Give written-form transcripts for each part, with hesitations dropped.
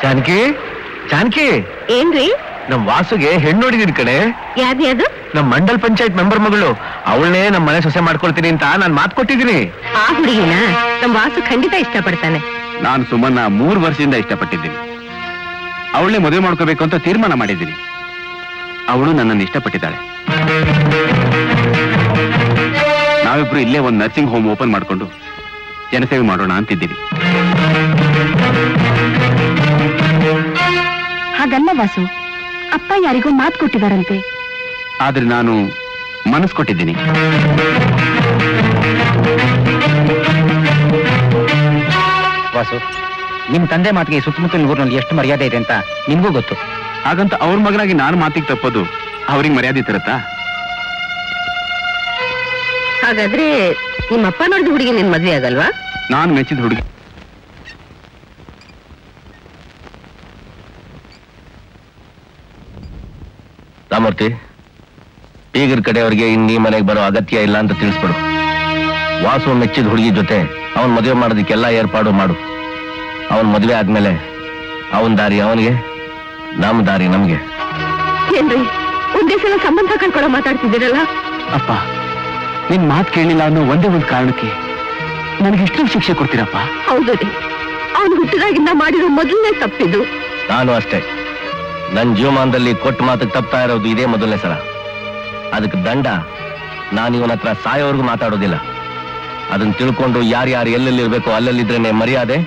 ಜಾನಕಿ ಜಾನಕಿ ಏನ್ರಿ? ನಮ್ ವಾಸುಗೆ ಹೆಣ್ಣು ನೋಡಿದೀನಿ ಕಡೆ. ಯಾವ್ದು? ನಮ್ ಮಂಡಲ್ ಪಂಚಾಯತ್ ಮೆಂಬರ್ ಮಗಳು. ಅವಳನ್ನೇ ನಮ್ ಮನೆ ಸೊಸೆ ಮಾಡ್ಕೊಳ್ತೀನಿ ಅಂತ ನಾನ್ ಮಾತು ಕೊಟ್ಟಿದ್ದೀನಿ. ಆ ಹುಡುಗಿನ ನಮ್ ವಾಸು ಖಂಡಿತ ಇಷ್ಟಪಡ್ತಾನೆ. ನಾನು ಸುಮನ್ನ 3 ವರ್ಷದಿಂದ ಇಷ್ಟಪಟ್ಟಿದ್ದೀನಿ. ಅವಳನ್ನೇ ಮದುವೆ ಮಾಡ್ಕೋಬೇಕು ಅಂತ ತೀರ್ಮಾನ ಮಾಡಿದ್ದೀನಿ. ಅವಳು ನನ್ನನ್ನು ಇಷ್ಟಪಟ್ಟಿದ್ದಾಳೆ. ನಾವಿಬ್ರು ಇಲ್ಲೇ ಒಂದು ನರ್ಸಿಂಗ್ ಹೋಮ್ ಓಪನ್ ಮಾಡ್ಕೊಂಡು ಜನಸೇವೆ ಮಾಡೋಣ ಅಂತಿದ್ದೀವಿ. ಹಾಗಲ್ಲ ವಾಸು, ಅಪ್ಪ ಯಾರಿಗೂ ಮಾತು ಕೊಟ್ಟಿದಾರಂತೆ. ಆದ್ರೆ ನಾನು ಮನಸ್ಸು ಕೊಟ್ಟಿದ್ದೀನಿ. ವಾಸು, ನಿಮ್ ತಂದೆ ಮಾತಿಗೆ ಸುತ್ತಮುತ್ತಲಿನ ಊರಿನಲ್ಲಿ ಎಷ್ಟು ಮರ್ಯಾದೆ ಇದೆ ಅಂತ ನಿಮ್ಗೂ ಗೊತ್ತು. ಹಾಗಂತ ಅವ್ರ ಮಗನಾಗಿ ನಾನು ಮಾತಿಗೆ ತಪ್ಪೋದು ಅವ್ರಿಗೆ ಮರ್ಯಾದೆ ತರುತ್ತಾ? ಹಾಗಾದ್ರೆ ನಿಮ್ಮಪ್ಪ ನೋಡಿದ ಹುಡುಗಿ ನಿನ್ ಮದ್ವೆ ಆಗಲ್ವಾ? ನಾನು ಮೆಚ್ಚಿದ ಹುಡುಗಿ. ರಾಮೂರ್ತಿ, ಬೀಗರ ಕಡೆಯವ್ರಿಗೆ ಇನ್ನೀ ಮನೆಗೆ ಬರೋ ಅಗತ್ಯ ಇಲ್ಲ ಅಂತ ತಿಳಿಸ್ಬಿಡು. ವಾಸು ಮೆಚ್ಚಿದ ಹುಡುಗಿ ಜೊತೆ ಅವನ್ ಮದುವೆ ಮಾಡೋದಕ್ಕೆಲ್ಲ ಏರ್ಪಾಡು ಮಾಡು. ಅವನ್ ಮದುವೆ ಆದ್ಮೇಲೆ ಅವನ್ ದಾರಿ ಅವನಿಗೆ, ನಮ್ ದಾರಿ ನಮ್ಗೆ. ಏನ್ರಿ ಒಂದೇ ಸಲ ಸಂಬಂಧ ಕಳ್ಕೊಳ್ಳೋ ಮಾತಾಡ್ತಿದ್ದೀರಲ್ಲ? ಅಪ್ಪ, ನಿನ್ ಮಾತು ಕೇಳಿಲ್ಲ ಅನ್ನೋ ಒಂದೇ ಒಂದು ಕಾರಣಕ್ಕೆ ನನಗೆಷ್ಟು ಶಿಕ್ಷೆ ಕೊಡ್ತೀರಪ್ಪ? ಹೌದು ರೀ, ಅವನು ಹುಟ್ಟಿದಾಗಿಂದ ಮಾಡಿರೋ ಮೊದಲನೇ ತಪ್ಪಿದು. ನಾನು ಅಷ್ಟೇ. ನನ್ ಜೀವಮಾನದಲ್ಲಿ ಕೊಟ್ಟ ಮಾತಿಗೆ ತಪ್ತಾ ಇರೋದು ಇದೇ ಮೊದಲನೇ ಸಲ. ಅದಕ್ಕೆ ದಂಡ ನಾನು ಇವನ ಹತ್ರ ಸಾಯೋವರೆಗೂ ಮಾತಾಡೋದಿಲ್ಲ. ಅದನ್ನ ತಿಳ್ಕೊಂಡು ಯಾರ್ಯಾರು ಎಲ್ಲೆಲ್ಲಿರ್ಬೇಕು ಅಲ್ಲಲ್ಲಿದ್ರೇನೆ ಮರ್ಯಾದೆ,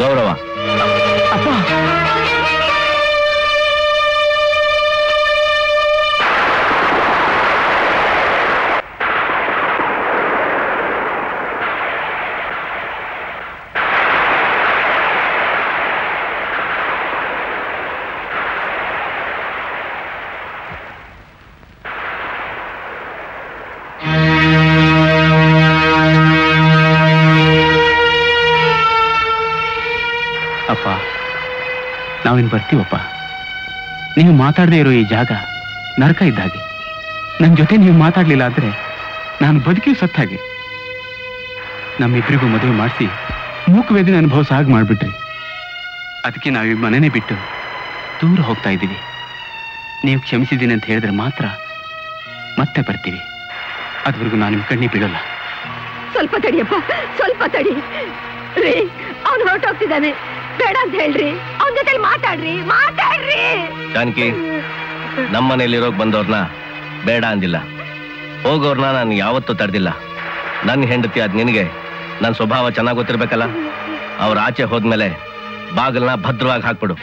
ಗೌರವ. ಅಪ್ಪ, ಅಪ್ಪ, ನಾವಿನ್ ಬರ್ತೀವಪ್ಪ. ನೀವು ಮಾತಾಡದೇ ಇರೋ ಈ ಜಾಗ ನರಕ ಇದ್ದ ಹಾಗೆ. ನನ್ನ ಜೊತೆ ನೀವು ಮಾತಾಡ್ಲಿಲ್ಲ ಅಂದ್ರೆ ನಾನು ಬದುಕಿ ಸತ್ತ ಹಾಗೆ. ನಮ್ಮಿಬ್ಬರಿಗೂ ಮದುವೆ ಮಾಡಿಸಿ ಮೂಕವೇದಿನ ಅನುಭವ ಸಾಗ್ ಮಾಡ್ಬಿಟ್ರಿ. ಅದಕ್ಕೆ ನಾವೀಗ ಮನೆನೇ ಬಿಟ್ಟು ದೂರ ಹೋಗ್ತಾ ಇದ್ದೀವಿ. ನೀವು ಕ್ಷಮಿಸಿದ್ದೀನಿ ಅಂತ ಹೇಳಿದ್ರೆ ಮಾತ್ರ ಮತ್ತೆ ಬರ್ತೀವಿ. ಅದುವರೆಗೂ ನಾನು ನಿಮ್ಮ ಕಣ್ಣಿ ಬೀಳಲ್ಲ. ಸ್ವಲ್ಪ ತಡಿಯಪ್ಪ, ಸ್ವಲ್ಪ ತಡಿ ರೀ. ಅವನು ಹೊರಟೋಗ್ತಿದ್ದಾನೆ, ಬೇಡ ಅಂತ ಹೇಳ್ರಿ. ಅವನ ಜೊತೆ ಮಾತಾಡ್ರಿ. ಜಾನಕಿ, ನಮ್ಮನೇಲಿರೋಕ್ ಬಂದವ್ರನ್ನ ಬೇಡ ಅಂದಿಲ್ಲ, ಹೋಗೋರ್ನ ನಾನು ಯಾವತ್ತೂ ತಡೆದಿಲ್ಲ. ನನ್ನ ಹೆಂಡತಿ ಅದ್ ನಿನಗೆ ನನ್ನ ಸ್ವಭಾವ ಚೆನ್ನಾಗಿ ಗೊತ್ತಿರ್ಬೇಕಲ್ಲ. ಅವ್ರ ಆಚೆ ಹೋದ್ಮೇಲೆ ಬಾಗಿಲನ್ನ ಭದ್ರವಾಗಿ ಹಾಕ್ಬಿಡು.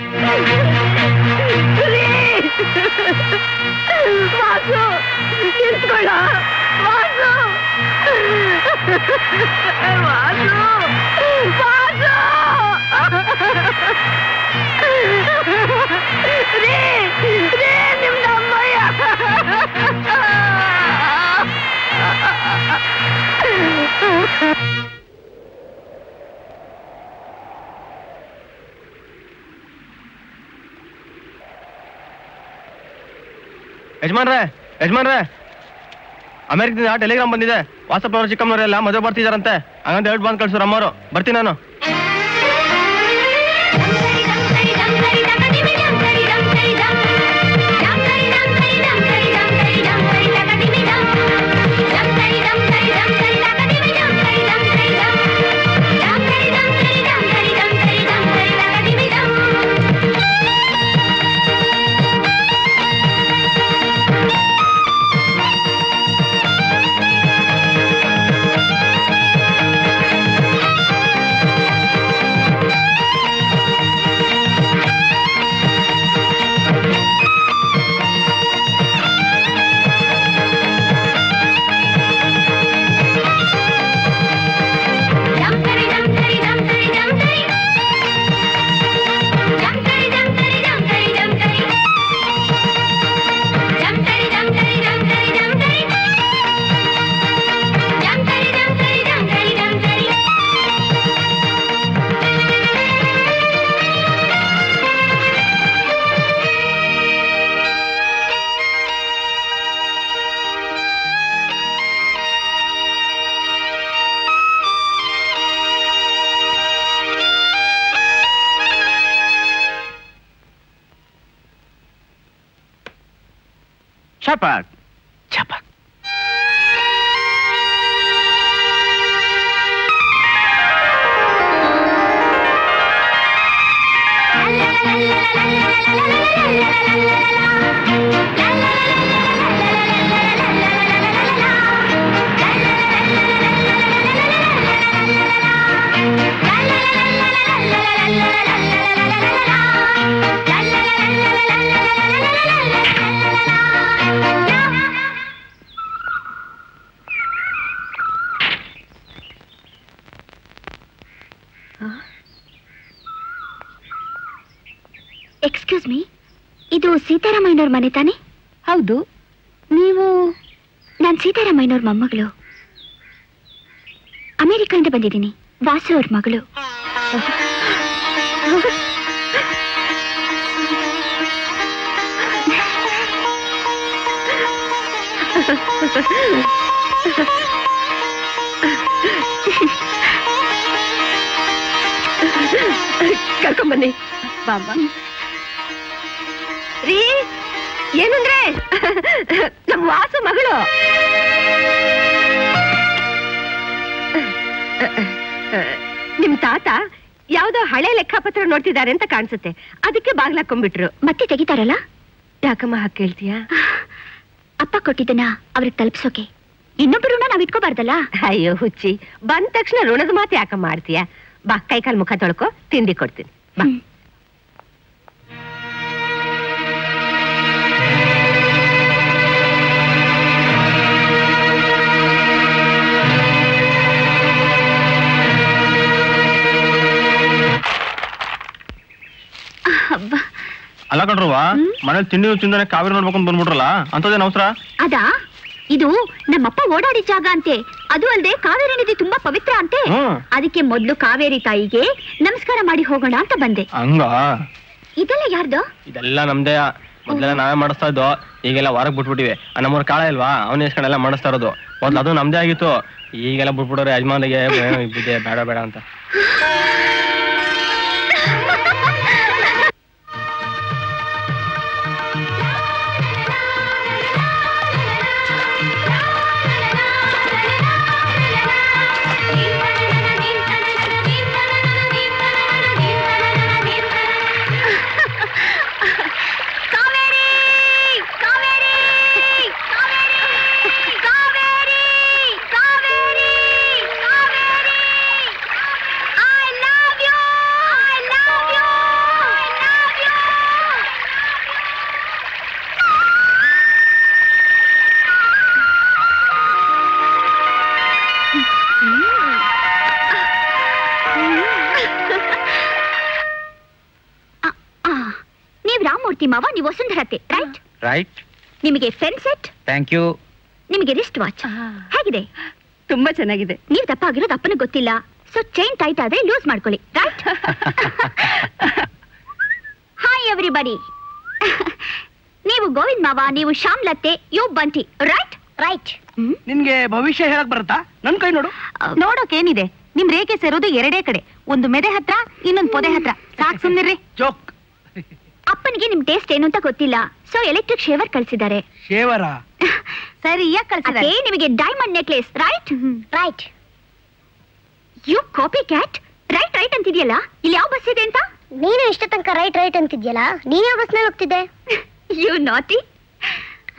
ಯಜಮಾನ್ರೆ, ಅಮೆರಿಕದಿಂದ ಟೆಲಿಗ್ರಾಮ್ ಬಂದಿದೆ. ವಾಟ್ಸಪ್ನವರು ಚಿಕ್ಕಮ್ಮನವರೆಲ್ಲ ಮದುವೆ ಬರ್ತಿದಾರಂತೆ. ಹಂಗಂತ ಹೇಳ್ಬಿಟ್ಟು ಬಂದು ಕಳ್ಸು ಅಮ್ಮವರು. ಬರ್ತೀನಿ ನಾನು. ಚಪಾಕ್ ಚಪಾಕ್. ಎಕ್ಸ್ಕ್ಯೂಸ್ ಮೀ, ಇದು ಸೀತಾರಾಮಯ್ಯನವ್ರ ಮನೆ ತಾನೆ? ಹೌದು. ನೀವು? ನಾನು ಸೀತಾರಾಮಯ್ಯನವ್ರ ಮೊಮ್ಮಗಳು. ಅಮೆರಿಕದಿಂದ ಬಂದಿದ್ದೀನಿ. ವಾಸು ಅವ್ರ ಮಗಳು. ಕರ್ಕೊಂಬನ್ನಿ. ಬಾಬಾ ರೀ, ಏನಂದ್ರೆ ನಮ್ಮ ವಾಸು ಮಗಳು. ನಿಮ್ ತಾತ ಯಾವ್ದೋ ಹಳೆ ಲೆಕ್ಕಪತ್ರ ನೋಡ್ತಿದ್ದಾರೆ ಅಂತ ಕಾಣಿಸುತ್ತೆ. ಅದಕ್ಕೆ ಬಾಗ್ಲಾಕೊಂಡ್ಬಿಟ್ರು. ಮತ್ತೆ ತೆಗಿತಾರಲ್ಲ? ಯಾಕಮ್ಮ ಹಾಗೆ ಕೇಳ್ತೀಯಾ? ಅಪ್ಪ ಕೊಟ್ಟಿದ್ದನ್ನ ಅವ್ರಿಗೆ ತಲುಪ್ಸೋಕೆ ಇನ್ನೊಬ್ಬರು ನಾವ್ ಇಟ್ಕೋಬಾರ್ದಲ್ಲ? ಅಯ್ಯೋ ಹುಚ್ಚಿ, ಬಂದ ತಕ್ಷಣ ಋಣದ ಮಾತು ಯಾಕಮ್ಮ ಮಾಡ್ತೀಯಾ? ಬಾ, ಕೈ ಕಾಲು ಮುಖ ತೊಳ್ಕೊ, ತಿಂಡಿ ಕೊಡ್ತೀನಿ. ಬಾ. ಅಲ್ಲ ಕಣ್ರವ್ವ, ಮನೇಲಿ ತಿಂಡಿ ತಿಂದಾನೆ ಕಾವೇರಿ ನೋಡ್ಬೇಕಂತ ಬಂದ್ಬಿಟ್ರಲ್ಲ, ಅಂತದೇನು ಅವಸರ? ಅದಾ, ಇದು ನಮ್ಮಪ್ಪ ಓಡಾಡಿ ಜಾಗ ಅಂತೆ. ಅದು ಅಲ್ಲದೆ ಕಾವೇರಿ ನದಿ ತುಂಬಾ ಪವಿತ್ರ ಅಂತೆ. ಅದಕ್ಕೆ ಮೊದ್ಲು ಕಾವೇರಿ ತಾಯಿಗೆ ನಮಸ್ಕಾರ ಮಾಡಿ ಹೋಗೋಣ ಅಂತ ಬಂದೆ. ಹಂಗ? ಇದೆಲ್ಲ ಯಾರ್ದು? ಇದೆಲ್ಲ ನಮ್ದೇ. ಮೊದ್ಲೆಲ್ಲ ನಾವೇ ಮಾಡಿಸ್ತಾ ಇದ್ದೋ, ಈಗೆಲ್ಲ ಹೊರಗ್ ಬಿಟ್ಬಿಟ್ಟಿವೆ. ನಮ್ಮೂರ್ ಕಾಳ ಇಲ್ವಾ, ಅವನ ಇಸ್ಕೊಂಡೆಲ್ಲ ಮಾಡಿಸ್ತಾ ಇರೋದು. ಮೊದ್ಲು ಅದು ನಮ್ದೇ ಆಗಿತ್ತು. ಈಗೆಲ್ಲ ಬಿಟ್ಬಿಡೋರೆ ಯಜಮಾನಿಗೆ ಬೇಡ ಬೇಡ ಅಂತ. ಮಾವ, ನೀವು ವಸುಂಧರತೆ, ರೈಟ್? ರೈಟ್. ನಿಮಗೆ ಫೆನ್ ಸೆಟ್. Thank you. ನಿಮಗೆ ರಿಸ್ಟ್ ವಾಚ್ ಹೇಗಿದೆ? ತುಂಬಾ ಚೆನ್ನಾಗಿದೆ. ನೀವು ದಪ್ಪ ಆಗಿರೋದು ಅಪ್ಪನಿಗೆ ಗೊತ್ತಿಲ್ಲ, ಸೊ ಚೈನ್ ಟೈಟ್ ಆದ್ರೆ ಲೂಸ್ ಮಾಡ್ಕೊಳ್ಳಿ, ರೈಟ್? Hi everybody. ನೀವು ಗೋವಿಂದ್ ಮಾವ, ನೀವು ಶ್ಯಾಮ್ಲತ್ತೆ, ಯು ಬಂಟಿ, ರೈಟ್? ರೈಟ್. ನಿನ್ಗೆ ಭವಿಷ್ಯ ಹೇಳಕ್ ಬರುತ್ತಾ? ನನ್ ಕೈ ನೋಡು. ನೋಡೋಕೇನಿದೆ, ನಿಮ್ ರೇಖೆ ಸೇರೋದು ಎರಡೇ ಕಡೆ, ಒಂದು ಮೆದೆ ಹತ್ರ, ಇನ್ನೊಂದು ಪೊದೆ ಹತ್ರ. ಸಾಕ್ ಸುಮ್ನಿರ್ರಿ. ಜೋಕ್. ಅಪ್ಪನಿಗೆ ನಿಮ್ ಟೇಸ್ಟ್ ಏನು ಅಂತ ಗೊತ್ತಿಲ್ಲ, ಸೊ ಎಲೆಕ್ಟ್ರಿಕ್ ಶೇವರ್ ಕಳ್ಸಿದ್ದಾರೆ. ಶೇವರ? ಸರಿಯಾಗಿ ಕಳ್ಸಿದ್ದಾರೆ. ನಿಮಗೆ diamond necklace, right? Right. You copy cat. Right right ಅಂತಿದ್ಯಲ್ಲ, ಇಲ್ಲಿ ಯಾವ ಬಸ್ ಇದೆ ಅಂತ? ನೀನು ಇಷ್ಟ ತನಕ ರೈಟ್ ರೈಟ್ ಅಂತಿದ್ಯಲ್ಲ, ನೀನ್ ಯಾವ ಬಸ್ನಲ್ಲಿ ಹೋಗ್ತಿದ್ದೆ? ಯು ನಾಟಿ.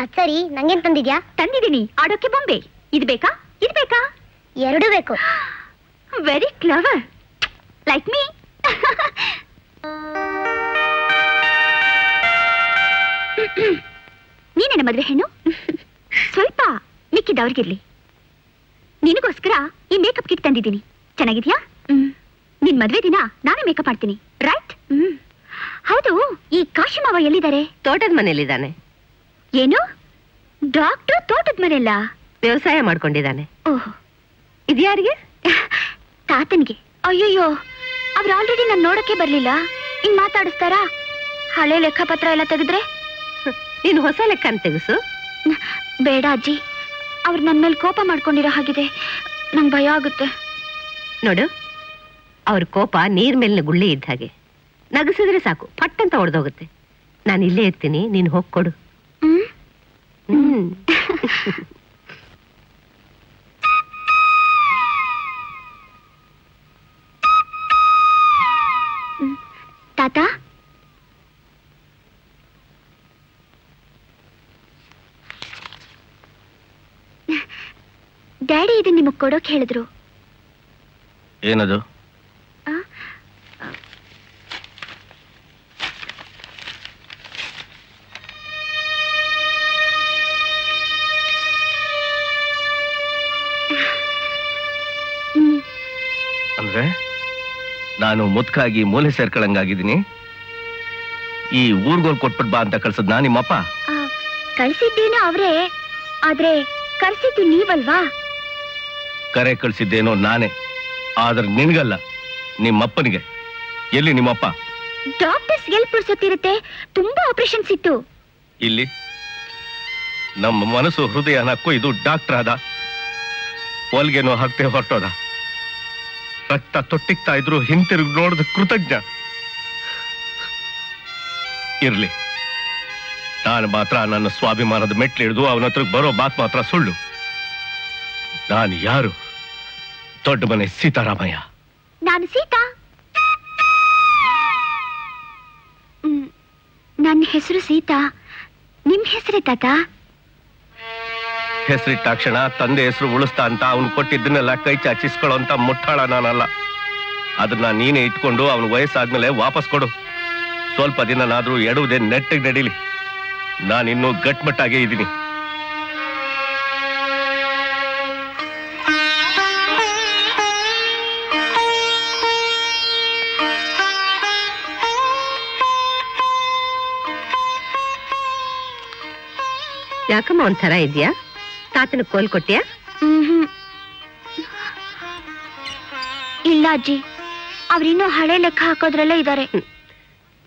ಅದ್ ಸರಿ, ನಂಗೇನ್ ತಂದಿದ್ಯಾ? ತಂದಿದ್ದೀನಿ ಆಡೋಕೆ ಬೊಂಬೆ. ಇದು ಬೇಕಾ, ಇದು ಬೇಕಾ? ಎರಡು ಬೇಕು. Very clever, like me. ನೀನೇನ ಮದ್ವೆ ಹೆಣ್ಣು? ಸ್ವಲ್ಪ ಮಿಕ್ಕಿದವ್ರಿಗಿರ್ಲಿ. ನಿನಗೋಸ್ಕರ ಈ ಮೇಕಪ್ ಕಿಟ್ ತಂದಿದ್ದೀನಿ. ಚೆನ್ನಾಗಿದ್ಯಾ? ನಿನ್ ಮದ್ವೆ ದಿನ ನಾನೇ ಮೇಕಪ್ ಮಾಡ್ತೀನಿ, ರೈಟ್? ಹೌದು, ಈ ಕಾಶಿಮಾವ ಎಲ್ಲಿದ್ದಾರೆ? ತೋಟದ ಮನೆಯಲ್ಲಿದ್ದಾನೆ. ಏನು? ಡಾಕ್ಟರ್ ತೋಟದ ಮನೆಯಲ್ಲ? ವ್ಯವಸಾಯ ಮಾಡ್ಕೊಂಡಿದ್ದಾನೆ. ಓಹ್, ಇದ್ಯಾರಿಗೆ? ತಾತನಿಗೆ. ಅಯ್ಯಯ್ಯೋ, ಅವ್ರು ಆಲ್ರೆಡಿ ನಾನು ನೋಡಕ್ಕೆ ಬರ್ಲಿಲ್ಲ. ಹಿಂಗ್ ಮಾತಾಡಿಸ್ತಾರಾ? ಹಳೆ ಲೆಕ್ಕಪತ್ರ ಎಲ್ಲ ತೆಗೆದ್ರೆ? ನೀನು ಹೊಸ ಲೆಕ್ಕ ಅಂತ ತೆಗೆಸು. ಬೇಡ ಅಜ್ಜಿ, ಅವ್ರು ನನ್ನ ಮೇಲೆ ಕೋಪ ಮಾಡ್ಕೊಂಡಿರೋ ಹಾಗಿದೆ. ನಂಗೆ ಭಯ ಆಗುತ್ತೆ. ನೋಡು, ಅವ್ರ ಕೋಪ ನೀರ್ ಮೇಲಿನ ಗುಳ್ಳಿ ಇದ್ದ ಹಾಗೆ. ನಗಸಿದ್ರೆ ಸಾಕು, ಪಟ್ ಅಂತ ಹೊಡೆದೋಗುತ್ತೆ. ನಾನು ಇಲ್ಲೇ ಇರ್ತೀನಿ, ನೀನು ಹೋಗ್ಕೊಡು. ತಾತ, ಡ್ಯಾಡಿ ಇದನ್ನ ನಿಮಗ್ ಕೊಡೋಕ್ ಹೇಳಿದ್ರು. ಏನದು? ಅಂದ್ರೆ ನಾನು ಮುತ್ಕಾಗಿ ಮೂಲೆ ಸೇರ್ಕೊಳಂಗಾಗಿದ್ದೀನಿ. ಈ ಊರ್ಗೋರ್ ಕೊಟ್ಬಿಟ್ ಬಾ ಅಂತ ಕಳ್ಸದ್ನಾ ನಿಮ್ಮಪ್ಪ? ಕಳ್ಸಿದ್ದೇನೋ ಅವ್ರೇ, ಆದ್ರೆ ಕಳ್ಸಿದ್ದು ನೀವಲ್ವಾ? ಕರೆ ಕಳ್ಸಿದ್ದೇನೋ ನಾನೇ, ಆದ್ರೆ ನಿನ್ಗಲ್ಲ, ನಿಮ್ಮಪ್ಪನಿಗೆ. ಎಲ್ಲಿ ನಿಮ್ಮಪ್ಪ? ಡಾಕ್ಟರ್ಸ್ ಎಲ್ ಪುರ್ಸೊತ್ತಿರುತ್ತೆ, ತುಂಬಾ ಆಪರೇಷನ್ಸ್ ಇತ್ತು. ಇಲ್ಲಿ ನಮ್ಮ ಮನಸ್ಸು ಹೃದಯನ ಕೊಯ್ದು ಡಾಕ್ಟರ್ ಆದ, ಹೊಲ್ಗೆನೋ ಹಾಕ್ತೆ ಹೊರಟೋದ. ರಕ್ತ ತೊಟ್ಟಿಗ್ತಾ ಇದ್ರು ಹಿಂತಿರುಗಿ ನೋಡಿದ ಕೃತಜ್ಞ. ಇರ್ಲಿ, ನಾನು ಮಾತ್ರ ನನ್ನ ಸ್ವಾಭಿಮಾನದ ಮೆಟ್ಲಿಡಿದು ಅವನ ಹತ್ರ ಬರೋ ಮಾತು ಮಾತ್ರ ಸುಳ್ಳು. ನಾನು ಯಾರು? ದೊಡ್ಡ ಮನೆ ಸೀತಾರಾಮಯ್ಯ. ನಾನು ಸೀತಾ. ನನ್ನ ಹೆಸರು ಸೀತಾ. ನಿಮ್ ಹೆಸರೇ ತಾತ? ಹೆಸರಿಟ್ಟಾಕ್ಷಣ ತಂದೆ ಹೆಸರು ಉಳಿಸ್ತಾ ಅಂತ ಅವನು ಕೊಟ್ಟಿದ್ದನ್ನೆಲ್ಲ ಕೈ ಚಾಚಿಸ್ಕೊಳ್ಳೋ ಅಂತ ಮುಟ್ಟಾಳ ನಾನಲ್ಲ. ಅದನ್ನ ನೀನೇ ಇಟ್ಕೊಂಡು ಅವನ ವಯಸ್ಸಾದ್ಮೇಲೆ ವಾಪಸ್ ಕೊಡು. ಸ್ವಲ್ಪ ದಿನನಾದ್ರೂ ಎಡುವುದೇ ನೆಟ್ಟಿಗೆ ನಡೀಲಿ. ನಾನಿನ್ನೂ ಗಟ್ಮಟ್ಟಾಗೇ ಇದ್ದೀನಿ. ಯಾಕಮ್ಮ ಒಂಥರ ಇದೆಯಾ? ತಾತನ ಕೋಲ್ ಕೊಟ್ಟಿಯಾ? ಇಲ್ಲ ಅಜ್ಜಿ, ಅವ್ರಿನ್ನೂ ಹಳೆ ಲೆಕ್ಕ ಹಾಕೋದ್ರಲ್ಲೇ ಇದ್ದಾರೆ.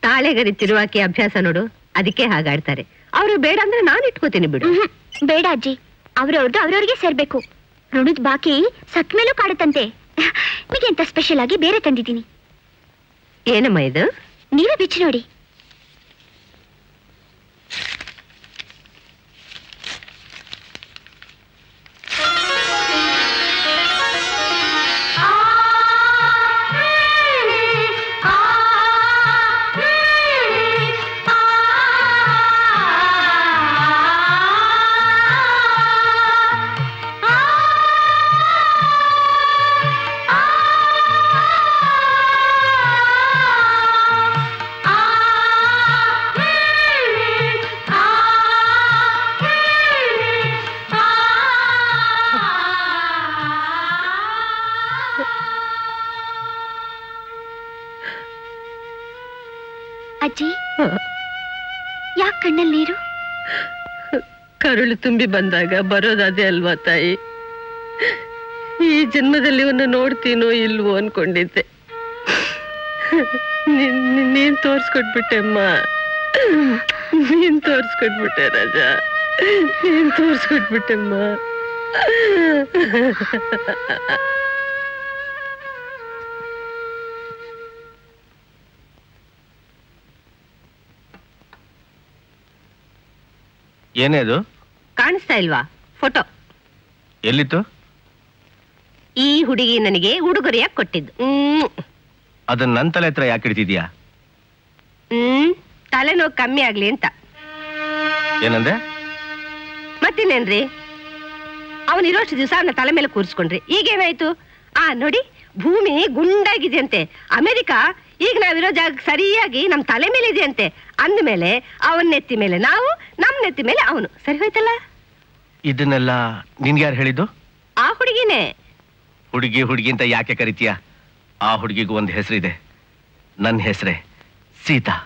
ತಾಳೆಗರಿ ತಿರುವಾಕಿ ಅಭ್ಯಾಸ ನೋಡು, ಅದಕ್ಕೆ ಹಾಗಾಡ್ತಾರೆ. ಅವರು ಬೇಡ ಅಂದ್ರೆ ನಾನು ಇಟ್ಕೋತೀನಿ ಬಿಡು. ಬೇಡ ಅಜ್ಜಿ, ಅವ್ರವ್ರದ್ದು ಅವ್ರವ್ರಿಗೆ ಸೇರ್ಬೇಕು. ಋಣದ ಬಾಕಿ ಸತ್ ಮೇಲೂ ಕಾಡುತ್ತಂತೆ. ನಿಮಗೆಂತ ಸ್ಪೆಷಲ್ ಆಗಿ ಬೇರೆ ತಂದಿದ್ದೀನಿ. ಏನಮ್ಮ ಇದು? ನೀವೇ ಬಿಚ್ಚಿ ನೋಡಿ. ಅಜ್ಜಿ, ಯಾಕೆ ಕಣ್ಣಲ್ಲಿ ನೀರು? ಕರುಳು ತುಂಬಿ ಬಂದಾಗ ಬರೋದಾದೆ ಅಲ್ವಾ ತಾಯಿ. ಈ ಜನ್ಮದಲ್ಲಿ ಒಂದು ನೋಡ್ತೀನೋ ಇಲ್ವೋ ಅನ್ಕೊಂಡಿದ್ದೆ. ನೀನ್ ತೋರ್ಸ್ಕೊಟ್ಬಿಟ್ಟೆ ಅಮ್ಮ, ನೀನ್ ತೋರ್ಸ್ಕೊಟ್ಬಿಟ್ಟೆ ರಾಜ, ನೀನ್ ತೋರ್ಸ್ಕೊಟ್ಬಿಟ್ಟೆಮ್ಮ. ಏನೇ ಅದು? ಕಾಣಿಸ್ತಾ ಇಲ್ವಾ ಫೋಟೋ? ಎಲ್ಲಿತ್ತು? ಈ ಹುಡುಗಿ ನನಗೆ ಉಡುಗೊರೆಯಾಗಿ ಕೊಟ್ಟಿದ್ದು. ಅದನ್ನ ನನ್ನ ತಲೆ ಹತ್ರ ಯಾಕೆ ಇಡ್ತಿದ್ಯಾ? ತಲೆನೋವು ಕಮ್ಮಿ ಆಗ್ಲಿ ಅಂತ. ಏನಂದೆ? ಮತ್ತಿನ್ನೇನ್ರಿ, ಅವನಿರೋಷ್ಟು ದಿವಸ ಅವನ ತಲೆ ಮೇಲೆ ಕೂರಿಸ್ಕೊಂಡ್ರಿ, ಈಗೇನಾಯ್ತು? ನೋಡಿ, ಭೂಮಿ ಗುಂಡಾಗಿದೆಯಂತೆ. ಅಮೆರಿಕ ಈಗ ನಾವಿರೋ ಜಾಗ ಸರಿಯಾಗಿ ನಮ್ ತಲೆ ಮೇಲೆ ಇದೆಯಂತೆ. ಅಂದ್ಮೇಲೆ ಅವನ ನೆತ್ತಿ ಮೇಲೆ ನಾವು, ನಮ್ ನೆತ್ತಿ ಮೇಲೆ ಅವನು. ಸರಿ ಹೋಯ್ತಲ್ಲ? ಇದನ್ನೆಲ್ಲ ನಿನ್ಗ್ಯಾರು ಹೇಳಿದ್ದು? ಆ ಹುಡುಗಿನೇ. ಹುಡುಗಿ ಹುಡುಗಿ ಅಂತ ಯಾಕೆ ಕರಿತೀಯ? ಆ ಹುಡುಗಿಗೂ ಒಂದು ಹೆಸರಿದೆ. ನನ್ನ ಹೆಸರೇ ಸೀತಾ.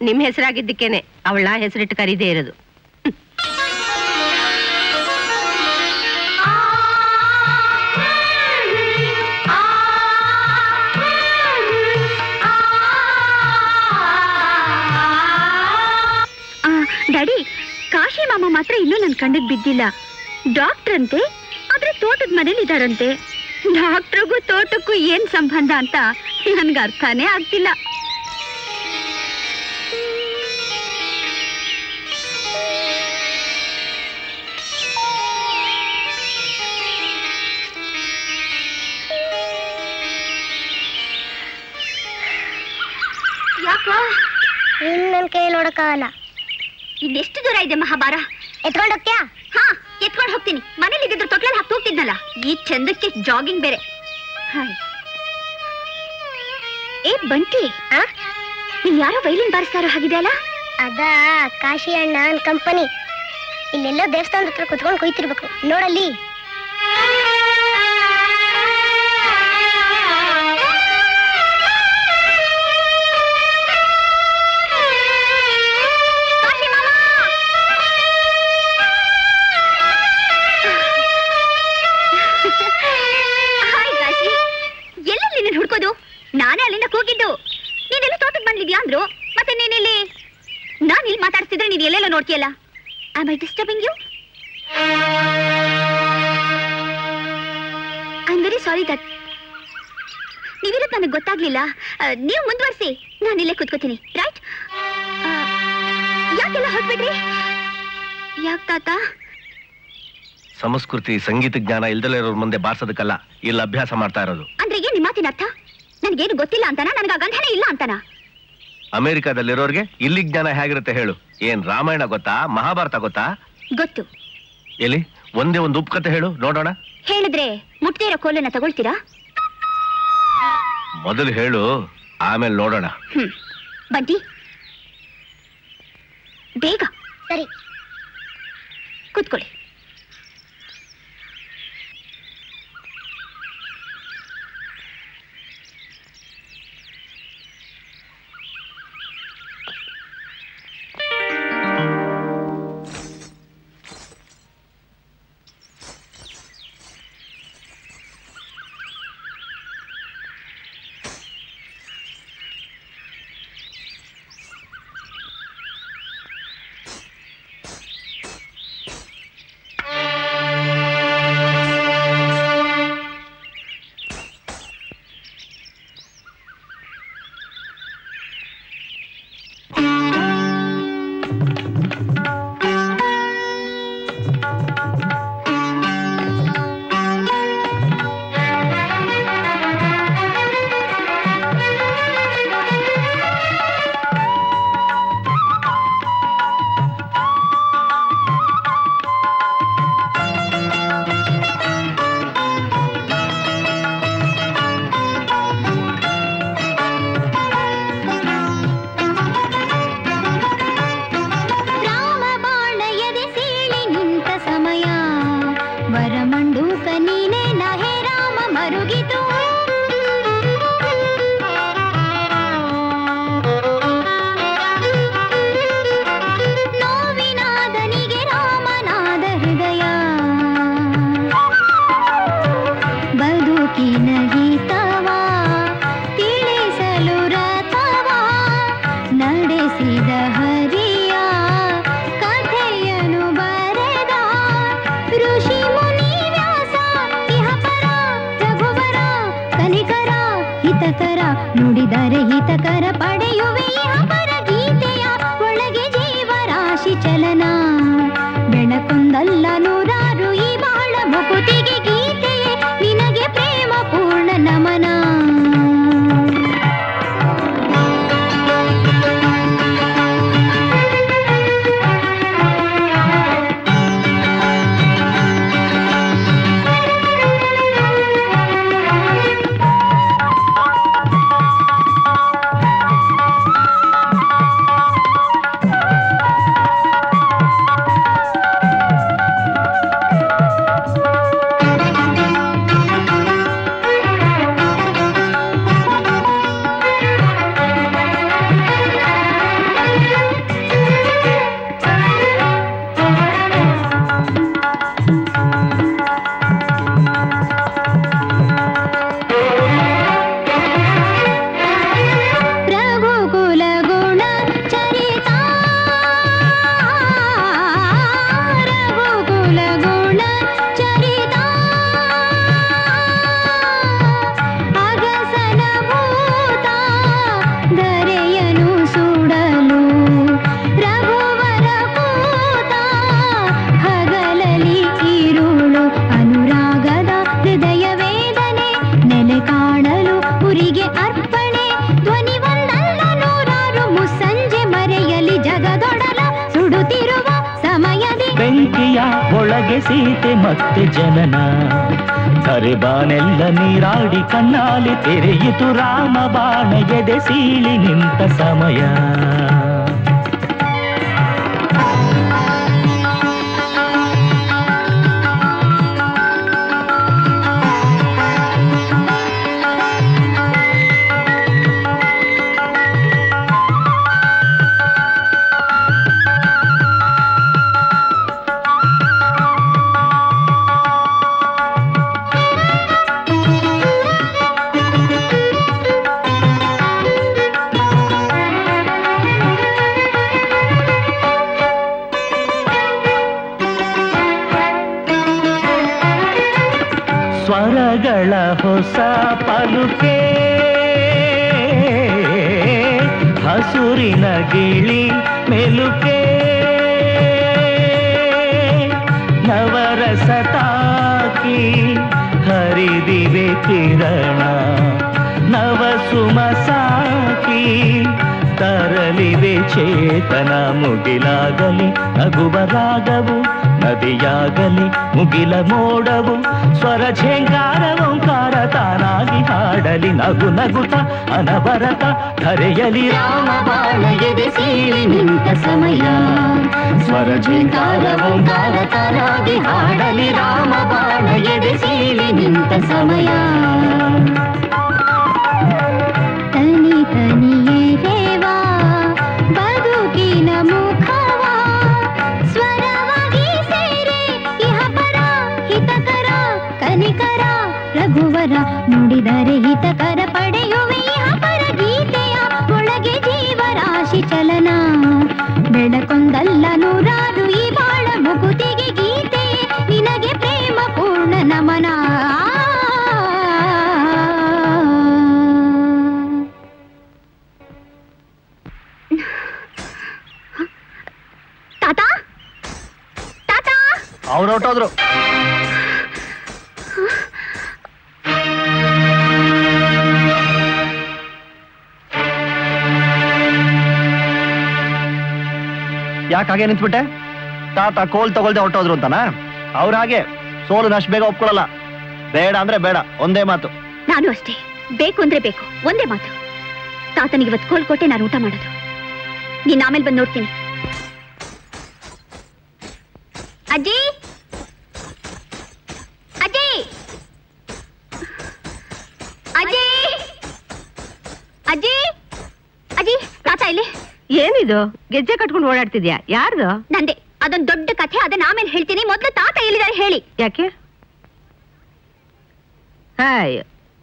ನಿಮ್ ಹೆಸರಾಗಿದ್ದಕ್ಕೇನೆ ಅವಳ ಹೆಸರಿಟ್ಟು ಕರೀದೇ ಇರೋದು. ಡ್ಯಾಡಿ, ಕಾಶಿ ಮಾಮ ಮಾತ್ರ ಇನ್ನೂ ನನ್ ಕಣ್ಣಿಗೆ ಬಿದ್ದಿಲ್ಲ. ಡಾಕ್ಟರ್ ಅಂತೆ, ಆದ್ರೆ ತೋಟದ ಮನೇಲಿ ಇದಾರಂತೆ. ಡಾಕ್ಟ್ರಿಗೂ ತೋಟಕ್ಕೂ ಏನ್ ಸಂಬಂಧ ಅಂತ ನನ್ಗೆ ಅರ್ಥನೇ ಆಗ್ತಿಲ್ಲ. ಹೋಗಕ್ಕಾಗಲ್ಲ. ಇನ್ನೆಷ್ಟು ದೂರ ಇದೆ ಮಹಾಭಾರ? ಎತ್ಕೊಂಡು ಹೋಗ್ತೀಯಾ? ಹಾ, ಎತ್ಕೊಂಡು ಹೋಗ್ತೀನಿ. ಮನೇಲಿ ಇದ್ದಿದ್ರು ತೊಟ್ಲಲ್ಲಿ ಹಾಕಿ ಹೋಗ್ತಿದ್ನಲ್ಲ. ಈ ಚಂದಕ್ಕೆ ಜಾಗಿಂಗ್ ಬೇರೆ. ಹಾಯ್. ಏ ಬಂಟಿ, ನೀನ್ ಯಾರೋ ವೈಲಿನ್ ಬಾರಿಸ್ತಾರೋ ಹಾಗಿದೆ ಅಲ್ಲ? ಅದಾ ಕಾಶಿ ಅಣ್ಣ ಕಂಪನಿ. ಇಲ್ಲೆಲ್ಲೋ ದೇವಸ್ಥಾನದ ಹತ್ರ ಕುತ್ಕೊಂಡು ಕುಯ್ತಿರ್ಬೇಕು ನೋಡಲ್ಲಿ. ಹುಡ್ಕೋದು ನಾನೇ ಅಲ್ಲಿಂದ ಕೂಗಿದ್ದು. ನೀನೆಲ್ಲ ತೋಟಕ್ಕೆ ಬಂದಿದ್ಯಾ ಅಂದ್ರು. ಮತ್ತೆ ನೀನಿಲ್ಲಿ ನಾನು ಇಲ್ಲಿ ಮಾತಾಡ್ತಿದ್ರೆ ನೀನು ಎಲ್ಲೆಲ್ಲ ನೋಡ್ತೀಯಲ್ಲ. Am I disturbing you? I am very sorry that ನೀವಿರೋದು ನನಗೆ ಗೊತ್ತಾಗ್ಲಿಲ್ಲ. ನೀವು ಮುಂದುವರಿಸಿ, ನಾನು ಇಲ್ಲೇ ಕೂತ್ಕೋತೀನಿ. ರೈಟ್? ಯಾಕೆಲ್ಲ ಹೊರಟ್ಬಿಟ್ರಿ? ಯಾಕೆ ತಾತ? ಸಂಸ್ಕೃತಿ ಸಂಗೀತ ಜ್ಞಾನ ಇಲ್ದಲೇ ಇರೋರ್ ಮುಂದೆ ಬಾರ್ಸೋದಕ್ಕಲ್ಲ ಇಲ್ಲಿ ಅಭ್ಯಾಸ ಮಾಡ್ತಾ ಇರೋದು. ಅಂದ್ರೆ ಏನ್ ನಿಮ್ಮ ಮಾತಿನ ಅರ್ಥ? ನನಗೇನು ಗೊತ್ತಿಲ್ಲ ಅಂತಾನ? ನನಗೆ ಆ ಗಂಧನೇ ಇಲ್ಲ ಅಂತಾನ? ಅಮೆರಿಕಾದಲ್ಲಿರೋರ್ಗೆ ಇಲ್ಲಿ ಜ್ಞಾನ ಹೇಗಿರುತ್ತೆ ಹೇಳು? ಏನ್ ರಾಮಾಯಣ ಗೊತ್ತಾ, ಮಹಾಭಾರತ ಗೊತ್ತಾ? ಗೊತ್ತು. ಎಲ್ಲಿ ಒಂದೇ ಒಂದು ಉಪಕಥೆ ಹೇಳು ನೋಡೋಣ. ಹೇಳಿದ್ರೆ ಮುಟ್ದೇ ಇರೋ ಕೋಲನ್ನ ತಗೊಳ್ತೀರಾ? ಮೊದಲು ಹೇಳು, ಆಮೇಲೆ ನೋಡೋಣ. ಬಂಟಿ ಬೇಗ. ಸರಿ, ಕೂತ್ಕೊಳ್ಳಿ. ಗೀತೆಯ ಒಳಗೆ ಸೀತೆ ಮತ್ತೆ ಜನನ ಧರೆಬಾನೆಲ್ಲ ನೀರಾಡಿ ಕಣ್ಣಾಲಿ ತೆರೆಯಿತು ರಾಮ ಬಾಣ ಎದೆ ಸೀಳಿ ನಿಂತ ಸಮಯ ಸ್ವರಗಳ ಹೊಸ ಪಲುಕೆ ಹಸುರಿನ ಗಿಳಿ ಮೆಲುಕೆ ನವರಸ ತಾಕಿ ಹರಿದಿವೆ ಕಿರಣ ನವಸುಮ ಸಾಕಿ ತರಲಿವೆ ಚೇತನ ಮುಗಿಲಾಗಲಿ ನಗುವ ರಾಗವು ನದಿಯಾಗಲಿ ಮುಗಿಲ ಮೋಡವು ಸ್ವರ ಝೇಂಕಾರ ಓಂಕಾರ ತಾನಾಗಿ ಹಾಡಲಿ ನಗು ನಗುತ ಅನವರತ ಧರೆಯಲಿ ರಾಮ ಬಾಣ ಎದೆ ಸೀಳಿ ನಿಂತ ಸಮಯ ಸ್ವರ ಝೇಂಕಾರ ಓಂಕಾರ ತಾನಾಗಿ ಹಾಡಲಿ ರಾಮ ಬಾಣ ಎದೆ ಸೀಳಿ ನಿಂತ ಸಮಯ ತನಿ ತನಿಯೇ ರೇವಾ ಬದುಕಿನ ಮುಖವಾ ಸ್ವರವಾಗಿ ಸೇರೆ ಇಹ ಪರ ಹಿತಕರ ಕನಿಕರ ರಘುವರ ನುಡಿದರೆ ಹಿತಕರ ಪಡೆಯುವೆ ಇಹ ಪರ ಗೀತೆಯ ಒಳಗೆ ಜೀವರಾಶಿ ಚಲನ ಬೆಳಕೊಂದಲ್ಲ ನೂರಾರು ಈ ಬಾಳ ಮುಗುತಿಗೆ ಗೀತೆಯೇ ನಿನಗೆ ಪ್ರೇಮ ಪೂರ್ಣ ನಮನ ತಾತ ತಾತ ಅವ್ರು ಹೊರಟೋದ್ರು. ಯಾಕೆ ಹಾಗೆ ನಿಂತ್ಬಿಟ್ಟೆ? ತಾತ ಕೋಲ್ ತಗೊಳ್ದೆ ಹೊರಟೋದ್ರು ಅಂತಾನ? ಅವ್ರ ಹಾಗೆ ಸೋಲು ಅಷ್ಟು ಬೇಗ ಒಪ್ಕೊಳ್ಳಲ್ಲ. ಬೇಡ ಅಂದ್ರೆ ಬೇಡ, ಒಂದೇ ಮಾತು. ನಾನು ಅಷ್ಟೇ, ಬೇಕು ಅಂದ್ರೆ ಬೇಕು, ಒಂದೇ ಮಾತು. ತಾತನಿಗೆ ಇವತ್ತು ಕೋಲ್ ಕೊಟ್ಟೆ ನಾನು ಊಟ ಮಾಡೋದು. ನೀನ್ ಆಮೇಲೆ ಬಂದು ನೋಡ್ತೀನಿ. ಅಜ್ಜಿ ಅಜ್ಜಿ ಅಜ್ಜಿ ಅಜ್ಜಿ ಅಜ್ಜಿ ತಾತ ಇಲ್ಲಿ. ಏನಿದು ಗೆಜ್ಜೆ ಕಟ್ಕೊಂಡು ಓಡಾಡ್ತಿದ್ಯಾ? ಯಾರ್ದು? ನಂದೆ. ಅದೊಂದು ದೊಡ್ಡ ಕಥೆ, ಅದನ್ನ ಆಮೇಲೆ ಹೇಳ್ತೀನಿ. ಮೊದ್ಲು ತಾತ ಎಲ್ಲಿದ್ದಾರೆ ಹೇಳಿ. ಯಾಕೆ? ಹಾಯ್,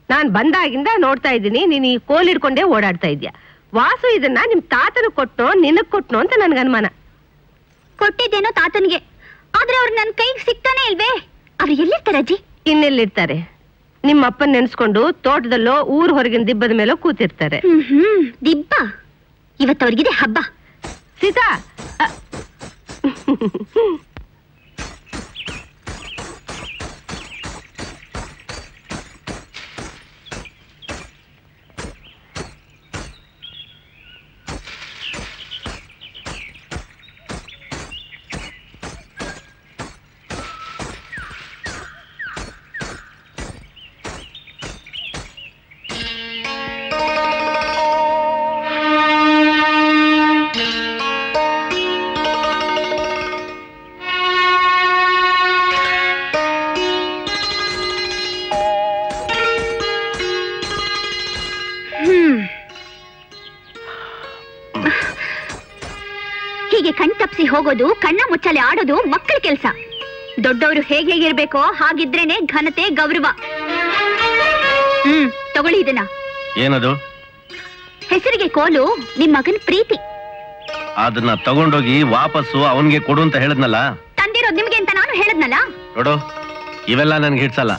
ನಾನ್ ಬಂದಾಗಿಂದ ನೋಡ್ತಾ ಇದ್ದೀನಿ ನೀನ್ ಈ ಕೋಲ್ ಹಿಡ್ಕೊಂಡೇ ಓಡಾಡ್ತಾ ಇದ್ಯಾ. ವಾಸು ಇದನ್ನ ನಿಮ್ ತಾತನ ಕೊಟ್ನೋ ನಿನಗ್ ಕೊಟ್ನೋ ಅಂತ ನನ್ಗ ಅನುಮಾನ. ಕೊಟ್ಟಿದ್ದೇನೋ ತಾತನಿಗೆ, ಆದ್ರೆ ಅವ್ರು ನನ್ ಕೈಗೆ ಸಿಗ್ತಾನೆ ಇಲ್ವೇ. ಅವ್ರು ಎಲ್ಲಿರ್ತಾರೆ ಅಜ್ಜಿ? ಇನ್ನೆಲ್ಲಿರ್ತಾರೆ? ನಿಮ್ಮ ಅಪ್ಪನ್ ನೆನ್ಸ್ಕೊಂಡು ತೋಟದಲ್ಲೋ ಊರ್ ಹೊರಗಿನ ದಿಬ್ಬದ ಮೇಲೋ ಕೂತಿರ್ತಾರೆ. ದಿಬ್ಬ? ಇವತ್ತವ್ರಿಗಿದೆ ಹಬ್ಬ. ಸೀತಾ, ಹೀಗೆ ಕಣ್ ತಪ್ಸಿ ಹೋಗೋದು, ಕಣ್ಣ ಮುಚ್ಚಾಲೆ ಆಡೋದು ಮಕ್ಕಳ ಕೆಲಸ. ದೊಡ್ಡವರು ಹೇಗಿರ್ಬೇಕೋ ಹಾಗಿದ್ರೇನೆ ಘನತೆ ಗೌರವ. ತಗೊಳ್ಳಿ ಇದನ್ನ. ಏನದು? ಹೆಸರಿಗೆ ಕೋಲು, ನಿಮ್ ಮಗನ್ ಪ್ರೀತಿ. ಅದನ್ನ ತಗೊಂಡೋಗಿ ವಾಪಸ್ಸು ಅವನ್ಗೆ ಕೊಡು ಅಂತ ಹೇಳಿದ್ನಲ್ಲ. ತಂದಿರೋದು ನಿಮ್ಗೆ ಅಂತ ನಾನು ಹೇಳದ್ನಲ್ಲ. ನೋಡು, ಇವೆಲ್ಲ ನನ್ಗೆ ಹಿಡ್ಸಲ್ಲ.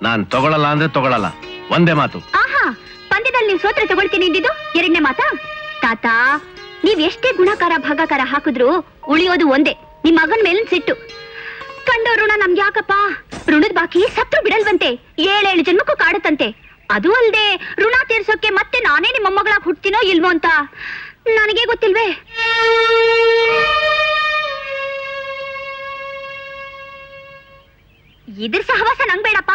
ನಾನ್ ತಗೊಳಲ್ಲ ಅಂದ್ರೆ ತಗೊಳಲ್ಲ, ಒಂದೇ ಮಾತು. ಆಹಾ, ಪಂದ್ಯದಲ್ಲಿ ನೀವು ಸೋತ್ರೆ ತಗೊಳ್ತೀನಿ ಅಂದಿದ್ದು ಎರಡನೇ ಮಾತಾ? ತಾತ, ನೀವ್ ಎಷ್ಟೇ ಗುಣಕಾರ ಭಾಗಾಕಾರ ಹಾಕಿದ್ರು ಉಳಿಯೋದು ಒಂದೇ, ನಿಮ್ ಮಗನ್ ಮೇಲಿನ ಸಿಟ್ಟು. ಕಂಡೋ ಋಣ ನಮ್ಗೆ ಯಾಕಪ್ಪ? ಋಣದ ಬಾಕಿ ಸತ್ರು ಬಿಡಲ್ವಂತೆ, 7 ಜನ್ಮಕ್ಕೂ ಕಾಡುತ್ತಂತೆ. ಅದು ಅಲ್ದೆ ಋಣ ತೀರ್ಸೋಕೆ ಮತ್ತೆ ನಾನೇ ನಿಮ್ಮ ಮೊಮ್ಮಗಳಾಗಿ ಹುಡ್ತೀನೋ ಇಲ್ವೋ ಅಂತ ನನಗೆ ಗೊತ್ತಿಲ್ವೇ. ಇದ್ರ ಸಹವಾಸ ನಂಗ್ ಬೇಡಪ್ಪ.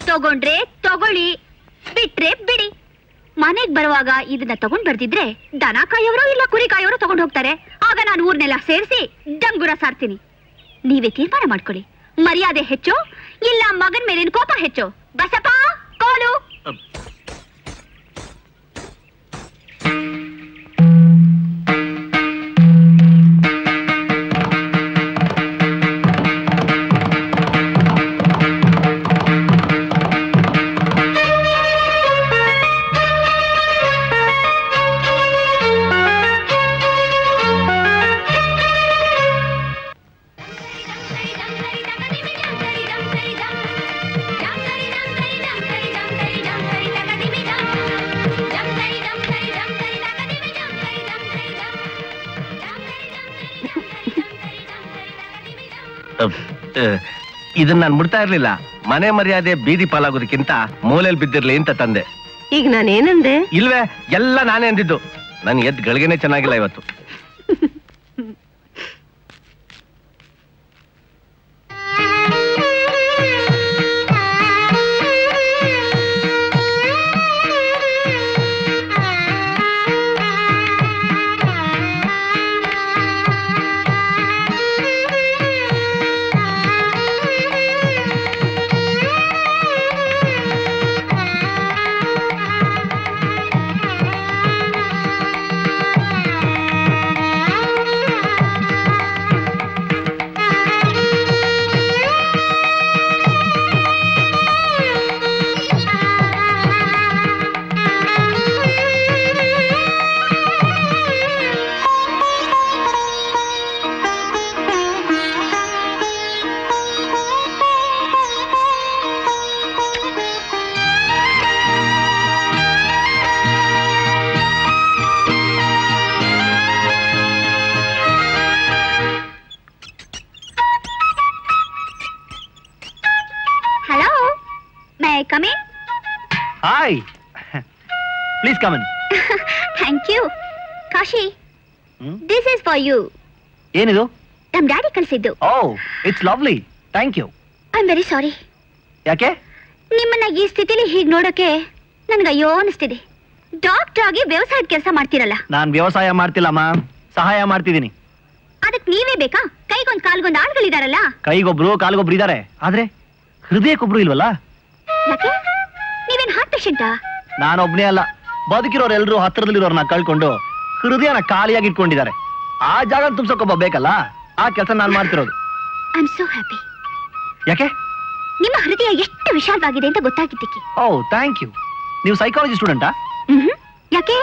ತಗೊಂಡ್ರೆ ತಗೊಳ್ಳಿ, ಬಿಟ್ರೆ ಬಿಡಿ. ಮನೆಗ್ ಬರುವಾಗ ಇದನ್ನ ತಗೊಂಡ್ ಬರ್ದಿದ್ರೆ ದನ ಕಾಯೋರು ಇಲ್ಲ ಕುರಿ ಕಾಯೋರು ತಗೊಂಡ್ ಹೋಗ್ತಾರೆ. ಆಗ ನಾನು ಊರ್ನೆಲ್ಲ ಸೇರಿಸಿ ಡಂಗುರ ಸಾರ್ತೀನಿ. ನೀವೇ ತೀರ್ಮಾನ ಮಾಡ್ಕೊಳ್ಳಿ. ಮರ್ಯಾದೆ ಹೆಚ್ಚು ಇಲ್ಲ ಮಗನ್ ಮೇಲಿನ ಕೋಪ ಹೆಚ್ಚು? ಬಸಪ್ಪ ಕೋಲು. ಇದನ್ನ ನಾನು ಮುಡ್ತಾ ಇರ್ಲಿಲ್ಲ. ಮನೆ ಮರ್ಯಾದೆ ಬೀದಿ ಪಾಲಾಗೋದಕ್ಕಿಂತ ಮೂಲೆಯಲ್ಲಿ ಬಿದ್ದಿರ್ಲಿ ಅಂತ ತಂದೆ. ಈಗ ನಾನೇನಂದೆ? ಇಲ್ವೇ, ಎಲ್ಲ ನಾನೇ ಅಂದಿದ್ದು. ನನ್ ಎದ್ ಗಳಿಗೆನೆ ಚೆನ್ನಾಗಿಲ್ಲ ಇವತ್ತು. Come in. Hi. Please come in. Thank you. Kashi, this is for you. ಏನಿದು? ನಮ್ daddy ಕಳ್ಸಿದ್ದು. Oh, it's lovely. Thank you. I'm very sorry. ಯಾಕೆ? ನಿಮ್ಮನ್ನ ಈ ಸ್ಥಿತಿಲಿ ಹೀಗ್ ನೋಡೋಕೆ ನನ್ಗೆ ಅಯ್ಯೋ ಅನಿಸ್ತಿದೆ. ಡಾಕ್ಟರ್ ಆಗಿ ವ್ಯವಸಾಯದ ಕೆಲಸ ಮಾಡ್ತಿರಲ್ಲ. ನಾನ್ ವ್ಯವಸಾಯ ಮಾಡ್ತಿಲ್ಲಮ್ಮ, ಸಹಾಯ ಮಾಡ್ತಿದ್ದೀನಿ. ಅದಕ್ಕೆ ನೀವೇ ಬೇಕಾ? ಕೈಗೊಂದ್ ಕಾಲ್ಗೊಂದ್ ಆಳ್ಗಳಿದಾರಲ್ಲ. ಕೈಗೊಬ್ರು ಕಾಲ್ಗೊಬ್ರು ಇದಾರೆ, ಆದ್ರೆ ಹೃದಯಕ್ಕೊಬ್ರು ಇಲ್ವಲ್ಲ. ಯಾಕೆ? ನೀವೇನ್ ಹಾರ್ಟ್ ಪೇಷಂಟಾ? ನಾನೊಬ್ನೇ ಅಲ್ಲ, ಬದುಕಿರೋರೆಲ್ಲರೂ ಹತ್ರದಲ್ಲಿರೋರ್ನ ಕಳ್ಕೊಂಡು ಹೃದಯನ ಖಾಲಿಯಾಗಿ ಇಟ್ಕೊಂಡಿದ್ದಾರೆ. ಆ ಜಾಗ ತುಂಬಿಸೋಕೊಬ್ಬ ಬೇಕಲ್ಲ, ಆ ಕೆಲಸ ನಾನು ಮಾಡ್ತಿರೋದು. I am so happy. ಯಾಕೆ? ನಿಮ್ಮ ಹೃದಯ ಎಷ್ಟು ವಿಶಾಲವಾಗಿದೆ ಅಂತ ಗೊತ್ತಾಗಿದ್ದಕ್ಕೆ. ಓ, ಥ್ಯಾಂಕ್ ಯು. ನೀವು ಸೈಕಾಲಜಿ ಸ್ಟೂಡೆಂಟಾ? ಯಾಕೆ?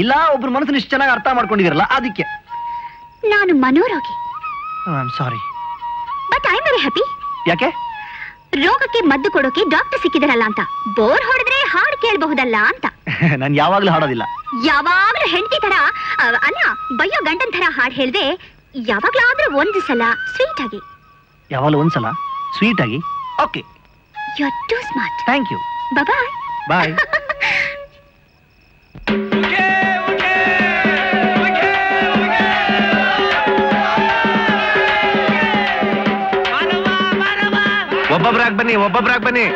ಇಲ್ಲ, ಒಬ್ರು ಮನಸ್ಸನ್ನ ಇಷ್ಟು ಚೆನ್ನಾಗಿ ಅರ್ಥ ಮಾಡ್ಕೊಂಡಿದ್ದೀರಲ್ಲ ಅದಕ್ಕೆ. ನಾನು ಮನೋರೋಗಿ. I am sorry. But I am very happy. ಯಾಕೆ? ರೋಗಕ್ಕೆ ಮದ್ದು ಕೊಡೋಕೆ ಡಾಕ್ಟರ್ ಸಿಕ್ಕಿದಾರಲ್ಲ ಅಂತ. ಬೋರ್ ಹೊಡೆದ್ರೆ ಹಾಡು ಕೇಳಬಹುದಲ್ಲ ಅಂತ. ನಾನು ಯಾವಾಗ್ಲೂ ಹಾಡೋದಿಲ್ಲ. ಯಾವಾಗ್ಲೂ ಹೆಂಡತಿ ತರ ಅಲ್ಲ, ಬಯ್ಯೋ ಗಂಡನ್ ತರ ಹಾಡು ಹೇಳ್ದೆ. ಯಾವಾಗ್ಲಾದ್ರೂ ಒಂದು ಸಲ ಸ್ವೀಟ್ ಆಗಿ. ಯಾವಾಗಲೂ ಒಂದ್ಸಲ ಸ್ವೀಟ್ ಆಗಿ? Okay. You are too smart. Thank you. Bye bye. ಒಬ್ಬೊಬ್ರಾಗ್ ಬನ್ನಿ, ಒಬ್ಬೊಬ್ರಾಗ್ ಬನ್ನಿ.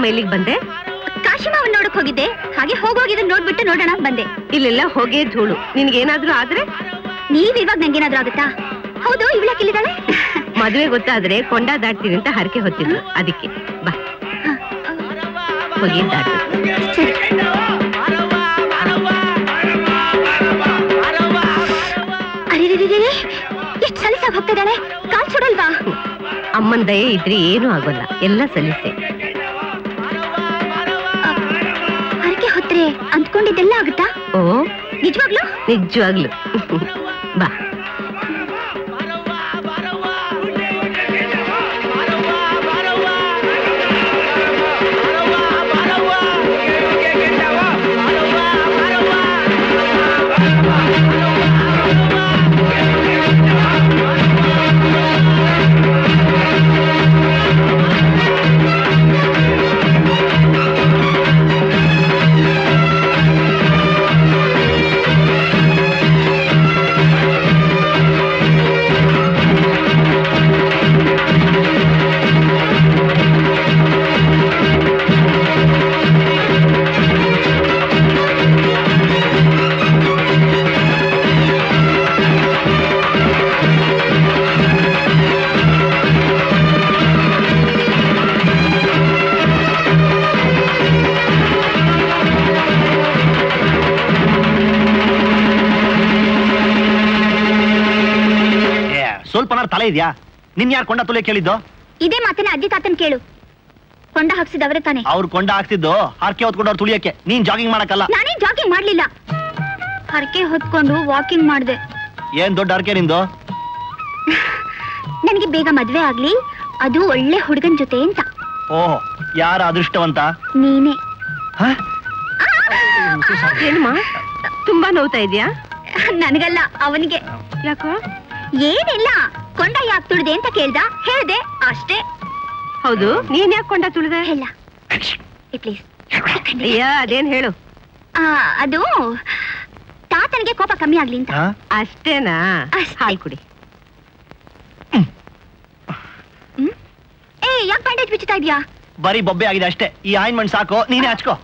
ಇಲ್ಲಿಗೆ ಬಂದೆ? ಕಾಶಿಮಾವನ್ ನೋಡಕ್ ಹೋಗಿದ್ದೆ. ಹಾಗೆ ಹೋಗೋಗಿದ್ದನ್ನ ನೋಡ್ಬಿಟ್ಟು ನೋಡೋಣ ಬಂದೆ. ಇಲ್ಲೆಲ್ಲ ಹೋಗೇ ಧೂಳು. ನಿನ್ಗೇನಾದ್ರೂ ಆದ್ರೆ? ನೀವ್ ಇವಾಗ ನಂಗೇನಾದ್ರೂ ಆಗುತ್ತಾ? ಹೌದು, ಇವಳಕ್ಕೆ ಇಲ್ಲಿದ್ದಾಳೆ? ಮದುವೆ ಗೊತ್ತಾದ್ರೆ ಕೊಂಡ ದಾಟ್ತೀನಿ ಅಂತ ಹರಕೆ ಹೊತ್ತಿದ್ರು, ಅದಕ್ಕೆ ಬಾ ಹೋಗಿ ದಾಟ. ಅರೆ, ಎಷ್ಟು ಸಲೀಸಾಗಿ ಹೋಗ್ತಿದ್ದಾಳೆ. ಕಾಲ್ ಸುಡಲ್ವಾ? ಅಮ್ಮನ ದಯೆ ಇದ್ರೆ ಏನೂ ಆಗೋಲ್ಲ, ಎಲ್ಲ ಸಲೀಸೆ. ಹರಕೆ ಹೊತ್ರೆ ಅಂದ್ಕೊಂಡಿದ್ದೆಲ್ಲ ಆಗುತ್ತಾ? ಓ, ನಿಜವಾಗ್ಲು ನಿಜವಾಗ್ಲು ಬಾ. ಸ್ವಲ್ಪನಾರು ತಲೆ ಇದೆಯಾ? ನಿನ್ ಯಾರು ಕೊಂಡ ತುಳಿಯ ಕೇಳಿದ್ದು? ಇದೇ ಮಾತನ್ನ ಅಜ್ಜಿ ತಾತನ್ ಕೇಳು. ಕೊಂಡ ಹಾಕ್ಸಿದವ್ರೆ ತಾನೆ. ಅವ್ರು ಕೊಂಡ ಹಾಕ್ಸಿದ್ದು ಹರಕೆ ಹೊತ್ಕೊಂಡವ್ರು ತುಳಿಯಕ್ಕೆ, ನೀನ್ ಜಾಗಿಂಗ್ ಮಾಡಕ್ಕಲ್ಲ. ನಾನೇ ಜಾಗಿಂಗ್ ಮಾಡ್ಲಿಲ್ಲ, ಹರಕೆ ಹೊತ್ಕೊಂಡು ವಾಕಿಂಗ್ ಮಾಡ್ದೆ. ಏನ್ ದೊಡ್ಡ ಹರಕೆ ನಿಂದು? ನನಗೆ ಬೇಗ ಮದ್ವೆ ಆಗ್ಲಿ, ಅದು ಒಳ್ಳೆ ಹುಡುಗನ್ ಜೊತೆ ಅಂತ. ಓಹ್, ಯಾರ ಅದೃಷ್ಟವಂತ? ನೀನೇ. ಏನಮ್ಮ ತುಂಬಾ ನೋವ್ತಾ ಇದೆಯಾ? ನನಗಲ್ಲ, ಅವನಿಗೆ. ಯಾಕೋ? ಏನಿಲ್ಲ, ಕೊಂಡ ಯಾಕೆ ತುಳಿದೆ ಅಂತ ಕೇಳ್ದ, ಹೇಳ್ದೆ ಅಷ್ಟೇ. ಹೌದು, ನೀನ್ ಯಾಕೆ ಕೊಂಡ ತುಳಿದೆ? ಇಲ್ಲ ಪ್ಲೀಸ್. ಅಯ್ಯ, ಅದೇನ್ ಹೇಳು. ಅದು ತಾತನಿಗೆ ಕೋಪ ಕಮ್ಮಿ ಆಗ್ಲಿ ಅಂತ. ಅಷ್ಟೇನಾ? ಹಾಲು ಕುಡಿ. ಏ, ಯಾಕೆ ಬ್ಯಾಂಡೇಜ್ ಬಿಚ್ಚುತ್ತಾ ಇದೀಯಾ? ಬರೀ ಬೊಬ್ಬೆ ಆಗಿದೆ ಅಷ್ಟೇ. ಈ ಆಯಿಂಟ್ಮೆಂಟ್ ಸಾಕು, ನೀನೇ ಹಚ್ಕೋ.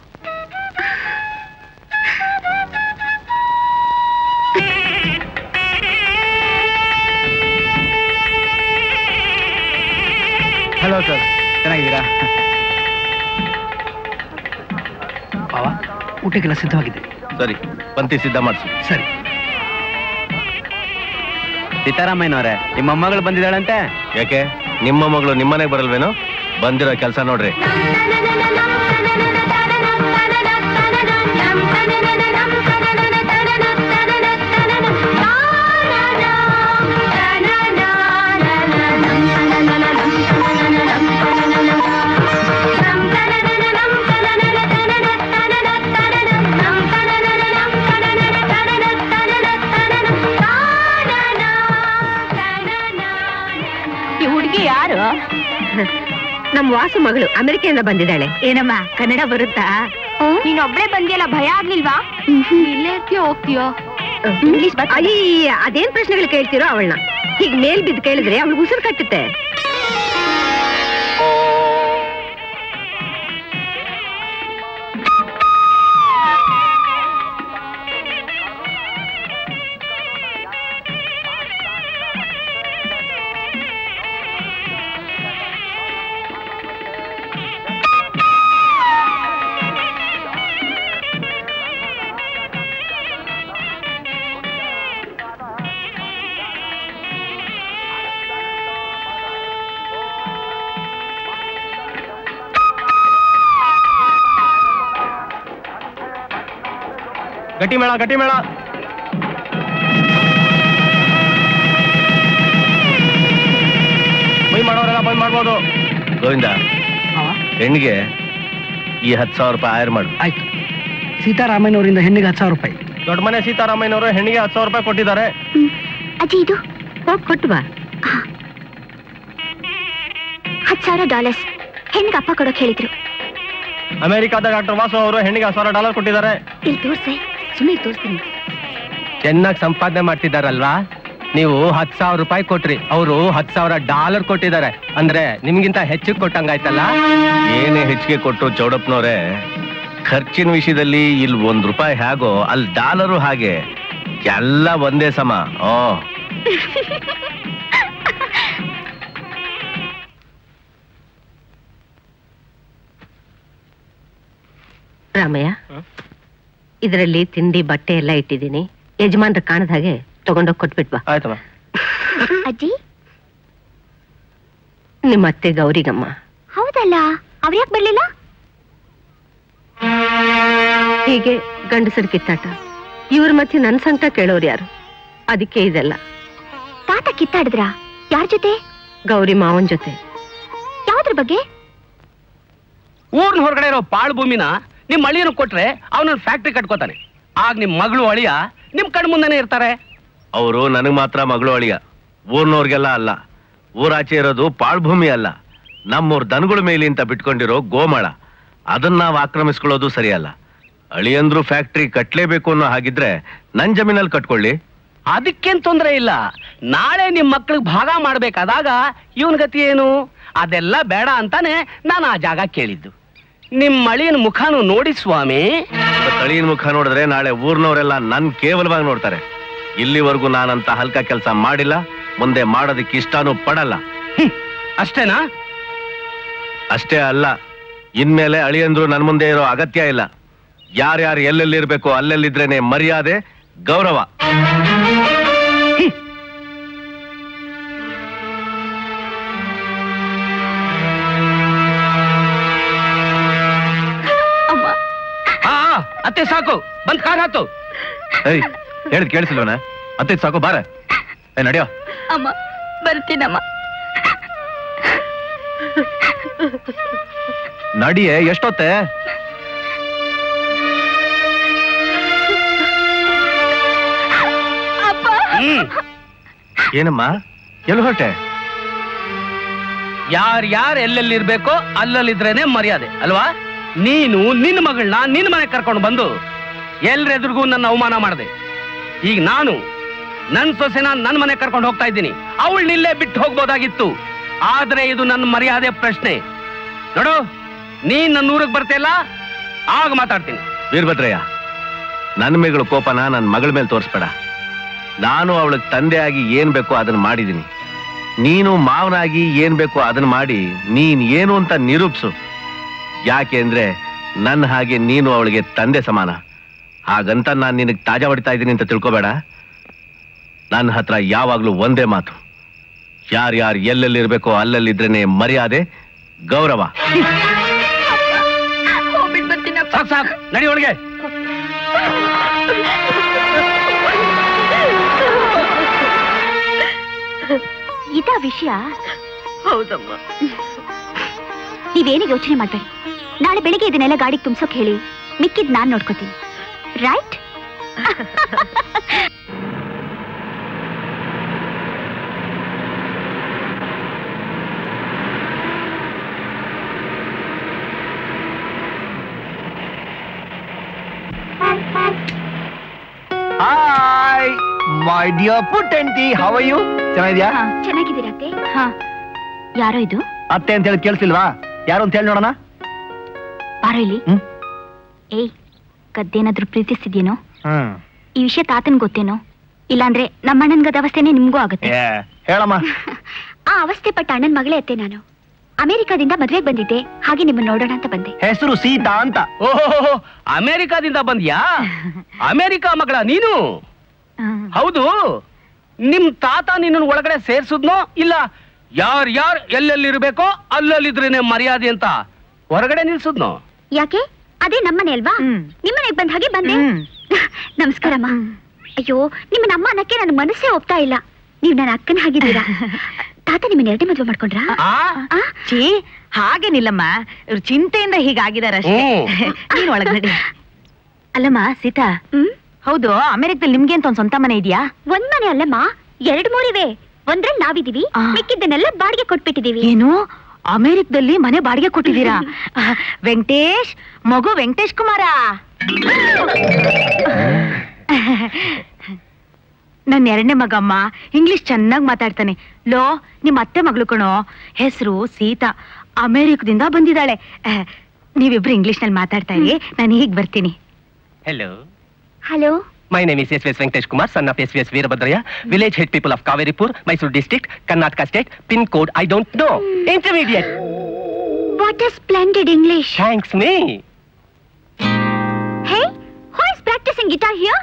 ಹಲೋ ಸರ್, ಚೆನ್ನಾಗಿದ್ದೀರಾ? ಬಾವ, ಊಟಕ್ಕೆಲ್ಲ ಸಿದ್ಧವಾಗಿದೆ. ಸರಿ, ಪಂಕ್ತಿ ಸಿದ್ಧ ಮಾಡಿಸಿ. ಸರಿ. ಸೀತಾರಾಮಯ್ಯನವ್ರೆ, ನಿಮ್ಮ ಮೊಮ್ಮಗಳು ಬಂದಿದ್ದಾಳಂತೆ. ಯಾಕೆ, ನಿಮ್ಮ ಮಗಳು ನಿಮ್ಮನೆಗೆ ಬರಲ್ವೇನೋ? ಬಂದಿರೋ ಕೆಲಸ ನೋಡ್ರಿ. ಯಾರು? ನಮ್ ವಾಸು ಮಗಳು ಅಮೆರಿಕೆಯಿಂದ ಬಂದಿದ್ದಾಳೆ. ಏನಮ್ಮ, ಕನ್ನಡ ಬರುತ್ತಾ? ನೀನೊಬ್ಳೆ ಬಂದಿಯಲ್ಲ, ಭಯ ಆಗ್ಲಿಲ್ವಾ? ಇಲ್ಲೇ ಇರ್ತೀಯೋ ಹೋಗ್ತೀಯೋ? ಇಂಗ್ಲಿಷ್ ಅಯ್ಯ, ಅದೇನ್ ಪ್ರಶ್ನೆಗಳು ಕೇಳ್ತೀರೋ ಅವಳನ್ನ. ಹೀಗ್ ಮೇಲ್ ಬಿದ್ದು ಕೇಳಿದ್ರೆ ಅವಳು ಉಸಿರು ಕಟ್ಟುತ್ತೆ. ಗಟ್ಟಿ ಮೇಳ, ಗಟ್ಟಿ ಮೇಳ. ಬೈ ಮಾಡೋರೆಲ್ಲ ಬಂದ್ ಮಾಡ್ಬೋದು. ಗೋವಿಂದ, ಹೆಣ್ಣಿಗೆ ಈ 10,000 ರೂಪಾಯಿ ಆಯರ್ ಮಾಡು. ಆಯ್ತು. ಸೀತಾರಾಮಯ್ಯನವರಿಂದ ಹೆಣ್ಣಿಗೆ 10,000 ರೂಪಾಯಿ. ದೊಡ್ಡ ಮನೆ ಸೀತಾರಾಮಯ್ಯನವರು ಹೆಣ್ಣಿಗೆ 10,000 ರೂಪಾಯಿ ಕೊಟ್ಟಿದ್ದಾರೆ. ಅಜ್ಜಿ, ಇದು ಹೋಗಿ ಕೊಟ್ಟು ಬಾ. $10,000 ಹೆಣ್ಣಿಗೆ ಅಪ್ಪ ಕೊಡೋಕ್ ಹೇಳಿದ್ರು. ಅಮೆರಿಕಾದ ಡಾಕ್ಟರ್ ವಾಸು ಅವರು ಹೆಣ್ಣಿಗೆ $10,000 ಕೊಟ್ಟಿದ್ದಾರೆ. ಇಲ್ಲಿ ತೋರ್ಸೆ, ಸುಮ್ಮನೆ ತೋರಿಸ್ತೀನಿ. ಚೆನ್ನಾಗಿ ಸಂಪಾದನೆ ಮಾಡ್ತಿದಾರಲ್ವಾ? ನೀವು 10,000 ರೂಪಾಯಿ ಕೊಟ್ರಿ, ಅವರು $10,000 ಕೊಟ್ಟಿದ್ದಾರೆ. ಅಂದ್ರೆ ನಿಮ್ಗಿಂತ ಹೆಚ್ಚಿಗೆ ಕೊಟ್ಟಂಗಾಯ್ತಲ್ಲ. ಏನೇ ಹೆಚ್ಚಿಗೆ ಕೊಟ್ಟು ಚೌಡಪ್ಪನವ್ರೆ, ಖರ್ಚಿನ ವಿಷಯದಲ್ಲಿ ಇಲ್ಲಿ $1 ಹೇಗೋ ಅಲ್ಲಿ $1 ಹಾಗೆ, ಎಲ್ಲ ಒಂದೇ ಸಮ. ಓ, ರಾಮಯ್ಯ, ಇದರಲ್ಲಿ ತಿಂಡಿ ಬಟ್ಟೆ ಎಲ್ಲ ಇಟ್ಟಿದ್ದೀನಿ. ಯಜಮಾನ್ರ ಕಾಣದ ಹಾಗೆ ತಗೊಂಡೋಗಿ ಕೊಟ್ಬಿಟ್ವಾ? ಆಯ್ತಮ್ಮ. ಅಜ್ಜಿ, ನಿಮ್ಮ ಅತ್ತೆ ಗೌರಿಗಮ್ಮ. ಹೌದಲ್ಲ, ಅವ್ರ್ಯಾಕ್ ಬರ್ಲಿಲ್ಲ? ಹೀಗೆ ಗಂಡಸರ ಕಿತ್ತಾಟ, ಇವ್ರ ಮಧ್ಯೆ ನನ್ ಸಂಕಟ ಕೇಳೋರು ಯಾರು? ಅದಕ್ಕೆ ಇದೆಲ್ಲ. ತಾತ ಕಿತ್ತಾಡಿದ್ರಾ? ಯಾರ ಜೊತೆ? ಗೌರಿ ಮಾವನ್ ಜೊತೆ. ಯಾವ್ದ್ರ ಬಗ್ಗೆ? ಊರ್ನ ಹೊರಗಡೆ ಇರೋ ಪಾಳು ಭೂಮಿನ ನಿಮ್ ಅಳಿಯನ ಕೊಟ್ರೆ ಅವನ ಫ್ಯಾಕ್ಟ್ರಿ ಕಟ್ಕೋತಾನೆ. ಆಗ ನಿಮ್ ಮಗಳು ಅಳಿಯ ನಿಮ್ ಕಣ್ ಮುಂದೆನೆ ಇರ್ತಾರೆ. ಅವರು ನನಗ್ ಮಾತ್ರ ಮಗಳು ಅಳಿಯ, ಊರ್ನವ್ರಿಗೆಲ್ಲ ಅಲ್ಲ. ಊರಾಚೆ ಇರೋದು ಪಾಳ್ಭೂಮಿ ಅಲ್ಲ, ನಮ್ಮೂರ್ ದನಗಳ ಮೇಲೆ ಅಂತ ಬಿಟ್ಕೊಂಡಿರೋ ಗೋಮಾಳ. ಅದನ್ನ ನಾವು ಆಕ್ರಮಿಸ್ಕೊಳ್ಳೋದು ಸರಿಯಲ್ಲ. ಅಳಿಯಂದ್ರು ಫ್ಯಾಕ್ಟ್ರಿ ಕಟ್ಲೇಬೇಕು ಅನ್ನೋ ಹಾಗಿದ್ರೆ ನನ್ ಜಮೀನಲ್ಲಿ ಕಟ್ಕೊಳ್ಳಿ. ಅದಕ್ಕೇನ್ ತೊಂದ್ರೆ ಇಲ್ಲ. ನಾಳೆ ನಿಮ್ ಮಕ್ಳಿಗೆ ಭಾಗ ಮಾಡ್ಬೇಕಾದಾಗ ಇವನ್ ಗತಿ ಏನು? ಅದೆಲ್ಲ ಬೇಡ ಅಂತಾನೆ ನಾನು ಆ ಜಾಗ ಕೇಳಿದ್ದು. ನಿಮ್ ಅಳಿಯನ ಮುಖಾನು ನೋಡಿ ಸ್ವಾಮಿ. ಅಳಿಯನ ಮುಖ ನೋಡಿದ್ರೆ ನಾಳೆ ಊರ್ನವರೆಲ್ಲ ನನ್ ಕೇವಲವಾಗಿ ನೋಡ್ತಾರೆ. ಇಲ್ಲಿವರೆಗೂ ನಾನಂತ ಹಲ್ಕ ಕೆಲಸ ಮಾಡಿಲ್ಲ, ಮುಂದೆ ಮಾಡೋದಕ್ಕೆ ಇಷ್ಟಾನೂ ಪಡಲ್ಲ. ಅಷ್ಟೇನಾ? ಅಷ್ಟೇ ಅಲ್ಲ, ಇನ್ಮೇಲೆ ಅಳಿಯಂದ್ರು ನನ್ ಮುಂದೆ ಇರೋ ಅಗತ್ಯ ಇಲ್ಲ. ಯಾರ್ಯಾರು ಎಲ್ಲೆಲ್ಲಿರ್ಬೇಕು ಅಲ್ಲೆಲ್ಲಿದ್ರೇನೆ ಮರ್ಯಾದೆ, ಗೌರವ. ಅತ್ತೆ ಸಾಕು, ಬಂದ್ ಕಾರ್ ಹಾತು. ಹೇಳಿದ್ ಕೇಳಿಸಿಲ್ವನ? ಅತ್ತೆ ಸಾಕು, ಬಾರ ನಡಿಯೋ. ಅಮ್ಮ ಬರ್ತೀನಮ್ಮ. ನಡಿಯೇ, ಎಷ್ಟೊತ್ತೆ? ಏನಮ್ಮ, ಎಲ್ಲಿ ಹೊರಟೆ? ಯಾರ್ಯಾರು ಎಲ್ಲೆಲ್ಲಿರ್ಬೇಕೋ ಅಲ್ಲಲ್ಲಿದ್ರೇನೆ ಮರ್ಯಾದೆ ಅಲ್ವಾ? ನೀನು ನಿನ್ನ ಮಗಳನ್ನ ನಿನ್ನ ಮನೆ ಕರ್ಕೊಂಡು ಬಂದು ಎಲ್ರೆದುರ್ಗೂ ನನ್ನ ಅವಮಾನ ಮಾಡಿದೆ. ಈಗ ನಾನು ನನ್ನ ಸೊಸೆನ ನನ್ನ ಮನೆ ಕರ್ಕೊಂಡು ಹೋಗ್ತಾ ಇದ್ದೀನಿ. ಅವಳನ್ನಿಲ್ಲೇ ಬಿಟ್ಟು ಹೋಗ್ಬೋದಾಗಿತ್ತು, ಆದ್ರೆ ಇದು ನನ್ನ ಮರ್ಯಾದೆ ಪ್ರಶ್ನೆ. ನೋಡು, ನೀನ್ ನನ್ನ ಊರಿಗೆ ಬರ್ತಿಲ್ಲ, ಆಗ ಮಾತಾಡ್ತೀನಿ. ವೀರಭದ್ರಯ್ಯ, ನನ್ನ ಮೇಗಳ ಕೋಪನ ನನ್ನ ಮಗಳ ಮೇಲೆ ತೋರಿಸ್ಬೇಡ. ನಾನು ಅವಳಿಗೆ ತಂದೆಯಾಗಿ ಏನ್ ಬೇಕೋ ಅದನ್ನ ಮಾಡಿದ್ದೀನಿ. ನೀನು ಮಾವನಾಗಿ ಏನ್ ಬೇಕೋ ಅದನ್ನ ಮಾಡಿ ನೀನ್ ಏನು ಅಂತ ನಿರೂಪಿಸು. ಯಾಕೆ ಅಂದ್ರೆ ನನ್ನ ಹಾಗೆ ನೀನು ಅವಳಿಗೆ ತಂದೆ ಸಮಾನ. ಹಾಗಂತ ನಾನು ನಿನಗೆ ತಾಜಾ ಹೊಡಿತಾ ಇದ್ದೀನಿ ಅಂತ ತಿಳ್ಕೊಬೇಡ. ನನ್ನ ಹತ್ರ ಯಾವಾಗ್ಲೂ ಒಂದೇ ಮಾತು, ಯಾರ್ಯಾರು ಎಲ್ಲೆಲ್ಲಿರ್ಬೇಕೋ ಅಲ್ಲಲ್ಲಿದ್ರೇನೆ ಮರ್ಯಾದೆ, ಗೌರವ. ಸಾಕು ಸಾಕು, ನಡಿ ಒಳಗೆ. ಇದಾ ವಿಷಯ? ಹೌದಮ್ಮ. ನೀವೇನು ಯೋಚನೆ ಮಾಡ್ಬೇಡಿ. ನಾಳೆ ಬೆಳಿಗ್ಗೆ ಇದನ್ನೆಲ್ಲ ಗಾಡಿಗೆ ತುಂಬಿಸೋಕ್ ಹೇಳಿ, ಮಿಕ್ಕಿದ್ ನಾನ್ ನೋಡ್ಕೋತೀನಿ. ರೈಟ್? ಹಾಯ್ ಮೈ ಡಿಯರ್ ಪುಟ್ಟಂಟಿ, ಹೌ ಆರ್ ಯು? ಚೆನ್ನಾಗಿದ್ಯಾ? ಚೆನ್ನಾಗಿದ್ದೀರಾ ಅತ್ತೆ? ಹಾ. ಯಾರೋ ಇದು? ಅತ್ತೆ ಅಂತ ಹೇಳಿ ಕೇಳಿಸಿಲ್ವಾ? ಯಾರು ಅಂತ ಹೇಳಿ ನೋಡೋಣ. ಬಾರೋ ಇಲ್ಲಿ. ಏಯ್, ಗದ್ದೇನಾದ್ರೂ ಪ್ರೀತಿಸ್ತಿದ್ಯೇನೋ? ಈ ವಿಷಯ ತಾತನ್ ಗೊತ್ತೇನೋ? ಇಲ್ಲಾಂದ್ರೆ ನಮ್ಮಣ್ಣನ್ ಗದ ಅವಸ್ಥೆನೆ ನಿಮ್ಗೂ ಆಗುತ್ತೆ. ಹೇಳಮ್ಮ. ಆ ಅವಸ್ಥೆ ಪಟ್ಟ ಅಣ್ಣನ್ ಮಗಳೇ ಅತ್ತೆ ನಾನು. ಅಮೆರಿಕಾದಿಂದ ಮದ್ವೆಗೆ ಬಂದಿದ್ದೆ, ಹಾಗೆ ನಿಮ್ಮನ್ನ ನೋಡೋಣ ಅಂತ ಬಂದೆ. ಹೆಸರು ಸೀತಾ ಅಂತ. ಓಹೋ, ಅಮೆರಿಕಾದಿಂದ ಬಂದ್ಯಾ? ಅಮೆರಿಕಾ ಮಗಳ ನೀನು? ಹೌದು. ನಿಮ್ ತಾತ ನಿನ್ನ ಒಳಗಡೆ ಸೇರ್ಸುದ್ನೋ ಇಲ್ಲ ಯಾರ್ ಎಲ್ಲೆಲ್ಲಿರ್ಬೇಕೋ ಅಲ್ಲಲ್ಲಿದ್ರೇನೆ ಮರ್ಯಾದೆ ಅಂತ ಹೊರಗಡೆ ನಿಲ್ಸುದ್ನೋ? ಯಾಕೆ? ಅದೇ ನಮ್ಮನೆ ಅಲ್ವಾ? ನಿಮ್ಮನೆಗೆ ಬಂದ ಹಾಗೆ ಬಂದೆ. ನಮಸ್ಕಾರಮ್ಮ. ಅಯ್ಯೋ, ನಿಮ್ಮ ನಮ್ಮ ಅನ್ನಕ್ಕೆ ನನ್ನ ಮನಸ್ಸೇ ಒಪ್ತಾ ಇಲ್ಲ. ನೀವು ನನ್ನ ಅಕ್ಕನ ಹಾಗಿದ್ದೀರಾ. ತಾತ ನಿಮ್ಮನ್ನ ಎರಡೇ ಮದುವೆ ಮಾಡ್ಕೊಂಡ್ರಾ? ಛೀ, ಹಾಗೇನಿಲ್ಲಮ್ಮ, ಚಿಂತೆಯಿಂದ ಹೀಗಾಗಿದಾರಷ್ಟೇ. ನೀನ್ ಒಳಗಡೆ. ಅಲ್ಲಮ್ಮ ಸೀತಾ, ಹೌದು, ಅಮೆರಿಕದಲ್ಲಿ ನಿಮ್ಗೆ ಅಂತ ಒಂದ್ ಸ್ವಂತ ಮನೆ ಇದೆಯಾ? ಒಂದ್ ಮನೆ ಅಲ್ಲಮ್ಮ, 2-3 ಇವೆ. ಒಂದ್ರಲ್ಲಿ ನಾವಿದೀವಿ, ಮಿಕ್ಕಿದ್ದನ್ನೆಲ್ಲ ಬಾಡಿಗೆ ಕೊಟ್ಬಿಟ್ಟಿದೀವಿ. ಏನು, ಅಮೆರಿಕದಲ್ಲಿ ಮನೆ ಬಾಡಿಗೆ ಕೊಟ್ಟಿದ್ದೀರಾ? ವೆಂಕಟೇಶ್, ಮಗು ವೆಂಕಟೇಶ್ ಕುಮಾರ. ನನ್ನ 2ನೇ ಮಗಮ್ಮ, ಇಂಗ್ಲಿಷ್ ಚೆನ್ನಾಗಿ ಮಾತಾಡ್ತಾನೆ. ಲೋ, ನಿಮ್ಮ ಅತ್ತೆ ಮಗಳು ಕಣೋ, ಹೆಸರು ಸೀತಾ, ಅಮೆರಿಕದಿಂದ ಬಂದಿದ್ದಾಳೆ. ನೀವಿಬ್ರು ಇಂಗ್ಲಿಷ್ ನಲ್ಲಿ ಮಾತಾಡ್ತಾ ಇರಿ, ನಾನು ಹೀಗ್ ಬರ್ತೀನಿ. Hello. Hello. My name is S.V.S. Venkatesh Kumar, son of S.V.S. Veerabhadraya, village head people of Kaveripur, Mysore district, Karnataka state, pin code I don't know. Intermediate. What a splendid English. Thanks me. Hey, who is practicing guitar here?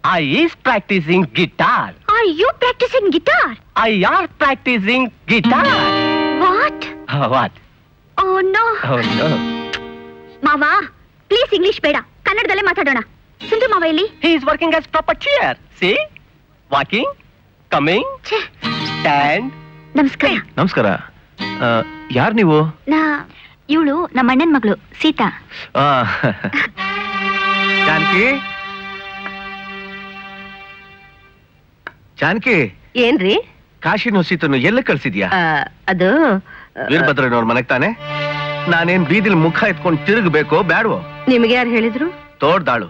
I is practicing guitar. Are you practicing guitar? I are practicing guitar. What? What? Oh no. Oh no. ಮಾವಾ, please English ಬೇಡ, ಕನ್ನಡದಲ್ಲೇ ಮಾತಾಡೋಣ. ಸುಂದ್ರ ಮಾವ ಇಲ್ಲಿ? He is working as proper chair. See? Walking, coming, stand. ನಮಸ್ಕಾರ. ನಮಸ್ಕಾರ. ಯಾರು ನೀವು? ಇವಳು ನಮ್ಮ ಅಣ್ಣನ ಮಗಳು ಸೀತಾ. ಜಾನಕಿ, ಜಾನಕಿ. ಏನ್ರಿ? ಕಾಶಿನೂ ಸೀತನು ಎಲ್ಲ ಕಳ್ಸಿದ್ಯಾ? ಅದು ವೀರಭದ್ರನವ್ರ ಮನೆಗ್ ತಾನೆ. ನಾನೇನ್ ಬೀದಿಲ್ ಮುಖ ಎತ್ಕೊಂಡು ತಿರುಗಬೇಕೋ ಬ್ಯಾಡ್ವೋ? ನಿಮ್ಗೆ ಯಾರು ಹೇಳಿದ್ರು? ತೋಡ್ದಾಳು.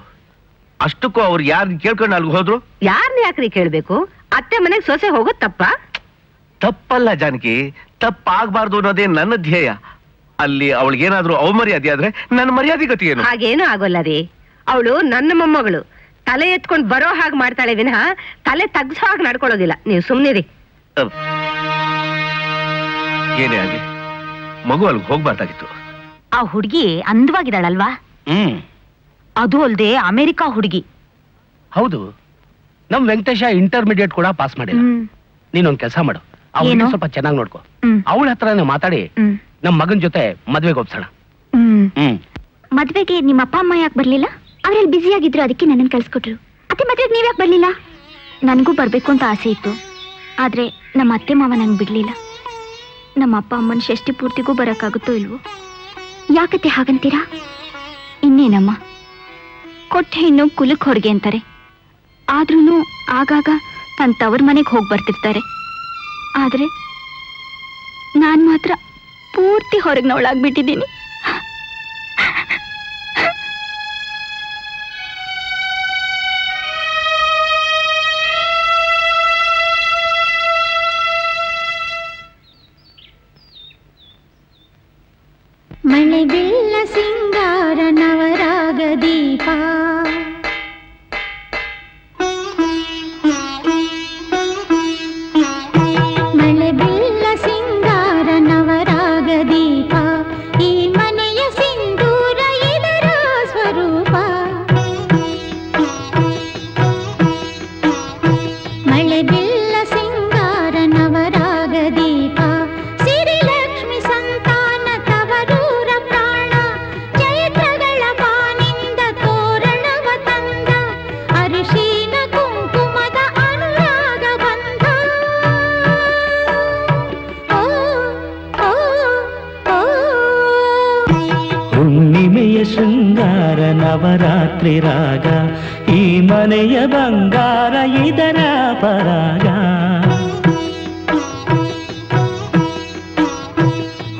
ಅಷ್ಟಕ್ಕೂ ಅವ್ರು ಯಾರು ಕೇಳ್ಕೊಂಡು ಅಲ್ಗ ಹೋದ್ರು? ಯಾರನ್ನ ಯಾಕ್ರಿ ಕೇಳ್ಬೇಕು? ಅತ್ತೆ ಮನೆಗ್ ಸೊಸೆ ಹೋಗೋದ್ ತಪ್ಪ? ತಪ್ಪಲ್ಲ ಜಾನಕಿ, ತಪ್ಪಾಗ್ಬಾರ್ದು ಅನ್ನೋದೇ ನನ್ನ ಧ್ಯೇಯ. ಅಲ್ಲಿ ಅವಳಿಗೇನಾದ್ರೂ ಅವಮರ್ಯಾದೆ ಆದ್ರೆ ನನ್ನ ಮರ್ಯಾದೆ ಗತಿ ಏನು? ಹಾಗೇನು ಆಗೋಲ್ಲ ರೀ. ಅವಳು ನನ್ನ ಮೊಮ್ಮಗಳು. ತಲೆ ಎತ್ಕೊಂಡ್ ಬರೋ ಹಾಗೆ ಮಾಡ್ತಾಳೆ ವಿನಃ ತಲೆ ತಗ್ಸೋ ಹಾಗೆ ನಡ್ಕೊಳ್ಳೋದಿಲ್ಲ. ನೀವು ಸುಮ್ನಿರಿ. ಏನೇ ಆಗಿ ಮಗು ಅಲ್ಗ ಹೋಗ್ಬಾರ್ದಾಗಿತ್ತು. ಆ ಹುಡುಗಿ ಅಂದವಾಗಿದ್ದಾಳಲ್ವಾ? ಅದು ಅಲ್ದೆ ಅಮೆರಿಕಾ ಹುಡುಗಿ. ಹೌದು, ನಮ್ ವೆಂಕಟೇಶ ಇಂಟರ್ಮೀಡಿಯೇಟ್ ಕೂಡ ಪಾಸ್ ಮಾಡಿಲ್ಲ. ನೀನೊಂದ್ ಕೆಲಸ ಮಾಡು, ಅವಳು ಸ್ವಲ್ಪ ಚೆನ್ನಾಗಿ ನೋಡ್ಕೊ. ಅವಳ ಹತ್ರನೇ ಮಾತಾಡಿ ನಮ್ ಮಗನ್ ಜೊತೆ ಮದ್ವೆಗೆ ಒಪ್ಸೋಣ. ಮದ್ವೆಗೆ ನಿಮ್ಮ ಅಪ್ಪ ಅಮ್ಮ ಯಾಕೆ ಬರ್ಲಿಲ್ಲ? ಅವ್ರಲ್ಲಿ ಬ್ಯುಸಿ ಆಗಿದ್ರು, ಅದಕ್ಕೆ ನನ್ನನ್ನು ಕಳ್ಸಿಕೊಟ್ರು. ಅತ್ತೆ ಮದ್ವೆಗೆ ನೀವ್ ಯಾಕೆ ಬರ್ಲಿಲ್ಲ? ನನಗೂ ಬರ್ಬೇಕು ಅಂತ ಆಸೆ ಇತ್ತು, ಆದ್ರೆ ನಮ್ಮ ಅತ್ತೆ ಮಾವ ನಂಗೆ ಬಿಡ್ಲಿಲ್ಲ. ನಮ್ಮ ಅಪ್ಪ ಅಮ್ಮನ ಷಷ್ಠಿ ಪೂರ್ತಿಗೂ ಬರಕ್ಕಾಗುತ್ತೋ ಇಲ್ವೋ? ಯಾಕತ್ತೆ ಹಾಗಂತೀರಾ? ಇನ್ನೇನಮ್ಮ, ಕೊಟ್ಟ ಹೆಣ್ಣು ಕುಲಕ್ ಹೊರಗೆ ಅಂತಾರೆ. ಆದ್ರೂ ಆಗಾಗ ತನ್ನ ತವ್ರ ಮನೆಗೆ ಹೋಗಿ ಬರ್ತಿರ್ತಾರೆ. ಆದ್ರೆ ನಾನ್ ಮಾತ್ರ ಪೂರ್ತಿ ಹೊರಗೆ ನೋಳಾಗ್ಬಿಟ್ಟಿದ್ದೀನಿ. ಮಳೆ ಬೆಲ್ಲ ಸಿಂಗಾರ ನವರಾಗ ದೀಪ, ಮಳೆ ಬೆಲ್ಲ ಸಿಂಗಾರ ನವರಾಗ ದೀಪ, ಈ ಮನೆಯ ಸಿಂಧೂರ ಇದರ ಸ್ವರೂಪ. ಮಳೆ ಬೆಲ್ಲ ಸಿಂಗಾರ ನವರಾಗ ದೀಪ, ಸಿರಿಲಕ್ಷ್ಮಿ ಸಂತಾನ ತವರೂರ ಪ್ರಾಣ, ಚೈತ್ರಗಳ ಬಾನಿಂದ ತೋರಣವ ತಂದ, ಅರಿಶಿನ ಕುಂಕುಮದ ಅನುರಾಗ ಬಂಧ. ಹುಣ್ಣಿಮೆಯ ಶೃಂಗಾರ ನವರಾತ್ರಿ ರಾಗ, ಈ ಮನೆಯ ಬಂಗಾರ ಇದರ ಪರಾಗ.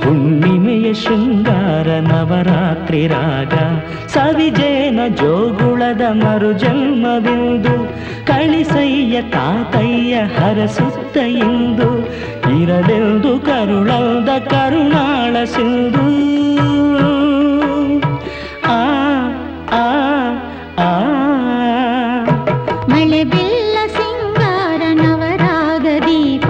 ಹುಣ್ಣಿಮೆಯ ಶೃಂಗಾರ ನವರಾತ್ರಿ ರಾಗ, ಸವಿಜೇನ ಜೋಗುಳದ ಮರುಜನ್ಮವಿಂದು, ಕಳಿಸಯ್ಯ ತಾತಯ್ಯ ಹರಸುತ್ತ ಇಂದು, ಇರಲೆಂದು ಕರುಳದ ಕರುಣಾಳ ಸಿಂಧು. ಆ ಆ ಆ ಮಳೆ ಬೆಲ್ಲ ಸಿಂಗಾರ ನವರಾಗ ದೀಪ.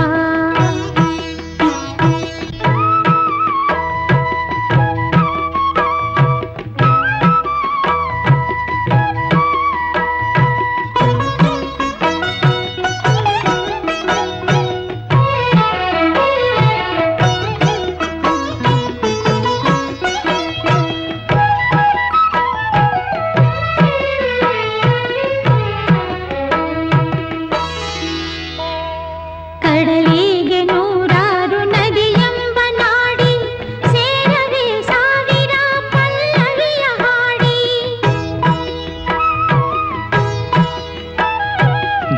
ಕಡಲಿಗೆ ನೂರಾರು ನದಿಯೆಂಬ ನಾಡಿ, ಸೇರವೇ ಸಾವಿರ ಪಲ್ಲವಿಯ ಹಾಡಿ.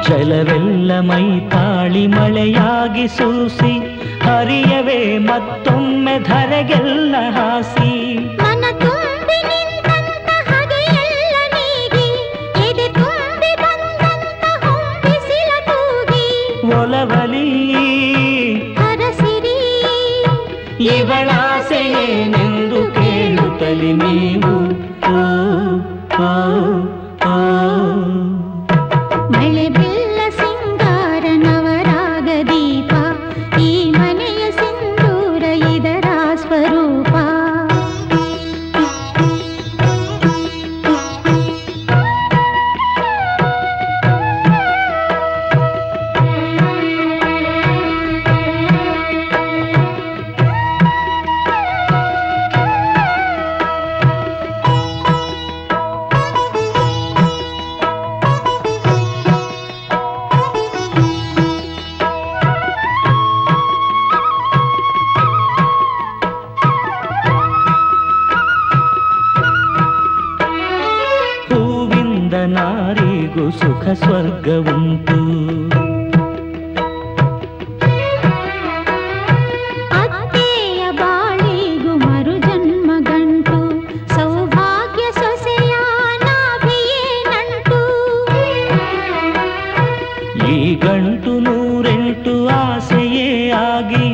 ಜಲವೆಲ್ಲ ಮೈ ತಾಳಿ ಮಳೆಯಾಗಿ ಸೂಸಿ, ಹರಿಯವೇ ಮತ್ತೊಮ್ಮೆ ಧರೆಗೆಲ್ಲ ಹಾಸಿ. ಮನ ತುಂಬಿ ನಿಂತಂತ ಹಗೆಯೆಲ್ಲ ನೀಗಿ, ಎದೆ ತುಂಬಿ ಬಂದಂತ ಹೊಂಬಿಸಿಲ ತೂಗಿ, ಒಲವಲಿ ಹರಸಿರಿ ಇವಳಾಸೆಯೇನೆಂದು ಕೇಳುತ್ತಲಿ ನೀವು. ಓ ಓ ಓ ಮಳೆ ಬೆಲ್ಲ ಸಿಂಗಾರ ನವರಾಗ ದೀಪ, ಈ ಮನೆಯ ಸಿಂಧೂರ ಇದರ ಸ್ವರೂಪ. ಬಾಳಿಗೂ ಸುಖ ಸ್ವರ್ಗ ಉಂಟು. ಅತ್ತೆಯ ಬಾಳಿಗೂ ಮರು ಜನ್ಮ ಗಂಟು, ಸೌಭಾಗ್ಯ ಸೊಸೆಯ ನಾಭಿಯೇ ನಂಟು. ಈ ಗಂಟು 108 ಆಸೆಯೇ ಆಗಿ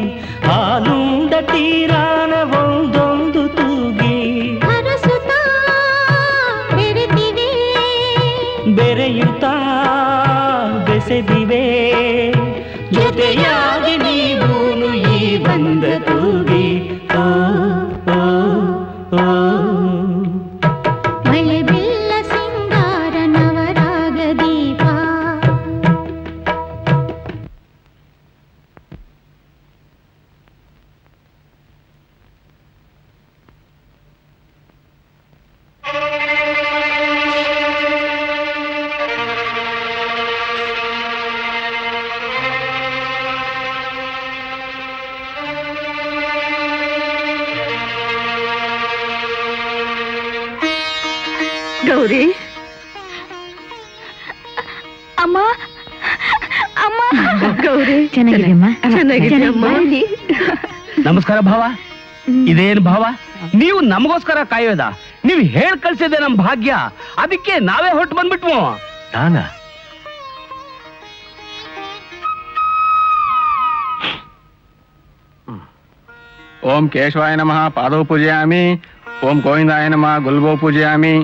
ಹಾಲುಂಡ ತೀರಾನ ಒಂದೊಂದು ತೂಗಿ ಹರಸುತ್ತಾ ಬೆರೆತಿವೆ, ಬೆರೆಯುತ್ತಾ ಬೆಸೆದಿವೆ. ಜೊತೆಯಾಗಿ ನೀವೂನು ಈ ಬಂದ ತೂಗಿ ಓ ಓ ಓ. ಮಳೆ ಬೆಲ್ಲ ಸಿಂಗಾರ ನವರಾಗ ದೀಪ. ಗೌರಿ, ಅಮ್ಮ ಅಮ್ಮ. ಗೌರಿ ಚೆನ್ನಾಗಿದೆಯಮ್ಮ? ಚೆನ್ನಾಗಿದೆಯಮ್ಮ? ನಮಸ್ಕಾರ ಭಾವ. ಇದೇನು ಭಾವ, ನೀವು ನಮಗೋಸ್ಕರ ಕಾಯೋದ? ನೀವು ಹೇಳ್ ಕಳ್ಸಿದೆ ನಮ್ ಭಾಗ್ಯ, ಅದಕ್ಕೆ ನಾವೇ ಹೊಟ್ಟು ಬಂದ್ಬಿಟ್ವು. ನಾನಾ? ಓಂ ಕೇಶವಾಯ ನಮಃ ಪಾದೌ ಪೂಜಯಾಮಿ. ಓಂ ಗೋವಿಂದಾಯ ನಮಃ ಗುಲ್ಬೋ ಪೂಜಯಾಮಿ.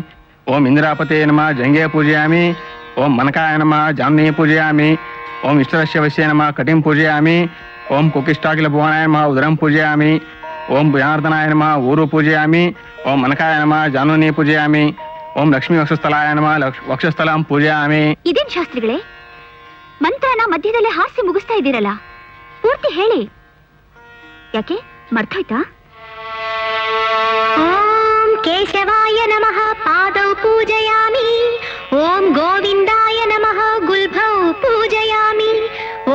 ಓಂ ಇಂದ್ರಾಪತೆ ನಮಃ ಜಂಘೆ ಪೂಜಯಾಮಿ. ಓಂ ಮನಕಾಯ ನಮಃ ಜಾಮ್ನಿ ಪೂಜಯಾಮಿ. ಓಂ ಇಷ್ಟರಸ್ಯ ವಶ್ಯ ನಮಃ ಕಟಿಂ ಪೂಜಯಾಮಿ. ಓಂ ಕುಕಿಷ್ಟಾಖಿಲ ಭುವನಾಯ ನಮಃ ಉದರಂ ಪೂಜಯಾಮಿ. ಓಂ ಜನಾರ್ದನಾಯ ನಮಃ ಊರು ಪೂಜಯಾಮಿ. ಓಂ ಮನಕಾಯ ನಮಃ ಜಾನುನಿ ಪೂಜಯಾಮಿ. ಓಂ ಲಕ್ಷ್ಮೀ ವಕ್ಷಸ್ಥಲಾಯ ನಮಃ ವಕ್ಷಸ್ಥಲಂ ಪೂಜಯಾಮಿ. ಇದೇನ್ ಶಾಸ್ತ್ರಿಗಳೇ, ಮಂತ್ರನ ಮಧ್ಯದಲ್ಲೇ ಹಾಸ್ಯ ಮುಗಿಸ್ತಾ ಇದ್ದೀರಲ್ಲ, ಪೂರ್ತಿ ಹೇಳಿ. ಯಾಕೆ ಮರ್ತೋಯ್ತಾ? ಓಂ ಕೇಶವಾಯ ನಮಃ ಪಾದೌ ಪೂಜಯಾಮಿ. ಓಂ ಗೋವಿಂದಾಯ ನಮಃ ಗುಲ್ಭೌ ಪೂಜಯಾಮಿ.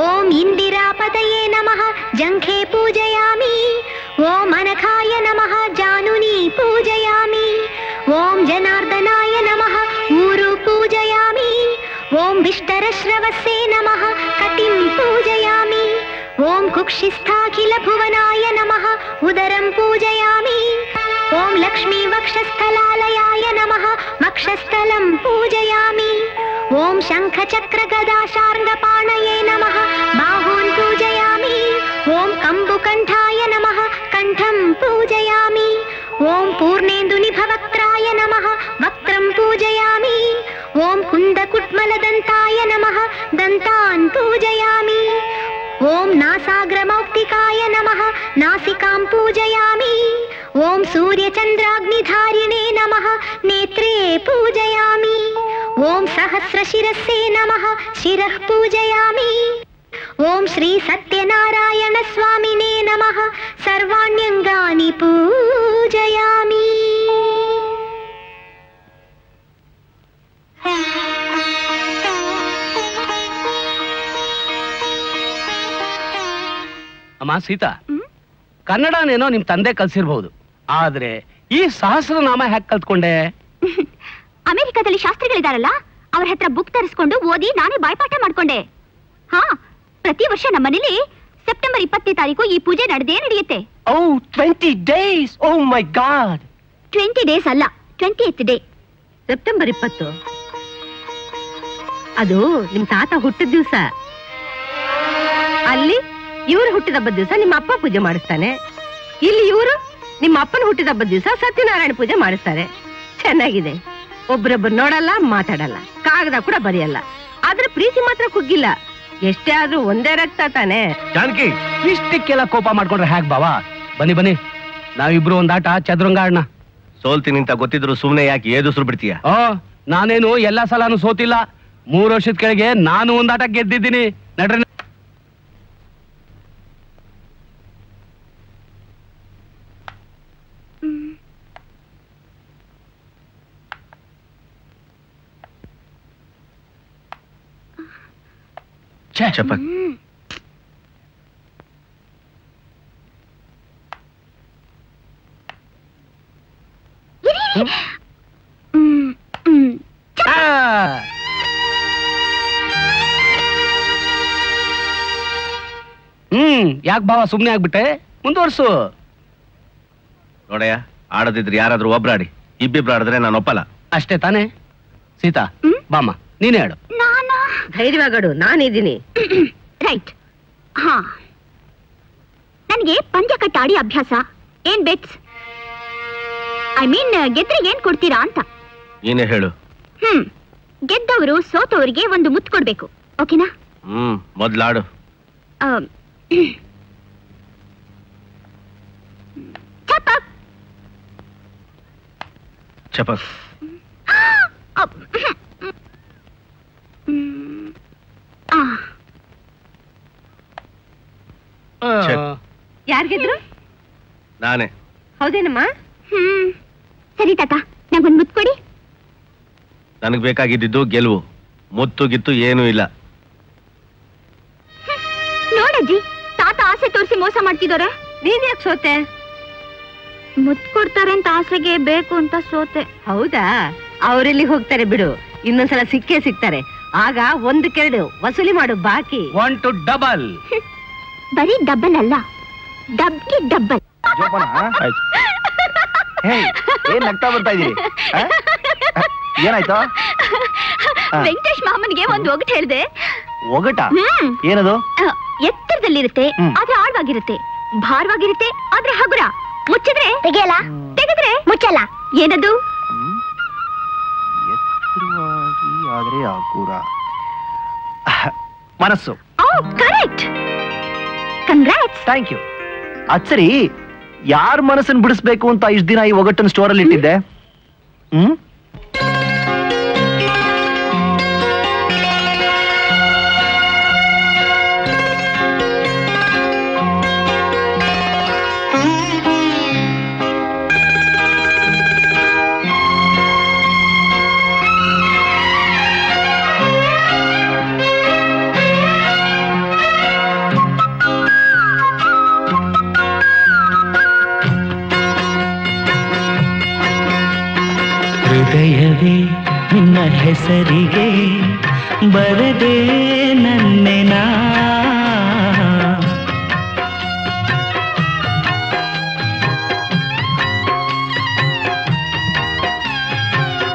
ಓಂ ಇಂದಿರಾಪತಯೇ ನಮಃ ಜಂಘೆ ಪೂಜಯಾಮಿ. ಓಂ ಅನಘಾಯ ನಮಃ ಜಾನುನಿ ಪೂಜಯಾಮಿ. ಓಂ ಜನಾರ್ದನಾಯ ನಮಃ ಊರು ಪೂಜಯಾಮಿ. ಓಂ ವಿಷ್ಟರಶ್ರವಸ್ಸೇ ನಮಃ ಕಟಿಂ ಪೂಜಯಾಮಿ. ಓಂ ಕುಕ್ಷಿಸ್ಥಾಖಿಲ ಭುವನಾಯ ನಮಃ ಉದರಂ ಪೂಜಯಾಮಿ. ಓಂ ಲಕ್ಷ್ಮೀ ವಕ್ಷಸ್ಥಲಾಲಯಾಯ ನಮಃ ವಕ್ಷಸ್ಥಲಂ ಪೂಜಯಾಮಿ. ಓಂ ಶಂಖ ಚಕ್ರ ಗದಾ ಶಾರ್ಂಗಪಾಣಯೇ ನಮಃ ಬಾಹೂನ್ ಪೂಜಯಾಮಿ. ಓಂ ಕಂಬುಕಂಠಾಯ ನಮಃ ಕಂಠಂ ಪೂಜಯಾಮಿ. ಓಂ ಪೂರ್ಣೇಂದು ನಿಭವಕ್ತ್ರಾಯ ನಮಃ ವಕ್ತ್ರಂ ಪೂಜಯಾಮಿ. ಓಂ ಕುಂದಕುಟ್ಮಲದಂತಾಯ ನಮಃ ದಂತಾನ್ ಪೂಜಯಾಮಿ. ಓಂ ನಾಸಾಗ್ರಮೌಕ್ತಿಕಾಯ ನಮಃ ನಾಸಿಕಾಂ ಪೂಜಯಾಮಿ. ಓಂ ಸೂರ್ಯಚಂದ್ರಾಗ್ನಿಧಾರಿಣೇ ನಮಃ ನೇತ್ರೇ ಪೂಜಯಾಮಿ. ಓಂ ಸಹಸ್ರಶಿರಸ್ಸೇ ನಮಃ ಶಿರಃ ಪೂಜಯಾಮಿ. ಓಂ ಶ್ರೀ ಸತ್ಯನಾರಾಯಣ ಸ್ವಾಮಿನೇ ನಮಃ ಸರ್ವಾಣ್ಯಂಗಾನಿ ಪೂಜಯಾಮಿ. ಅಮ್ಮ ಸೀತಾ, ಕನ್ನಡನೇನೋ ನಿಮ್ ತಂದೆ ಕಲ್ಸಿರ್ಬಹುದು, ಆದ್ರೆ ಈ ಸಹಸ್ರನಾಮ ಹ್ಯಾಕ್ ಕಲ್ತ್ಕೊಂಡೆ? ಅಮೆರಿಕದಲ್ಲಿ ಶಾಸ್ತ್ರಿಗಳಿದಾರಲ್ಲ, ಅವ್ರ ಹತ್ರ ಬುಕ್ ತರಿಸ್ಕೊಂಡು ಓದಿ ನಾನೇ ಬಾಯ್ಪಾಠ ಮಾಡ್ಕೊಂಡೆ. ಹಾ, ಪ್ರತಿ ವರ್ಷ ನಮ್ಮನೇಲಿ ಸೆಪ್ಟೆಂಬರ್ 20ನೇ ತಾರೀಕು ಈ ಪೂಜೆ ನಡೆಯುತ್ತೆ. ಓ 20 days. ಓ ಮೈ ಗಾಡ್. 20 days ಅಲ್ಲ, 20th ಡೇ. ಸೆಪ್ಟೆಂಬರ್ 20 ಅದು ನಿಮ್ ತಾತ ಹುಟ್ಟಿದ ದಿವಸ. ಅಲ್ಲಿ ಇವರು ಹುಟ್ಟಿದಬ್ಬದ ದಿವಸ ನಿಮ್ಮ ಅಪ್ಪ ಪೂಜೆ ಮಾಡಿಸ್ತಾನೆ. ಇಲ್ಲಿ ಇವರು ನಿಮ್ಮ ಅಪ್ಪನ ಹುಟ್ಟಿದಬ್ಬದ ದಿವಸ ಸತ್ಯನಾರಾಯಣ ಪೂಜೆ ಮಾಡಿಸ್ತಾರೆ. ಚೆನ್ನಾಗಿದೆ. ಒಬ್ರೊಬ್ಬರು ನೋಡಲ್ಲ, ಮಾತಾಡಲ್ಲ, ಕಾಗದ ಕೂಡ ಬರೆಯಲ್ಲ, ಆದ್ರೆ ಪ್ರೀತಿ ಮಾತ್ರ ಕುಗ್ಗಿಲ್ಲ. ಎಷ್ಟೇ ಆದ್ರೂ ಒಂದೇ ರಕ್ತ ತಾನೆ. ಜಾನಕಿ, ಇಷ್ಟಕ್ಕೆಲ್ಲ ಕೋಪ ಮಾಡ್ಕೊಂಡ್ರೆ ಹ್ಯಾಕ್ ಬಾವಾ? ಬನ್ನಿ ಬನ್ನಿ, ನಾವಿಬ್ರು ಒಂದಾಟ ಚದುರಂಗ ಆಡೋಣ. ಸೋಲ್ತೀನಿ ಅಂತ ಗೊತ್ತಿದ್ರು ಸುಮ್ನೆ ಯಾಕೆ ಏದುಸ್ರು ಬಿಡ್ತೀಯ? ನಾನೇನು ಎಲ್ಲಾ ಸಲಾನು ಸೋತಿಲ್ಲ. 3 ವರ್ಷದ ಕೆಳಗೆ ನಾನು ಒಂದಾಟ ಗೆದ್ದಿದ್ದೀನಿ. ನಡ್ರಿ. ಚಪಕ್. ಯಾಕೆ ಭಾವ ಸುಮ್ನೆ ಆಗ್ಬಿಟ್ಟೆ? ಮುಂದುವರ್ಸು. ನೋಡಯ್ಯ, ಆಡದಿದ್ರೆ ಯಾರಾದ್ರೂ ಒಬ್ರಾಡಿ, ಇಬ್ಬಿಬ್ರು ಆಡಿದ್ರೆ ನಾನು ಒಪ್ಪಲ್ಲ. ಅಷ್ಟೇ ತಾನೇ? ಸೀತಾ ಬಾಮ್ಮ, ನೀನೇ ಆಡು. ಧೈರ್ಯವಾಗಡು, ನಾನಿದ್ದೀನಿ. ರೈಟ್. ಹಾ, ನನಗೆ ಪಂದ್ಯ ಕಟ್ಟಾಡಿ ಅಭ್ಯಾಸ. ಏನ್ ಬೆಟ್ಸ್? ಐ ಮೀನ್ ಗೆದ್ರೆ ಏನ್ ಕೊಡ್ತೀರಾ ಅಂತ. ನೀನೇ ಹೇಳು. ಗೆದ್ದವರು ಸೋತವರಿಗೆ ಒಂದು ಮುತ್ತು ಕೊಡ್ಬೇಕು, ಓಕೆನಾ? ಮೊದ್ಲಾಡು. ಚಪಕ್. ಯಾರ್ ಗೆದ್ರು? ನಾನೇ. ಹೌದೇನಮ್ಮ? ಸರಿ ತಾತ, ನಂಗೊಂದು ಮುತ್ತು ಕೊಡಿ. ನನಗ್ ಬೇಕಾಗಿದ್ದು ಗೆಲುವು, ಮುತ್ತು ಗಿತ್ತು ಏನೂ ಇಲ್ಲ. ನೋಡಜ್ಜಿ, ತಾತ ಆಸೆ ತೋರಿಸಿ ಮೋಸ ಮಾಡ್ತಿದ್ದಾರೆ. ನೀನ್ ಯಾಕೆ ಸೋತೆ? ಮುತ್ತು ಕೊಡ್ತಾರೆ ಅಂತ ಆಸೆಗೆ ಬೇಕು ಅಂತ ಸೋತೆ. ಹೌದಾ? ಅವರೆಲ್ಲಿ ಹೋಗ್ತಾರೆ ಬಿಡು, ಇನ್ನೊಂದ್ಸಲ ಸಿಕ್ಕೇ ಸಿಗ್ತಾರೆ. ಆಗ 1-2 ವಸೂಲಿ ಮಾಡು ಬಾಕಿ. 1 to double. ಬರೀ ಡಬಲ್ ಅಲ್ಲ, ಡಬ್ಗೆ ಡಬಲ್. ಏನ್ ನಗ್ತಾ ಬರ್ತಾ ಇದೀರಿ? ಏನಾಯ್ತು? ವೆಂಕಟೇಶ್ ಮಾಮನಿಗೆ ಒಂದು ಒಗಟು ಹೇಳ್ದೆ. ಒಗಟ? ಏನದು? ಎತ್ತರದಲ್ಲಿರುತ್ತೆ ಆದ್ರೆ ಆಳವಾಗಿರುತ್ತೆ, ಭಾರವಾಗಿರುತ್ತೆ ಆದ್ರೆ ಹಗುರ, ಮುಚ್ಚಿದ್ರೆ ತೆಗೆಯಲ್ಲ, ತೆಗೆದ್ರೆ ಮುಚ್ಚಲ್ಲ. ಏನದು? ಎತ್ತರವಾಗಿ ಆದ್ರೆ ಹಗುರ. ಮನಸ್ಸು. Correct, congrats. Thank you. ಅದ್ ಸರಿ, ಯಾರ ಮನಸ್ಸನ್ನು ಬಿಡಿಸ್ಬೇಕು ಅಂತ ಇಷ್ಟ ದಿನ ಈ ಒಗಟ್ಟನ್ನು ಸ್ಟೋರಲ್ಲಿ ಇಟ್ಟಿದ್ದೆ? ಹೃದಯವೇ ನಿನ್ನ ಹೆಸರಿಗೆ ಬರದೆ ನನ್ನೆನ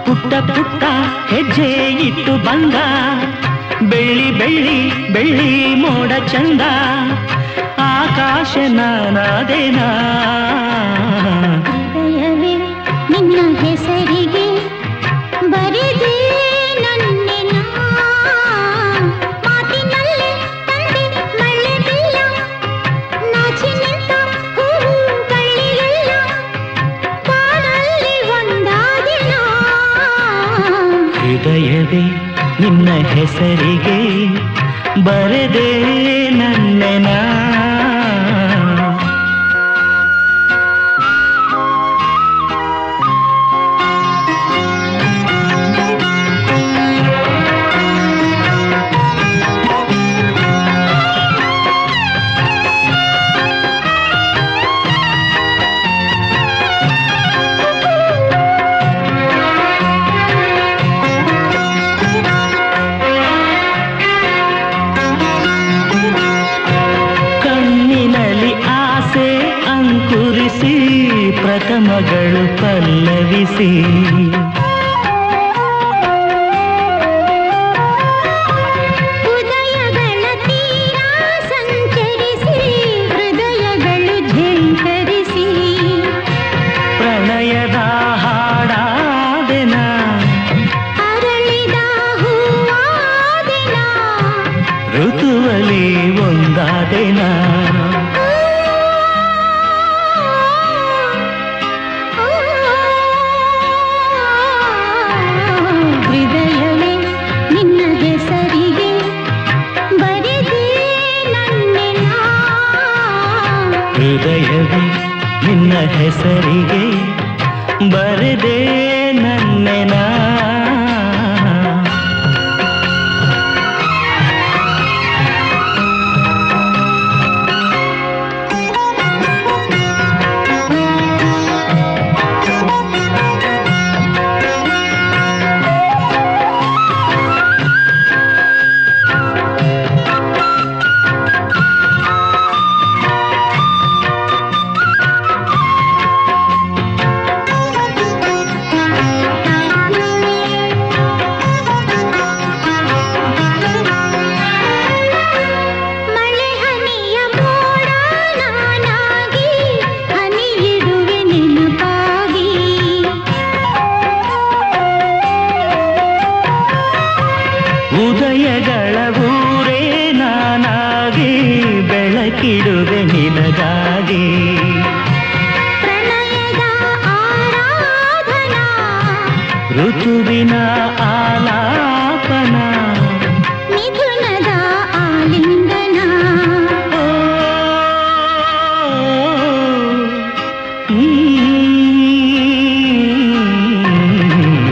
ಪುಟ್ಟ ಪುಟ್ಟ ಹೆಜ್ಜೆ ಇಟ್ಟು ಬಂದ ಬೆಳ್ಳಿ ಬೆಳ್ಳಿ ಬೆಳ್ಳಿ ಮೋಡ ಚಂದ ಆಕಾಶ ನಾನಾದೇನಾ. ನಿನ್ನ ಹೆಸರಿಗೆ ಬರೆದೆ ನನ್ನೆನ ಮಾತಿನಲ್ಲಿ ತಂದೆ ಮಳೆದಿಲ್ಲ ನಾಚಿ ನಿಂತ ಹೂವು ಕಳ್ಳಿಲ್ಲ ಬಾಳಲ್ಲಿ ಒಂದಾದಿನ. ಹೃದಯವೇ ನಿನ್ನ ಹೆಸರಿಗೆ ಬರೆದೆ ನನ್ನೆನ. ಪ್ರಥಮಗಳು ಪಲ್ಲವಿಸಿ ಉದಯಗಳ ತೀರ ಸಂಚರಿಸಿ ಹೃದಯಗಳು ಝೇಂಕರಿಸಿ ಪ್ರಣಯದ ಹಾಡಾದೆನ ಅರಳಿದ ಹೂವಾದೆನ ಋತುವಲಿ ಒಂದಾದೆನ. ಹೃದಯವೇ ನಿನ್ನ ಹೆಸರಿಗೆ ಬರೆದೆ ನನ್ನೆನ. ಉದಯಗಳ ಊರೇ ನಾನಾಗಿ ಬೆಳಕಿಡುವೆ ನಿನಗಾಗಿ ಪ್ರಣಯದ ಆರಾಧನಾ ಋತುವಿನ ಆಲಾಪನ ಮಿಥುನದ ಆಲಿಂಗನ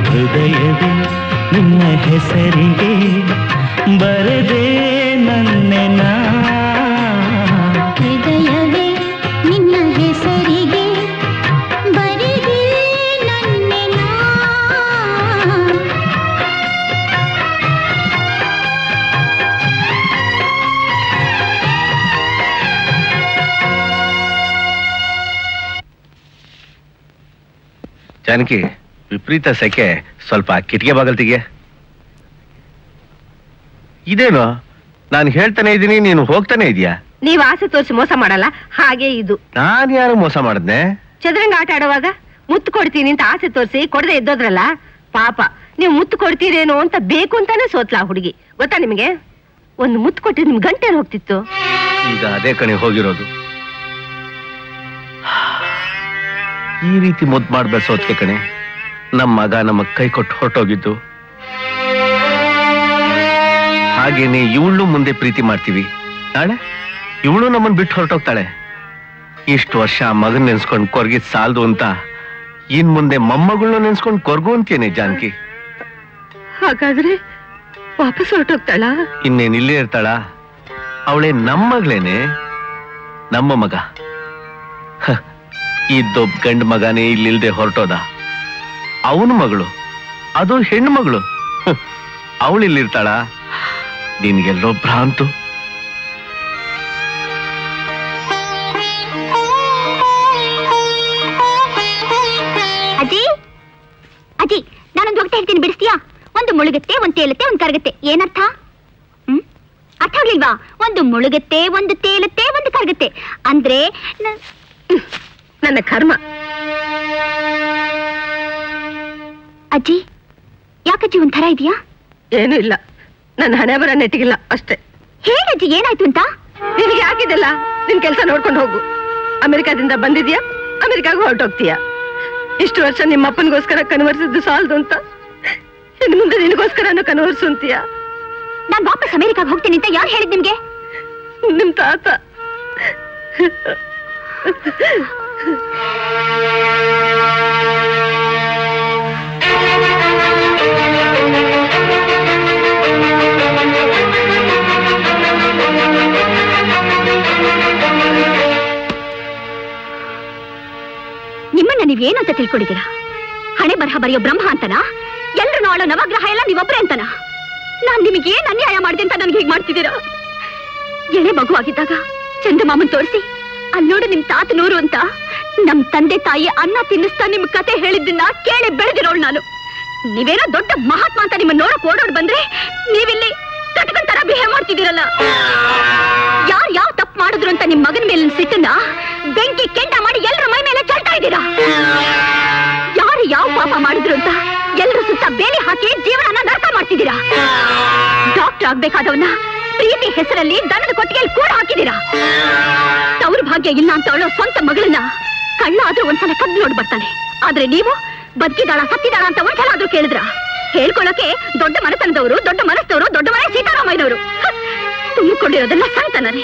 ಹೃದಯವೇ ನಿನ್ನ ಹೆಸರಿಗೆ ಬರದೆ ನನ್ನೆನ ಹೃದಯವೇ ನಿನ್ನ ಹೆಸರಿಗೆ ಬರೆದೆ ನನ್ನೆನ ಜಾನಕಿ, ವಿಪರೀತ ಸೆಕೆ, ಸ್ವಲ್ಪ ಕಿಟಿಗೆ ಬಾಗಲ್ ತೆಗೆ. ಇದೇನು ನಾನು ಹೇಳ್ತಾನೆ ಇದ್ದೀನಿ, ನೀನು ಹೋಗ್ತಾನೆ ಇದೀಯಾ? ನೀವ್ ಆಸೆ ತೋರಿಸಿ ಮೋಸ ಮಾಡಲ್ಲ, ಹಾಗೆ ಇದು. ನಾನ್ ಯಾರು ಮೋಸ ಮಾಡಿದ್ನೆ? ಚದುರಂಗ ಆಟ ಆಡುವಾಗ ಮುತ್ತು ಕೊಡ್ತೀನಿ ಅಂತ ಆಸೆ ತೋರಿಸಿ ಕೊಡದೆ ಇದ್ದೋದ್ರಲ್ಲ, ಪಾಪ ನೀವು ಮುತ್ತು ಕೊಡ್ತೀರೇನೋ ಅಂತ ಬೇಕು ಅಂತಾನೆ ಸೋತ್ಲಾ ಹುಡುಗಿ. ಗೊತ್ತಾ ನಿಮಗೆ? ಒಂದು ಮುತ್ತು ಕೊಟ್ಟಿದ್ ನಿಮ್ ಗಂಟೆ ಹೋಗ್ತಿತ್ತು. ಈಗ ಅದೇ ಕಣೆ ಹೋಗಿರೋದು. ಈ ರೀತಿ ಮುದ್ದು ಮಾಡ್ಬೇಡ ಸೋತ್ಕೆ ಕಣೆ. ನಮ್ಮ ಮಗ ನಮ್ಮ ಕೈ ಕೊಟ್ಟು ಹೊರಟೋಗಿದ್ದು. ಹಾಗೇನೆ ಇವಳು ಮುಂದೆ ಪ್ರೀತಿ ಮಾಡ್ತೀವಿ, ನಾಳೆ ಇವಳು ನಮ್ಮನ್ ಬಿಟ್ಟು ಹೊರಟೋಗ್ತಾಳೆ. ಇಷ್ಟು ವರ್ಷ ಮಗನ್ ನೆನ್ಸ್ಕೊಂಡ್ ಕೊರ್ಗಿದ್ ಸಾಲದು ಅಂತ ಇನ್ ಮುಂದೆ ಮೊಮ್ಮಗಳನ್ನ ನೆನ್ಸ್ಕೊಂಡ್ ಕೊರ್ಗು ಅಂತೇನೆ ಜಾನಕಿ. ಹಾಗಾದ್ರೆ ವಾಪಸ್ ಹೊರಟೋಗ್ತಾಳ? ಇನ್ನೇನ್ ಇಲ್ಲೇ ಇರ್ತಾಳ? ಅವಳೇ ನಮ್ಮ ಮಗಳೇನೆ, ನಮ್ಮ ಮಗ. ಇದ್ದೊಬ್ಬ ಗಂಡ ಮಗನೇ ಇಲ್ಲಿಲ್ದೆ ಹೊರಟೋದ. ಅವನ ಮಗಳು, ಅದು ಹೆಣ್ಣು ಮಗಳು, ಅವಳು ಇಲ್ಲಿರ್ತಾಳ? ನಿನ್ಗೆಲ್ಲೋ ಭ್ರಾಂತು. ಅಜ್ಜಿ ಅಜ್ಜಿ, ನಾನೊಂದು ಹೋಗ್ತಾ ಹೇಳ್ತೀನಿ, ಬಿಡಿಸ್ತೀಯಾ? ಒಂದು ಮುಳುಗತ್ತೆ, ಒಂದು ತೇಲತ್ತೆ, ಒಂದು ಕರಗತ್ತೆ. ಏನರ್ಥ? ಅರ್ಥ ಆಗ್ಲಿಲ್ವಾ? ಒಂದು ಮುಳುಗತ್ತೆ, ಒಂದು ತೇಲತ್ತೆ, ಒಂದು ಕರಗತ್ತೆ ಅಂದ್ರೆ ನನ್ನ ಕರ್ಮ. ಅಜ್ಜಿ, ಯಾಕಜ್ಜಿ ಒಂಥರ ಇದೆಯಾ? ಏನೂ ಇಲ್ಲ, ನನ್ನ ಹಣೆ ಬರ ನೆಟ್ಟಿಗಿಲ್ಲ ಅಷ್ಟೇ. ಹೇಳಜ್ಜಿ, ಏನಾಯ್ತು ಅಂತ? ನಿನಗೆ ಆಗಿದೆಲ್ಲ, ನಿನ್ ಕೆಲಸ ನೋಡ್ಕೊಂಡು ಹೋಗು. ಅಮೆರಿಕಾದಿಂದ ಬಂದಿದ್ಯಾ, ಅಮೆರಿಕಾಗೂ ಹೊರಟೋಗ್ತೀಯಾ. ಇಷ್ಟು ವರ್ಷ ನಿಮ್ಮ ಅಪ್ಪನಿಗೋಸ್ಕರ ಕನ್ವರ್ಸಿದ್ದು ಸಾಲದು ಅಂತ ಇನ್ನು ಮುಂದೆ ನಿನಗೋಸ್ಕರ ಕನ್ವರ್ಸು ಅಂತೀಯಾ? ನಾನ್ ವಾಪಸ್ ಅಮೆರಿಕಾಗ ಹೋಗ್ತೀನಿ ಅಂತ ಯಾರು ಹೇಳಿದ್ ನಿಮ್ಗೆ? ನಿಮ್ ತಾತ. ನಿಮ್ಮನ್ನ ನೀವೇನು ಅಂತ ತಿಳ್ಕೊಂಡಿದ್ದೀರಾ? ಹಣೆ ಬರಹ ಬರೆಯೋ ಬ್ರಹ್ಮ ಅಂತನಾ? ಎಲ್ರು ನಾಳೋ ನವಗ್ರಹ ಎಲ್ಲ ನೀವೊಬ್ರೆ ಅಂತನಾ? ನಾನ್ ನಿಮಗೆ ಏನ್ ಅನ್ಯಾಯ ಮಾಡಿದೆ ಅಂತ ನನ್ಗೆ ಹೀಗೆ ಮಾಡ್ತಿದ್ದೀರಾ? ಎಳೆ ಮಗುವಾಗಿದ್ದಾಗ ಚಂದಮಾಮನ್ ತೋರಿಸಿ, ಅಲ್ಲಿ ನೋಡು ನಿಮ್ ತಾತ ನೂರು ಅಂತ ನಮ್ ತಂದೆ ತಾಯಿ ಅನ್ನ ತಿನ್ನಿಸ್ತಾ ನಿಮ್ ಕತೆ ಹೇಳಿದ್ದನ್ನ ಕೇಳಿ ಬೆಳೆದಿರೋಳು ನಾನು. ನೀವೇನೋ ದೊಡ್ಡ ಮಹಾತ್ಮ ಅಂತ ನಿಮ್ಮ ನೋಡಕ್ ಓಡೋಡ್ ಬಂದ್ರೆ ನೀವಿಲ್ಲಿ ಕಟಕನ್ ತರ ಬಿಹೇವ್ ಮಾಡ್ತಿದ್ದೀರಲ್ಲ. ಯಾರು ಯಾವ ತಪ್ಪು ಮಾಡಿದ್ರು ಅಂತ ನಿಮ್ ಮಗನ ಮೇಲಿನ ಸಿಟ್ಟನ್ನ ಬೆಂಕಿ ಕೆಂಡ ಮಾಡಿ ಎಲ್ಲರ ಮೈ ಮೇಲೆ ಚೆಲ್ತಾ ಇದ್ದೀರಾ. ಯಾರು ಯಾವ ಪಾಪ ಮಾಡಿದ್ರು ಅಂತ ಎಲ್ಲರೂ ಸುತ್ತ ಬೇಲಿ ಹಾಕಿ ಜೀವನನ ನರಕ ಮಾಡ್ತಿದ್ದೀರಾ. ಡಾಕ್ಟರ್ ಆಗ್ಬೇಕಾದವನ್ನ ಪ್ರೀತಿ ಹೆಸರಲ್ಲಿ ದನದ ಕೊಟ್ಟಿಗೆಯಲ್ಲಿ ಕೂಡ ಹಾಕಿದ್ದೀರಾ. ತವ್ರ ಭಾಗ್ಯ ಇಲ್ಲ ಅಂತ ಅವಳು ಸ್ವಂತ ಮಗಳನ್ನ ಕಳ್ಳ ಆದ್ರೂ ಒಂದ್ಸಲ ಕದ್ದು ನೋಡಿ ಬರ್ತಾನೆ. ಆದ್ರೆ ನೀವು ಬದುಕಿದಾಳ ಸತ್ತಿದಾಳ ಅಂತ ಒಂದ್ಸಲ ಆದ್ರೂ ಕೇಳಿದ್ರ? ಹೇಳ್ಕೊಳಕ್ಕೆ ದೊಡ್ಡ ಮನತನದವರು, ದೊಡ್ಡ ಮನಸ್ಸವರು, ದೊಡ್ಡ ಮನೆ ಸೀತಾರಾಮಯ್ಯನವರು. ತುಂಬಿಕೊಂಡಿರೋದೆಲ್ಲ ಸಣ್ಣತನರೇ.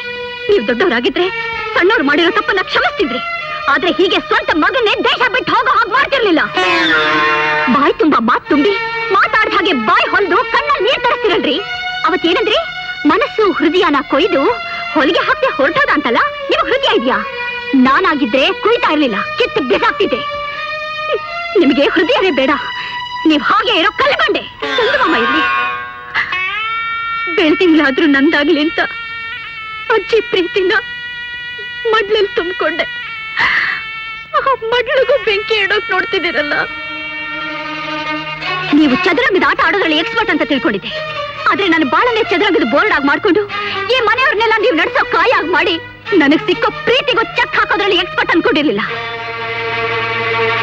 ನೀವು ದೊಡ್ಡವರಾಗಿದ್ರೆ ಸಣ್ಣವ್ರು ಮಾಡಿರೋ ತಪ್ಪನ್ನ ಕ್ಷಮಿಸ್ತಿದ್ರಿ. ಆದ್ರೆ ಹೀಗೆ ಸ್ವಂತ ಮಗನ್ನೇ ದೇಶ ಬಿಟ್ಟು ಹೋಗೋ ಹಾಗೆ ಮಾಡ್ತಿರ್ಲಿಲ್ಲ. ಬಾಯಿ ತುಂಬಾ ಮಾತು ತುಂಬಿ ಮಾತಾಡ್ದ ಹಾಗೆ ಬಾಯಿ ಹೊಲ್ದು ಕಣ್ಣಲ್ಲಿ ನೀರ್ ತರಿಸ್ತಿರಲ್ರಿ. ಅವತ್ತೇನಂದ್ರಿ? ಮನಸ್ಸು ಹೃದಯನ ಕೊಯ್ದು ಹೊಲಿಗೆ ಹಾಕಿ ಹೊರಟೋದ ಅಂತಲ್ಲ. ನಿಮ್ಗೆ ಹೃದಯ ಇದೆಯಾ? ನಾನಾಗಿದ್ರೆ ಕುಯ್ತಾ ಇರ್ಲಿಲ್ಲ, ಕಿತ್ತು ಬಿಸಾಕ್ತಿದ್ದೆ. ನಿಮಗೆ ಹೃದಯನೇ ಬೇಡ, ನೀವ್ ಹಾಗೆ ಇರೋ ಕಲ್ಲಬಂಡೆ. ಚಂದ್ರಮಾಮ ಇರ್ಲಿ, ಬೆಳ್ತಿಂಗ್ಲಾದ್ರೂ ನಂದಾಗ್ಲಿ ಅಂತ ಅಜ್ಜಿ ಪ್ರೀತಿನ ಮಡ್ಲಲ್ಲಿ ತುಂಬಿಕೊಂಡೆ. ಮಡ್ಲಿಗೂ ಬೆಂಕಿ ಇಡೋಕ್ ನೋಡ್ತಿದ್ದೀರಲ್ಲ. ನೀವು ಚದುರಂಗದ ಆಟ ಆಡೋದ್ರಲ್ಲಿ ಎಕ್ಸ್ಪರ್ಟ್ ಅಂತ ತಿಳ್ಕೊಂಡಿದ್ದೆ. ಆದ್ರೆ ನಾನು ಬಾಳನೆ ಚದುರಂಗದ ಬೋರ್ಡ್ ಆಗಿ ಮಾಡ್ಕೊಂಡು ಈ ಮನೆಯವ್ರನ್ನೆಲ್ಲ ನೀವು ನಡೆಸೋ ಕಾಯ ಆಗಿ ಮಾಡಿ ನನಗ್ ಸಿಕ್ಕೋ ಪ್ರೀತಿಗೂ ಚೆಕ್ ಹಾಕೋದ್ರಲ್ಲಿ ಎಕ್ಸ್ಪರ್ಟ್ ಅನ್ಕೊಂಡಿರ್ಲಿಲ್ಲ.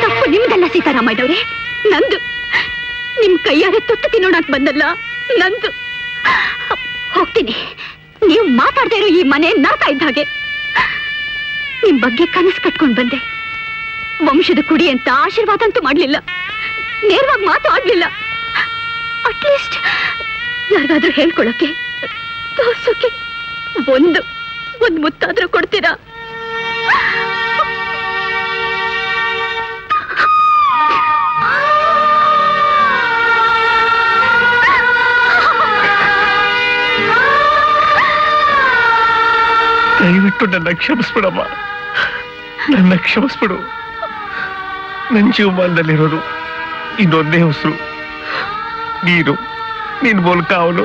ತಪ್ಪು ನಿಮ್ದಲ್ಲ ಸೀತಾರಾಮಯ್ಯವ್ರೆ, ನಂದು. ನಿಮ್ ಕೈಯಾರೆ ತುತ್ತು ತಿನ್ನೋಣಕ್ ಬಂದಲ್ಲ ನಂದು. ಹೋಗ್ತೀನಿ. ನೀವು ಮಾತಾಡದೇ ಇರೋ ಈ ಮನೆ ನರಕ ಇದ್ದ ಹಾಗೆ. ನಿಮ್ ಬಗ್ಗೆ ಕನಸು ಕಟ್ಕೊಂಡ್ ಬಂದೆ. ವಂಶದ ಕುಡಿ ಅಂತ ಆಶೀರ್ವಾದ ಅಂತೂ ಮಾಡ್ಲಿಲ್ಲ, ನೇರವಾಗಿ ಮಾತು ಆಡ್ಲಿಲ್ಲ. ಅಟ್ಲೀಸ್ಟ್ ಯಾರಿಗಾದ್ರೂ ಹೇಳ್ಕೊಳಕ್ಕೆ, ತೋರ್ಸೋಕೆ ಒಂದು ಮುತ್ತಾದ್ರೂ ಕೊಡ್ತೀರಾ? ದಯವಿಟ್ಟು ನನ್ನ ಕ್ಷಮಿಸ್ಬಿಡಮ್ಮ, ನನ್ನ ಕ್ಷಮಿಸ್ಬಿಡು. ನನ್ನ ಜೀವಮಾನದಲ್ಲಿರೋದು ಇನ್ನೊಂದೇ ಉಸಿರು ನೀನು. ನಿನ್ ಮೂಲಕ ಅವನು.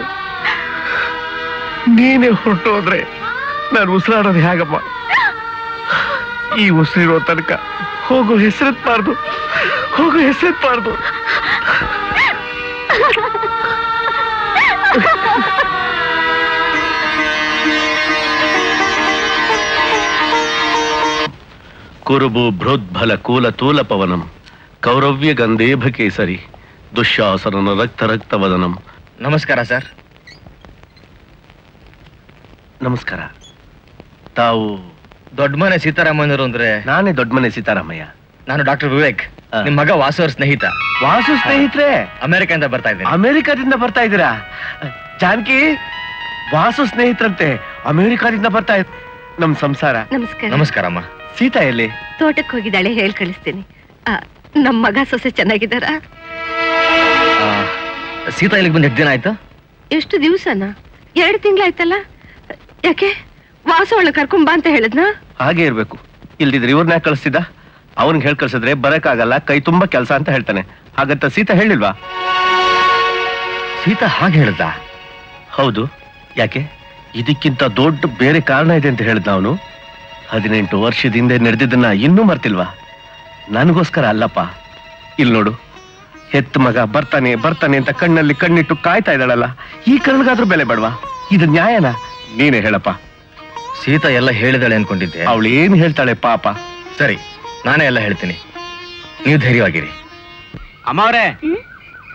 ನೀನೇ ಹೊರಟೋದ್ರೆ ನಾನು ಉಸಿರಾಡೋದು ಹೇಗಮ್ಮ? ಈ ಉಸಿರಿರೋ ತನಕ ಹೋಗೋ ಹೆಸರೆತ್ಬಾರ್ದು, ಹೋಗೋ ಹೆಸರೆತ್ಬಾರ್ದು. ಕುರುಬು ಬೃಹದ್ಬಲ ಕೂಲ ತೂಲ ಪವನಂ ಕೌರವ್ಯ ಗಂಧೇಭ ಕೇಸರಿ ದುಶ್ಯಾಸನನ ರಕ್ತ ರಕ್ತವದನಂ. ನಮಸ್ಕಾರ ಸರ್. ನಮಸ್ಕಾರ. ತಾವು ದೊಡ್ಡ ಮನೆ ಸೀತಾರಾಮಯ್ಯನವರು ಅಂದ್ರೆ? ನಾನೇ ದೊಡ್ಡ ಮನೆ ಸೀತಾರಾಮಯ್ಯ. ನಾನು ಡಾಕ್ಟರ್ ವಿವೇಕ್, ನಿಮ್ ಮಗ ವಾಸು ಅವ್ರ ಸ್ನೇಹಿತ. ವಾಸು ಸ್ನೇಹಿತರೆ? ಅಮೆರಿಕದಿಂದ ಬರ್ತಾ ಇದ್ದೀನಿ. ಅಮೆರಿಕಾದಿಂದ ಬರ್ತಾ ಇದ್ದೀರಾ? ಜಾನಕಿ, ವಾಸು ಸ್ನೇಹಿತರಂತೆ ಅಮೆರಿಕಾದಿಂದ ಬರ್ತಾ ಇದ್. ನಮ್ ಸಂಸಾರ. ನಮಸ್ಕಾರ. ನಮಸ್ಕಾರಮ್ಮ. ಸೀತಾ ಎಲ್ಲಿ? ತೋಟಕ್ಕೆ ಹೋಗಿದ್ದಾಳೆ, ಹೇಳ್ ಕಳಿಸ್ತೀನಿ. ನಮ್ ಮಗ ಸೊಸೆ ಚೆನ್ನಾಗಿದ್ದಾರ? ಸೀತಾ ಇಲ್ಲಿಗೆ ಬಂದು ಎಷ್ಟು ದಿನ ಆಯ್ತು? ಎಷ್ಟು ದಿವಸನ? 2 ತಿಂಗಳಾಯ್ತಲ್ಲ. ಯಾಕೆ ವಾಸು ಅವಳ ಕರ್ಕೊಂಬ ಅಂತ ಹೇಳದ್ನಾ? ಹಾಗೆ ಇರ್ಬೇಕು. ಇಲ್ದಿದ್ರೆ ಇವ್ರನ್ನ ಕಳಿಸ್ತಿದ್ದ? ಅವನ್ಗೆ ಹೇಳ್ ಕಳ್ಸಿದ್ರೆ ಬರಕ್ಕಾಗಲ್ಲ, ಕೈ ತುಂಬಾ ಕೆಲಸ ಅಂತ ಹೇಳ್ತಾನೆ. ಹಾಗಂತ ಸೀತಾ ಹೇಳಿಲ್ವಾ? ಸೀತಾ ಹಾಗೆ ಹೇಳ್ದ? ಹೌದು. ಯಾಕೆ? ಇದಕ್ಕಿಂತ ದೊಡ್ಡ ಬೇರೆ ಕಾರಣ ಇದೆ ಅಂತ ಹೇಳ್ದ ಅವನು. 18 ವರ್ಷದಿಂದ ನಡೆದಿದ್ದನ್ನ ಇನ್ನೂ ಮರ್ತಿಲ್ವಾ? ನನಗೋಸ್ಕರ ಅಲ್ಲಪ್ಪ. ಇಲ್ಲಿ ನೋಡು, ಹೆತ್ತ ಮಗ ಬರ್ತಾನೆ ಬರ್ತಾನೆ ಅಂತ ಕಣ್ಣಲ್ಲಿ ಕಣ್ಣಿಟ್ಟು ಕಾಯ್ತಾ ಇದ್ದಾಳಲ್ಲ, ಈ ಕರ್ಣಗಾದ್ರೂ ಬೆಲೆ ಬೇಡವಾ? ಇದು ನ್ಯಾಯನ? ನೀನೇ ಹೇಳಪ್ಪ. ಸೀತಾ ಎಲ್ಲ ಹೇಳಿದಾಳೆ ಅನ್ಕೊಂಡಿದ್ದೆ. ಅವಳು ಏನ್ ಹೇಳ್ತಾಳೆ ಪಾಪ. ಸರಿ, ನಾನೇ ಎಲ್ಲ ಹೇಳ್ತೀನಿ, ನೀವು ಧೈರ್ಯವಾಗಿರಿ. ಅಮ್ಮ ಅವರೇ,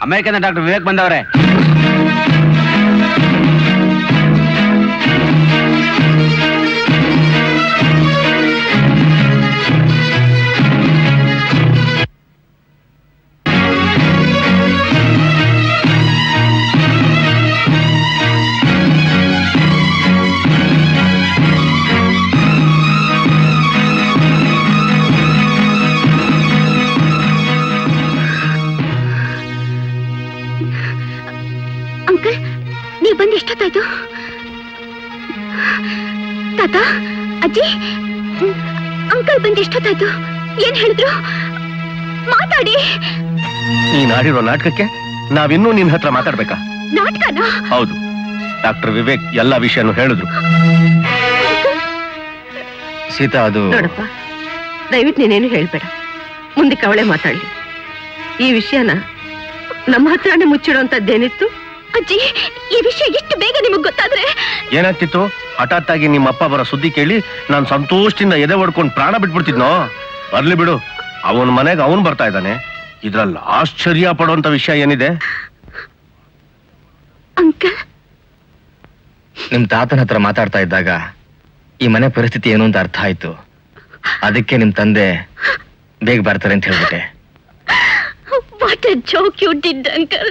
ಅಮೆರಿಕದ ಡಾಕ್ಟರ್ ವಿವೇಕ್ ಬಂದವ್ರೆ. ಬಂದು ಎಷ್ಟೊತ್ತಾಯ್ತು? ತಾತ, ಅಜ್ಜಿ, ಅಂಕಲ್ ಬಂದು ಎಷ್ಟೊತ್ತಾಯ್ತು? ಏನ್ ಹೇಳಿದ್ರು? ಮಾತಾಡಿ. ನೀನ್ ಆಡಿರೋ ನಾಟಕಕ್ಕೆ ನಾವಿನ್ನೂ ನಿನ್ ಹತ್ರ ಮಾತಾಡ್ಬೇಕಾ? ನಾಟಕನಾ? ಹೌದು. ಡಾಕ್ಟರ್ ವಿವೇಕ್ ಎಲ್ಲಾ ವಿಷಯನೂ ಹೇಳಿದ್ರು. ಸೀತಾ, ಅದು ನೋಡಪ್ಪ, ದಯವಿಟ್ಟು ನೀನೇನು ಹೇಳ್ಬೇಡ. ಮುಂದಕ್ಕೆ ಅವಳೇ ಮಾತಾಡ್ಲಿ. ಈ ವಿಷಯನ ನಮ್ಮ ಹತ್ರನೇ ಮುಚ್ಚಿಡುವಂತದ್ದೇನಿತ್ತು? ಅಜ್ಜಿ, ಈ ವಿಷಯ ಎಷ್ಟು ಬೇಗ ನಿಮಗ್ ಗೊತ್ತಾದ್ರೆ? ಏನಾಗ್ತಿತ್ತು? ಹಠಾತ್ ಆಗಿ ನಿಮ್ಮ ಅಪ್ಪ ಬರೋ ಸುದ್ದಿ ಕೇಳಿ ನಾನು ಸಂತೋಷದಿಂದ ಎದೆ ಹೊಡ್ಕೊಂಡು ಪ್ರಾಣ ಬಿಟ್ಬಿಡ್ತಿದ್ನೋ? ಬರ್ಲಿ ಬಿಡು, ಅವನ ಮನೆಗೆ ಅವನು ಬರ್ತಾ ಇದ್ದಾನೆ. ಇದ್ರಲ್ಲಿ ಆಶ್ಚರ್ಯ ಪಡುವಂತ ವಿಷಯ ಏನಿದೆ? ಅಂಕಲ್, ನಿಮ್ ತಾತನ ಹತ್ರ ಮಾತಾಡ್ತಾ ಇದ್ದಾಗ ಈ ಮನೆ ಪರಿಸ್ಥಿತಿ ಏನು ಅಂತ ಅರ್ಥ ಆಯ್ತು. ಅದಕ್ಕೆ ನಿಮ್ ತಂದೆ ಬೇಗ ಬರ್ತಾರೆ ಅಂತ ಹೇಳ್ಬಿಟ್ಟೆ. What a joke you did, uncle.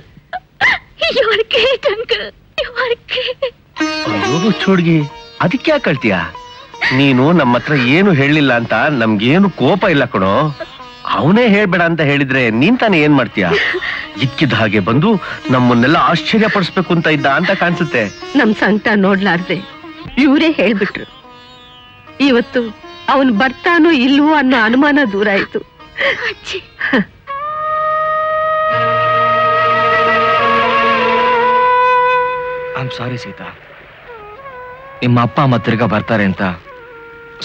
You are great, uncle. You are great. ಅಯ್ಯೋ ಚೋಡ್ಗಿ, ಅದಕ್ಕೆ ಯಾಕೆ ಕಳ್ತೀಯ? ನೀನು ನಮ್ಮ ಹತ್ರ ಏನು ಹೇಳಿಲ್ಲ ಅಂತ ನಮ್ಗೇನು ಕೋಪ ಇಲ್ಲ ಕಣೋ. ಅವನೇ ಹೇಳ್ಬೇಡ ಅಂತ ಹೇಳಿದ್ರೆ ನೀನ್ ತಾನೇ ಏನ್ ಮಾಡ್ತೀಯ? ಇಕ್ಕಿದ ಹಾಗೆ ಬಂದು ನಮ್ಮನ್ನೆಲ್ಲ ಆಶ್ಚರ್ಯ ಪಡಿಸ್ಬೇಕು ಅಂತ ಇದ್ದ ಅಂತ ಕಾಣಿಸುತ್ತೆ. ನಮ್ ಸಂಕಟ ನೋಡ್ಲಾರ್ದೆ ಇವರೇ ಹೇಳ್ಬಿಟ್ರು. ಇವತ್ತು ಅವನ್ ಬರ್ತಾನೋ ಇಲ್ವೋ ಅನ್ನೋ ಅನುಮಾನ ದೂರ ಆಯ್ತು. ಐ ಆಮ್ ಸಾರಿ ಸೀತಾ. ನಿಮ್ಮ ಅಪ್ಪ ಅಮ್ಮ ತಿರ್ಗಾ ಬರ್ತಾರೆ ಅಂತ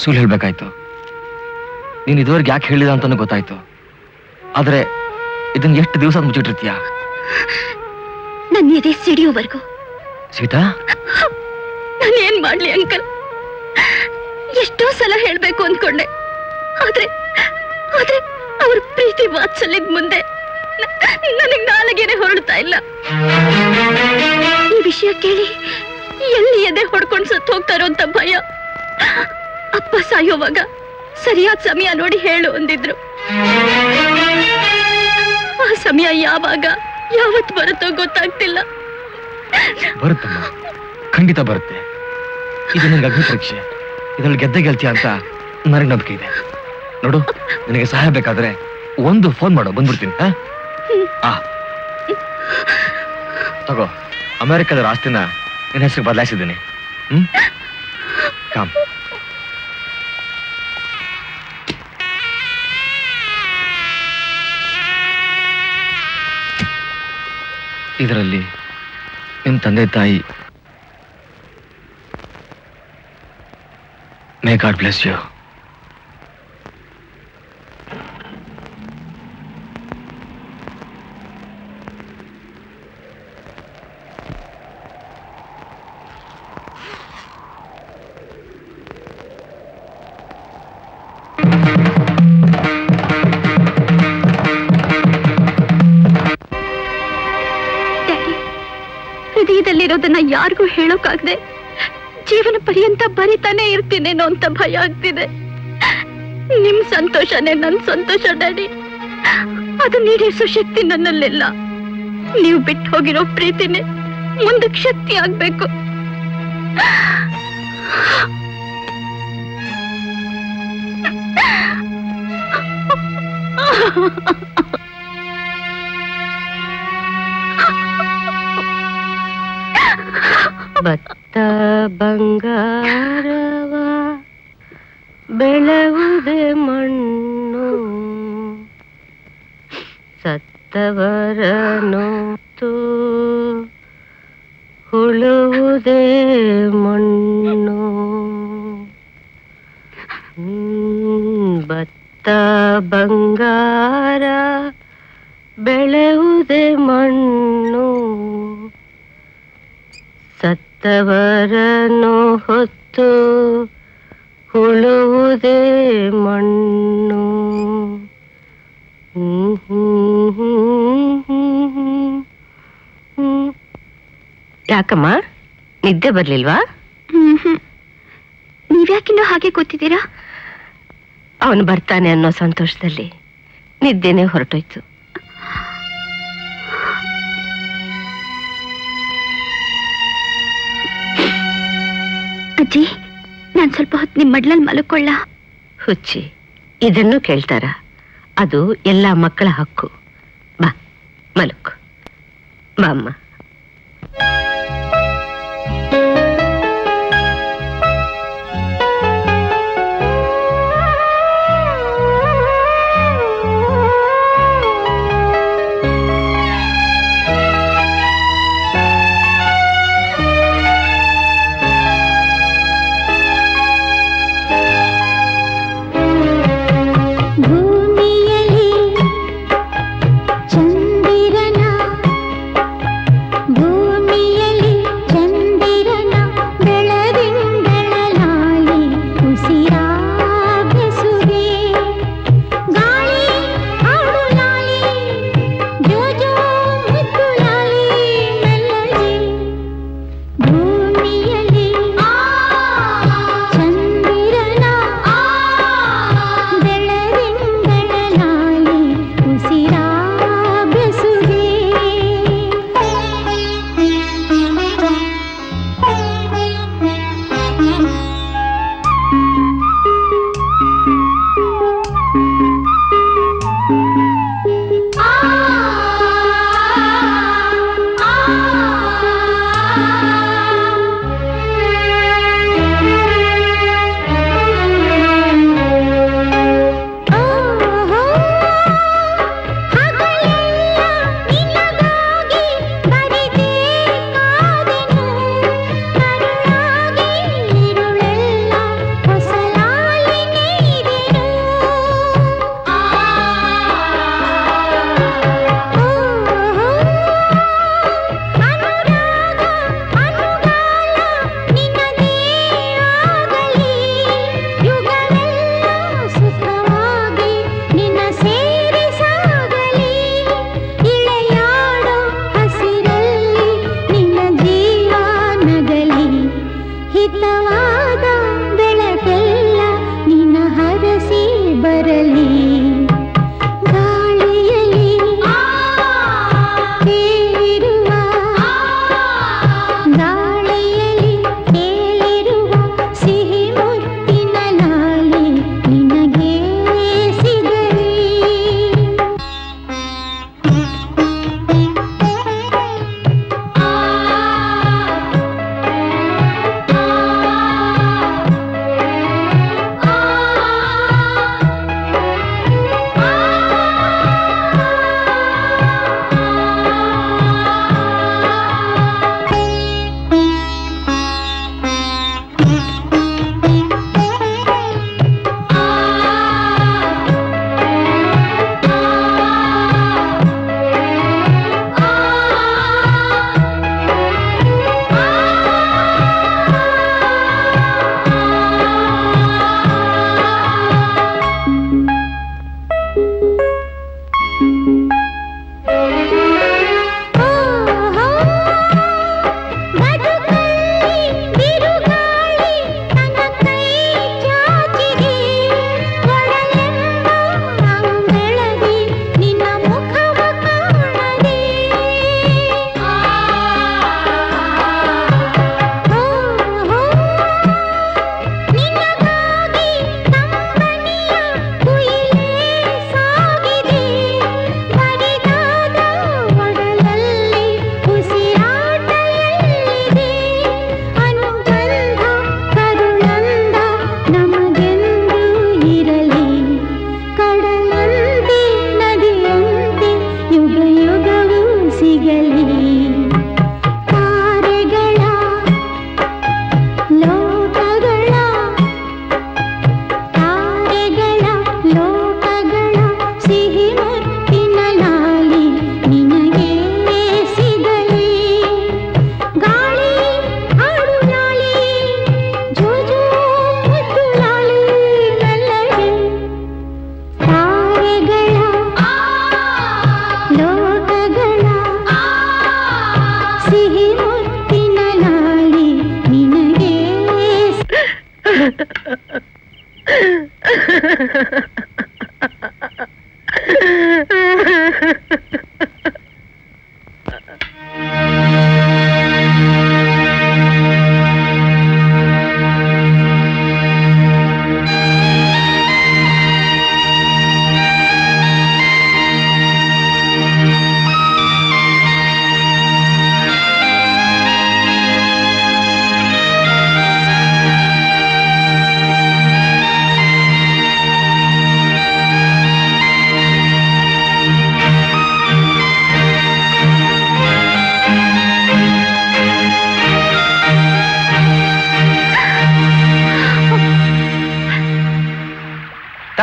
ಸುಳ್ಳು ಹೇಳ್ಬೇಕಾಯ್ತು. ನೀನ್ ಇದುವರೆಗೆ ಯಾಕೆ ಹೇಳಿದ ಅಂತಾನು ಗೊತ್ತಾಯ್ತು. ಆದ್ರೆ ಇದನ್ನ ಎಷ್ಟು ದಿವಸ ಮುಚ್ಚಿಟ್ಟಿರ್ತೀಯ? ನನ್ನ ಎದೆ ಸಿಡಿಯೋವರೆಗೂ. ಸೀತಾ, ನಾನೇನ್ ಮಾಡ್ಲಿ ಅಂಕಲ್? ಎಷ್ಟೋ ಸಲ ಹೇಳ್ಬೇಕು ಅಂದ್ಕೊಂಡೆ, ಆದ್ರೆ ಆದ್ರೆ ಅವ್ರ ಪ್ರೀತಿ ವಾತ್ಸಲ್ಯದ ಮುಂದೆ ನನಗ್ ನಾಲಿಗೆನೆ ಹೊರಡ್ತಾ ಇಲ್ಲ. ಈ ವಿಷಯ ಕೇಳಿ ಎಲ್ಲಿ ಎದೆ ಹೊಡ್ಕೊಂಡು ಸತ್ತು ಹೋಗ್ತಾರೋ ಅಂತ ಭಯ. ಅಪ್ಪ ಸಾಯೋವಾಗ ಸರಿಯಾದ ಸಮಯ ನೋಡಿ ಹೇಳು ಅಂದಿದ್ರು. ಆ ಸಮಯ ಯಾವಾಗ ಯಾವತ್ ಬರುತ್ತೋ ಗೊತ್ತಾಗ್ತಿಲ್ಲ. ಬರುತ್ತಮ್ಮ, ಖಂಡಿತ ಬರುತ್ತೆ. ಇದು ನನಗೆ ಅಗ್ನಿ ಪರೀಕ್ಷೆ. ಇದ್ರಲ್ಲಿ ಗೆದ್ದೆ ಗೆಲ್ತೀಯ ಅಂತ ನನಗೆ ನಂಬಿಕೆ ಇದೆ. ನೋಡು, ನಿನಗೆ ಸಹಾಯ ಬೇಕಾದ್ರೆ ಒಂದು ಫೋನ್ ಮಾಡೋ, ಬಂದ್ಬಿಡ್ತೀನಿ. ತಗೋ, ಅಮೆರಿಕದ ಆಸ್ತಿನ ನಿನ್ನ ಹೆಸರು ಬದಲಾಯಿಸಿದ್ದೀನಿ. ಕಾಮ್. ಇದರಲ್ಲಿ ನಿಮ್ಮ ತಂದೆ ತಾಯಿ, ಮೇ ಗಾಡ್ ಬ್ಲೆಸ್ ಯು. ಹೃದಯದಲ್ಲಿರೋದನ್ನ ಯಾರಿಗೂ ಹೇಳೋಕಾಗದೆ ಜೀವನ ಪರ್ಯಂತ ಬರಿತಾನೆ ಇರ್ತೀನೇನೋ ಅಂತ ಭಯ ಆಗ್ತಿದೆ. ನಿಮ್ ಸಂತೋಷನೇ ನನ್ ಸಂತೋಷ ಡ್ಯಾಡಿ. ಅದು ನೀಡಿಸೋ ಶಕ್ತಿ ನನ್ನಲ್ಲಿಲ್ಲ. ನೀವು ಬಿಟ್ಟು ಹೋಗಿರೋ ಪ್ರೀತಿನೇ ಮುಂದಕ್ಕೆ ಶಕ್ತಿ ಆಗ್ಬೇಕು. ಭತ್ತ ಬಂಗಾರವ ಬೆಳೆವುದೇ ಮಣ್ಣು, ಸತ್ತವರನೋತು ಹುಳುವುದೇ ಮಣ್ಣು. ಭತ್ತ ಬಂಗಾರ ಬೆಳೆವುದೇ ಮಣ್ಣು, ಸತ್ತವರನ್ನು ಹೊತ್ತು ಹುಳುವುದೇ ಮಣ್ಣು. ಯಾಕಮ್ಮ, ನಿದ್ದೆ ಬರ್ಲಿಲ್ವಾ? ನೀವ್ಯಾಕಿನ್ನೂ ಹಾಗೆ ಕೂತಿದ್ದೀರಾ? ಅವನು ಬರ್ತಾನೆ ಅನ್ನೋ ಸಂತೋಷದಲ್ಲಿ ನಿದ್ದೆನೆ ಹೊರಟೋಯ್ತು. ಅಜ್ಜಿ, ನಾನ್ ಸ್ವಲ್ಪ ಹೊತ್ತು ನಿಮ್ ಮಡ್ಲಲ್ಲಿ ಮಲ್ಕೊಳ್ಳ? ಹುಚ್ಚಿ, ಇದನ್ನು ಕೇಳ್ತಾರ? ಅದು ಎಲ್ಲ ಮಕ್ಕಳ ಹಕ್ಕು. ಬಾ ಮಲಕ್ಕು, ಬಾ ಅಮ್ಮ. ಭೂಮಿಯಲ್ಲಿ ಚಂದಿರನ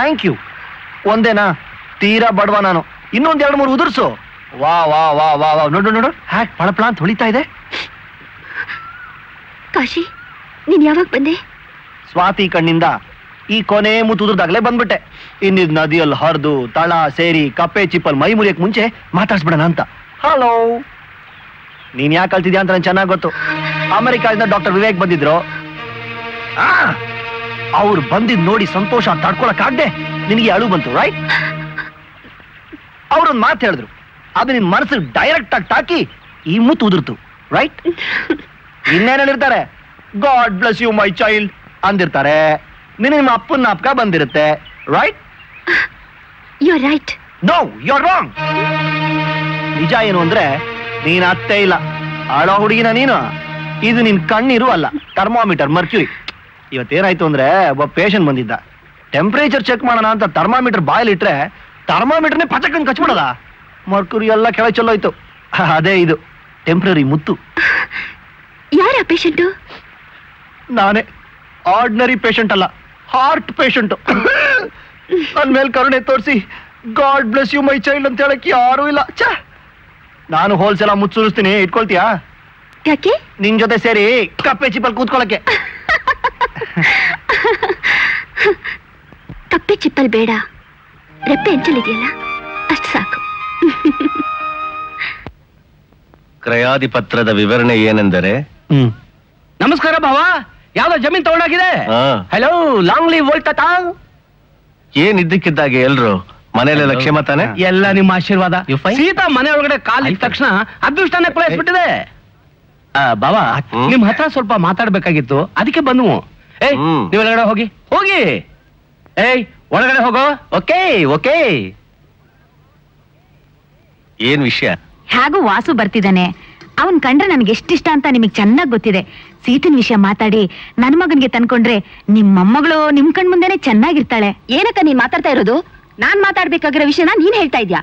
ಥ್ಯಾಂಕ್ ಯು. ಒಂದೇನಾ? ತೀರಾ ಬಡವ ನಾನು. ಇನ್ನೊಂದ್ 2-3 ಉದುರ್ಸು. ವಾ ವಾ ವಾ ವಾ ವಾ, ನೋಡು ನೋಡು ಹ್ಯಾಕ್ ಪಳಪಳ ಅಂತ ಹೊಳಿತಾ ಇದೆ. ಕಾಶಿ, ನೀನ್ ಯಾವಾಗ ಬಂದೆ? ಸ್ವಾತಿ ಕಣ್ಣಿಂದ ಈ ಕೊನೆ ಮುತ್ತುದ್ರದಾಗ್ಲೇ ಬಂದ್ಬಿಟ್ಟೆ. ಇನ್ನಿದ್ ನದಿಯಲ್ಲಿ ಹರಿದು ತಳ ಸೇರಿ ಕಪ್ಪೆ ಚಿಪ್ಪಲ್ ಮೈ ಮುರಿಯಕ್ ಮುಂಚೆ ಮಾತಾಡ್ಸ್ಬಿಡೋಣ ಅಂತ. ಹಲೋ, ನೀನ್ ಯಾಕೆ ಕಲ್ತಿದ್ಯಾ ಅಂತ ನಂಗೆ ಚೆನ್ನಾಗಿ ಗೊತ್ತು. ಅಮೆರಿಕಾದಿಂದ ಡಾಕ್ಟರ್ ವಿವೇಕ್ ಬಂದಿದ್ರು. ಅವ್ರು ಬಂದಿದ್ ನೋಡಿ ಸಂತೋಷ ತಡ್ಕೊಳಕ್ಕಾಗ್ದೆ ನಿನಗೆ ಅಳು ಬಂತು, ರೈಟ್? ಅವ್ರೊಂದು ಮಾತು ಹೇಳಿದ್ರು, ಅದು ನಿನ್ ಮನಸ್ಸಿಗೆ ಡೈರೆಕ್ಟ್ ಆಗಿ ತಾಕಿ ಈ ಮುತ್ತು ಉದುರ್ತು, ರೈಟ್? ಇನ್ನೇನ್ ಹೇಳಿರ್ತಾರೆ? God bless you my child ಅಂದಿರ್ತಾರೆ. ನಿಮ್ಮ ಅಪ್ಪನ ನಾಪಕ ಬಂದಿರುತ್ತೆ, right? You are right. No, you are wrong. ನಿಜ ಏನು ಅಂದ್ರೆ ನೀನ್ ಅತ್ತೇ ಇಲ್ಲ, ಆಳೋ ಹುಡುಗಿನ ನೀನು. ಇದು ನಿನ್ ಕಣ್ಣೀರು ಅಲ್ಲ, ಥರ್ಮಾಮೀಟರ್ ಮರ್ಕ್ಯೂರಿ. ಇವತ್ತೇನಾಯ್ತು ಅಂದ್ರೆ ಒಬ್ಬ ಪೇಷಂಟ್ ಬಂದಿದ್ದ. ಟೆಂಪರೇಚರ್ ಚೆಕ್ ಮಾಡೋಣ ಅಂತ ಥರ್ಮಾಮೀಟರ್ ಬಾಯಲ್ಲಿಟ್ರೆ ಥರ್ಮಾಮೀಟರ್ನೇ ಪಚಕಂಡ್ ಕಚ್ಬಿಡದ. ಮರ್ಕ್ಯೂರಿ ಎಲ್ಲ ಕೆಳ ಚಲೋಯ್ತು. ಅದೇ ಇದು ಟೆಂಪ್ರರಿ ಮುತ್ತು. ಯಾರ ಪೇಷಂಟು? ನಾನೇ. ಆರ್ಡಿನರಿ ಪೇಷಂಟ್ ಅಲ್ಲ, ಹಾರ್ಟ್ ಪೇಷಂಟ್. ನನ್ ಮೇಲೆ ಕರುಣೆ ತೋರಿಸಿ god bless you my child ಅಂತ ಹೇಳಕ್ ಯಾರೂ ಇಲ್ಲ. ಛ, ನಾನು ಹೋಲ್ಸೇಲ್ ಮುತ್ತು ಸುರಿಸ್ತೀನಿ, ಇಟ್ಕೊಳ್ತೀಯಾ? ಯಾಕೆ? ನಿನ್ ಜೊತೆ ಸೇರಿ ಕಪ್ಪೆ ಚಿಪ್ಪಲ್ ಕೂತ್ಕೊಳಕ್ಕೆ. ಕಪ್ಪೆ ಚಿಪ್ಪಲ್ ಬೇಡ, ರೆಪ್ಪೆ ಹೆಂಚಲಿದೆಯಲ್ಲ ಅಷ್ಟು ಸಾಕು. ಕ್ರಯಾದಿ ಪತ್ರದ ವಿವರಣೆ ಏನೆಂದರೆ, ನಮಸ್ಕಾರ ಭಾವ, ಯಾವ್ದೋ ಜಮೀನ್ ತಗೊಂಡಾಗಿದೆ. ಹಲೋ, ಲಾಂಗ್ ಲೀವ್ ವೋಲ್ಟಾ. ಏನ್ ಇದ್ದಕ್ಕಿದ್ದಾಗೆ ಎಲ್ರು ಮನೆಯಲ್ಲೆಲ್ಲ ಕ್ಷೇಮ ತಾನೆ? ಎಲ್ಲ ನಿಮ್ಮ ಆಶೀರ್ವಾದ. ಸೀತಾ ಮನೆ ಒಳಗಡೆ ಕಾಲಿಟ್ಟ ತಕ್ಷಣ ಅದೃಷ್ಟನೇ ಕುಲಾಯಿಸ್ಬಿಟ್ಟಿದೆ. ಬಾವಾ, ನಿಮ್ ಹತ್ರ ಸ್ವಲ್ಪ ಮಾತಾಡ್ಬೇಕಾಗಿತ್ತು, ಅದಕ್ಕೆ ಬಂದ್ವು. ಏಯ್, ನೀವ್ ಒಳಗಡೆ ಹೋಗಿ ಹೋಗಿ. ಏಯ್, ಒಳಗಡೆ ಹೋಗೋ. Okay okay. ಏನ್ ವಿಷಯ? ಹೇಗೂ ವಾಸು ಬರ್ತಿದ್ದಾನೆ. ಅವನ್ ಕಂಡ್ರೆ ನನ್ಗೆ ಎಷ್ಟಿಷ್ಟ ಅಂತ ನಿಮಗ್ ಚೆನ್ನಾಗ್ ಗೊತ್ತಿದೆ. ಸೀತನ್ ವಿಷಯ ಮಾತಾಡಿ ನನ್ ಮಗನ್ಗೆ ತಂದ್ಕೊಂಡ್ರೆ ನಿಮ್ ಮೊಮ್ಮಗಳು ನಿಮ್ ಕಣ್ ಮುಂದೆನೆ ಚೆನ್ನಾಗಿರ್ತಾಳೆ. ಏನಕ್ಕ ನೀನ್ ಮಾತಾಡ್ತಾ ಇರೋದು? ನಾನ್ ಮಾತಾಡ್ಬೇಕಾಗಿರೋ ವಿಷಯನ ನೀನ್ ಹೇಳ್ತಾ ಇದ್ಯಾ?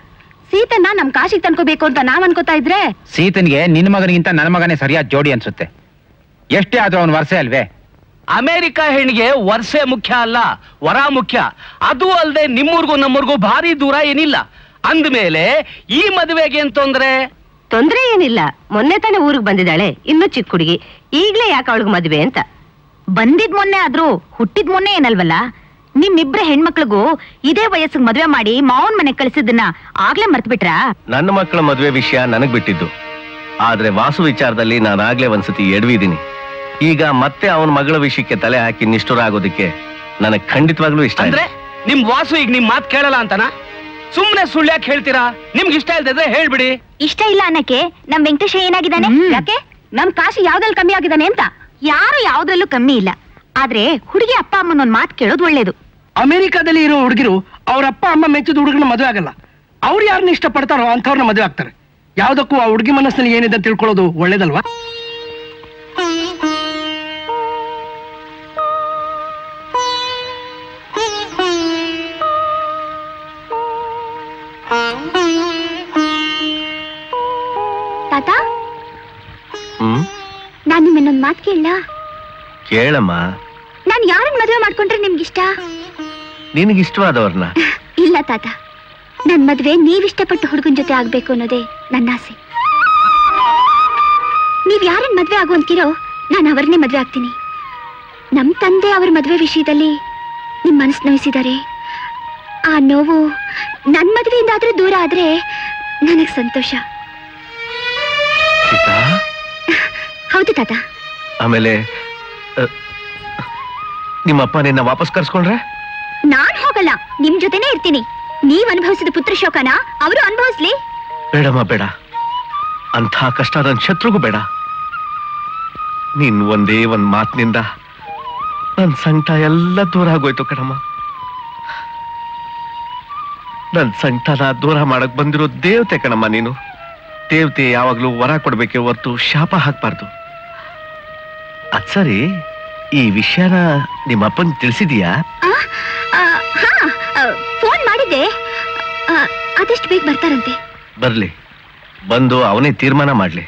ಸೀತನ್ನ ನಮ್ ಕಾಶಿಗೆ ತಂದ್ಕೋಬೇಕು ಅಂತ ನಾವ್ ಅನ್ಕೋತಾ ಇದ್ರೆ, ಸೀತನ್ಗೆ ನಿನ್ ಮಗನಿಗಿಂತ ನನ್ನ ಮಗನೇ ಸರಿಯಾದ ಜೋಡಿ ಅನ್ಸುತ್ತೆ. ಎಷ್ಟೇ ಆದ್ರೂ ಅವನ್ ವರ್ಷೆ ಅಲ್ವೇ? ಅಮೆರಿಕ ಹೆಣ್ಣಿಗೆ ವರ್ಷೆ ಮುಖ್ಯ ಅಲ್ಲ, ವರ ಮುಖ್ಯ. ಅದು ಅಲ್ಲದೆ ನಿಮ್ಮೂರ್ಗೂ ನಮ್ಮೂರ್ಗೂ ಭಾರಿ ದೂರ ಏನಿಲ್ಲ. ಅಂದ್ಮೇಲೆ ಈ ಮದುವೆಗೆ ಏನ್ ತೊಂದ್ರೆ? ತೊಂದ್ರೆ ಏನಿಲ್ಲ. ಮೊನ್ನೆ ತಾನೇ ಊರಿಗೆ ಬಂದಿದ್ದಾಳೆ, ಇನ್ನೂ ಚಿಕ್ಕ ಹುಡುಗಿ. ಈಗ್ಲೇ ಯಾಕೆ ಅವಳಿಗೆ ಮದುವೆ ಅಂತ? ಬಂದಿದ್ ಮೊನ್ನೆ ಆದ್ರೂ ಹುಟ್ಟಿದ್ ಮೊನ್ನೆ ಏನಲ್ವಲ್ಲ. ನಿಮ್ಮಿಬ್ರ ಹೆಣ್ಮಕ್ಳಿಗೂ ಇದೇ ವಯಸ್ಸಿಗೆ ಮದ್ವೆ ಮಾಡಿ ಮಾವನ್ ಮನೆ ಕಳಿಸಿದ್ದನ್ನ ಆಗ್ಲೇ ಮರ್ತ್ ಬಿಟ್ರಾ? ನನ್ನ ಮಕ್ಕಳ ಮದುವೆ ವಿಷಯ ನನಗ್ ಬಿಟ್ಟಿದ್ದು. ಆದ್ರೆ ವಾಸು ವಿಚಾರದಲ್ಲಿ ನಾನಾಗ್ಲೇ ಒಂದ್ಸತಿ ಎಡವಿದ್ದೀನಿ. ಈಗ ಮತ್ತೆ ಅವನ ಮಗಳ ವಿಷಯಕ್ಕೆ ತಲೆ ಹಾಕಿ ನಿಷ್ಠುರ ಆಗೋದಕ್ಕೆ ನನಗ್ ಖಂಡಿತವಾಗ್ಲೂ ಇಷ್ಟ. ಅಂದ್ರೆ ನಿಮ್ ವಾಸು ಈಗ ನಿಮ್ ಮಾತು ಕೇಳಲ್ಲ ಅಂತನಾ? ಸುಮ್ನೆ ಸುಳ್ಳ್ಯಾಕ್ ಹೇಳ್ತೀರಾ? ನಿಮ್ಗೆ ಇಷ್ಟ ಇಲ್ದಿದ್ರೆ ಹೇಳ್ಬಿಡಿ. ಇಷ್ಟ ಇಲ್ಲ ಅನ್ನಕ್ಕೆ ನಮ್ ವೆಂಕಟೇಶ ಏನಾಗಿದ್ದಾನೆ? ಯಾಕೆ? ನಮ್ ಕಾಶಿ ಯಾವ್ದ್ರಲ್ಲಿ ಕಮ್ಮಿ ಆಗಿದ್ದಾನೆ ಅಂತ? ಯಾರು ಯಾವ್ದ್ರಲ್ಲೂ ಕಮ್ಮಿ ಇಲ್ಲ. ಆದ್ರೆ ಹುಡುಗಿ ಅಪ್ಪ ಅಮ್ಮನ ಒಂದ್ ಮಾತು ಕೇಳೋದು ಒಳ್ಳೇದು. ಅಮೆರಿಕಾದಲ್ಲಿ ಇರೋ ಹುಡುಗಿರು ಅವ್ರ ಅಪ್ಪ ಅಮ್ಮ ಮೆಚ್ಚಿದ ಹುಡುಗನ ಮದುವೆ ಆಗಲ್ಲ. ಅವ್ರು ಯಾರನ್ನ ಇಷ್ಟಪಡ್ತಾರೋ ಅಂಥವ್ರನ್ನ ಮದುವೆ ಆಗ್ತಾರೆ. ಯಾವ್ದಕ್ಕೂ ಆ ಹುಡುಗಿ ಮನಸ್ಸಿನಲ್ಲಿ ಏನಿದೆ ಅಂತ ತಿಳ್ಕೊಳ್ಳೋದು ಒಳ್ಳೇದಲ್ವಾ? ತಾತ, ನಾನ್ ನಿಮ್ಮನ್ನೊಂದ್ ಮಾತು ಕೇಳ? ಕೇಳಮ್ಮ. ನಾನ್ ಯಾರನ್ನ ಮದುವೆ ಮಾಡ್ಕೊಂಡ್ರೆ ನಿಮ್ಗಿಷ್ಟ? ನಿನಗಿಷ್ಟವಾದವ್ರನ್ನ? ಇಲ್ಲ ತಾತ, ನನ್ ಮದ್ವೆ ನೀವಿಷ್ಟಪಟ್ಟು ಹುಡುಗನ್ ಜೊತೆ ಆಗ್ಬೇಕು ಅನ್ನೋದೇ ನನ್ನ ಆಸೆ. ನೀವ್ ಯಾರನ್ನ ಮದ್ವೆ ಆಗು ಅಂತೀರೋ ನಾನು ಅವರನ್ನೇ ಮದ್ವೆ ಆಗ್ತೀನಿ. ನಮ್ ತಂದೆ ಅವ್ರ ಮದ್ವೆ ವಿಷಯದಲ್ಲಿ ನಿಮ್ ಮನಸ್ಸು ನೋಯಿಸಿದ್ದಾರೆ. ಆ ನೋವು ನನ್ ಮದ್ವೆಯಿಂದಾದ್ರೂ ದೂರ ಆದ್ರೆ ನನಗ್ ಸಂತೋಷ. ಹೌದು ತಾತ. ಆಮೇಲೆ ನಿಮ್ಮಪ್ಪ ನಿನ್ನ ವಾಪಸ್ ಕರ್ಸ್ಕೊಂಡ್ರೆ? ನಾನ್ ಹೋಗಲ್ಲ, ನಿಮ್ ಜೊತೆನೇ ಇರ್ತೀನಿ. ನೀವ್ ಅನುಭವಿಸಿದ ಪುತ್ರ ಶೋಕನ ಅವರು ಅನುಭವಿಸ್ಲಿ. ಬೇಡಮ್ಮ ಬೇಡ, ಅಂಥ ಕಷ್ಟ ನನ್ನ ಶತ್ರುಗೂ ಬೇಡ. ನೀನ್ ಒಂದೇ ಒಂದ್ ಮಾತಿನಿಂದ ನನ್ ಸಂಕಟ ಎಲ್ಲ ದೂರ ಆಗೋಯ್ತು ಕಣಮ್ಮ. ನನ್ ಸಂಕಟನ ದೂರ ಮಾಡಕ್ ಬಂದಿರೋ ದೇವತೆ ಕಣಮ್ಮ ನೀನು. ದೇವತೆ ಯಾವಾಗ್ಲೂ ವರ ಕೊಡ್ಬೇಕೆ ಹೊರ್ತು ಶಾಪ ಹಾಕ್ಬಾರ್ದು. ಅದ್ ಸರಿ, ಈ ವಿಷಯನ ನಿಮ್ಮಪ್ಪನ್ ತಿಳಿಸಿದೀಯಾ? ಫೋನ್ ಮಾಡಿದ್ದೆ, ಆದಷ್ಟು ಬೇಗ ಬರ್ತಾರಂತೆ. ಬರ್ಲಿ, ಬಂದು ಅವನೇ ತೀರ್ಮಾನ ಮಾಡ್ಲಿ.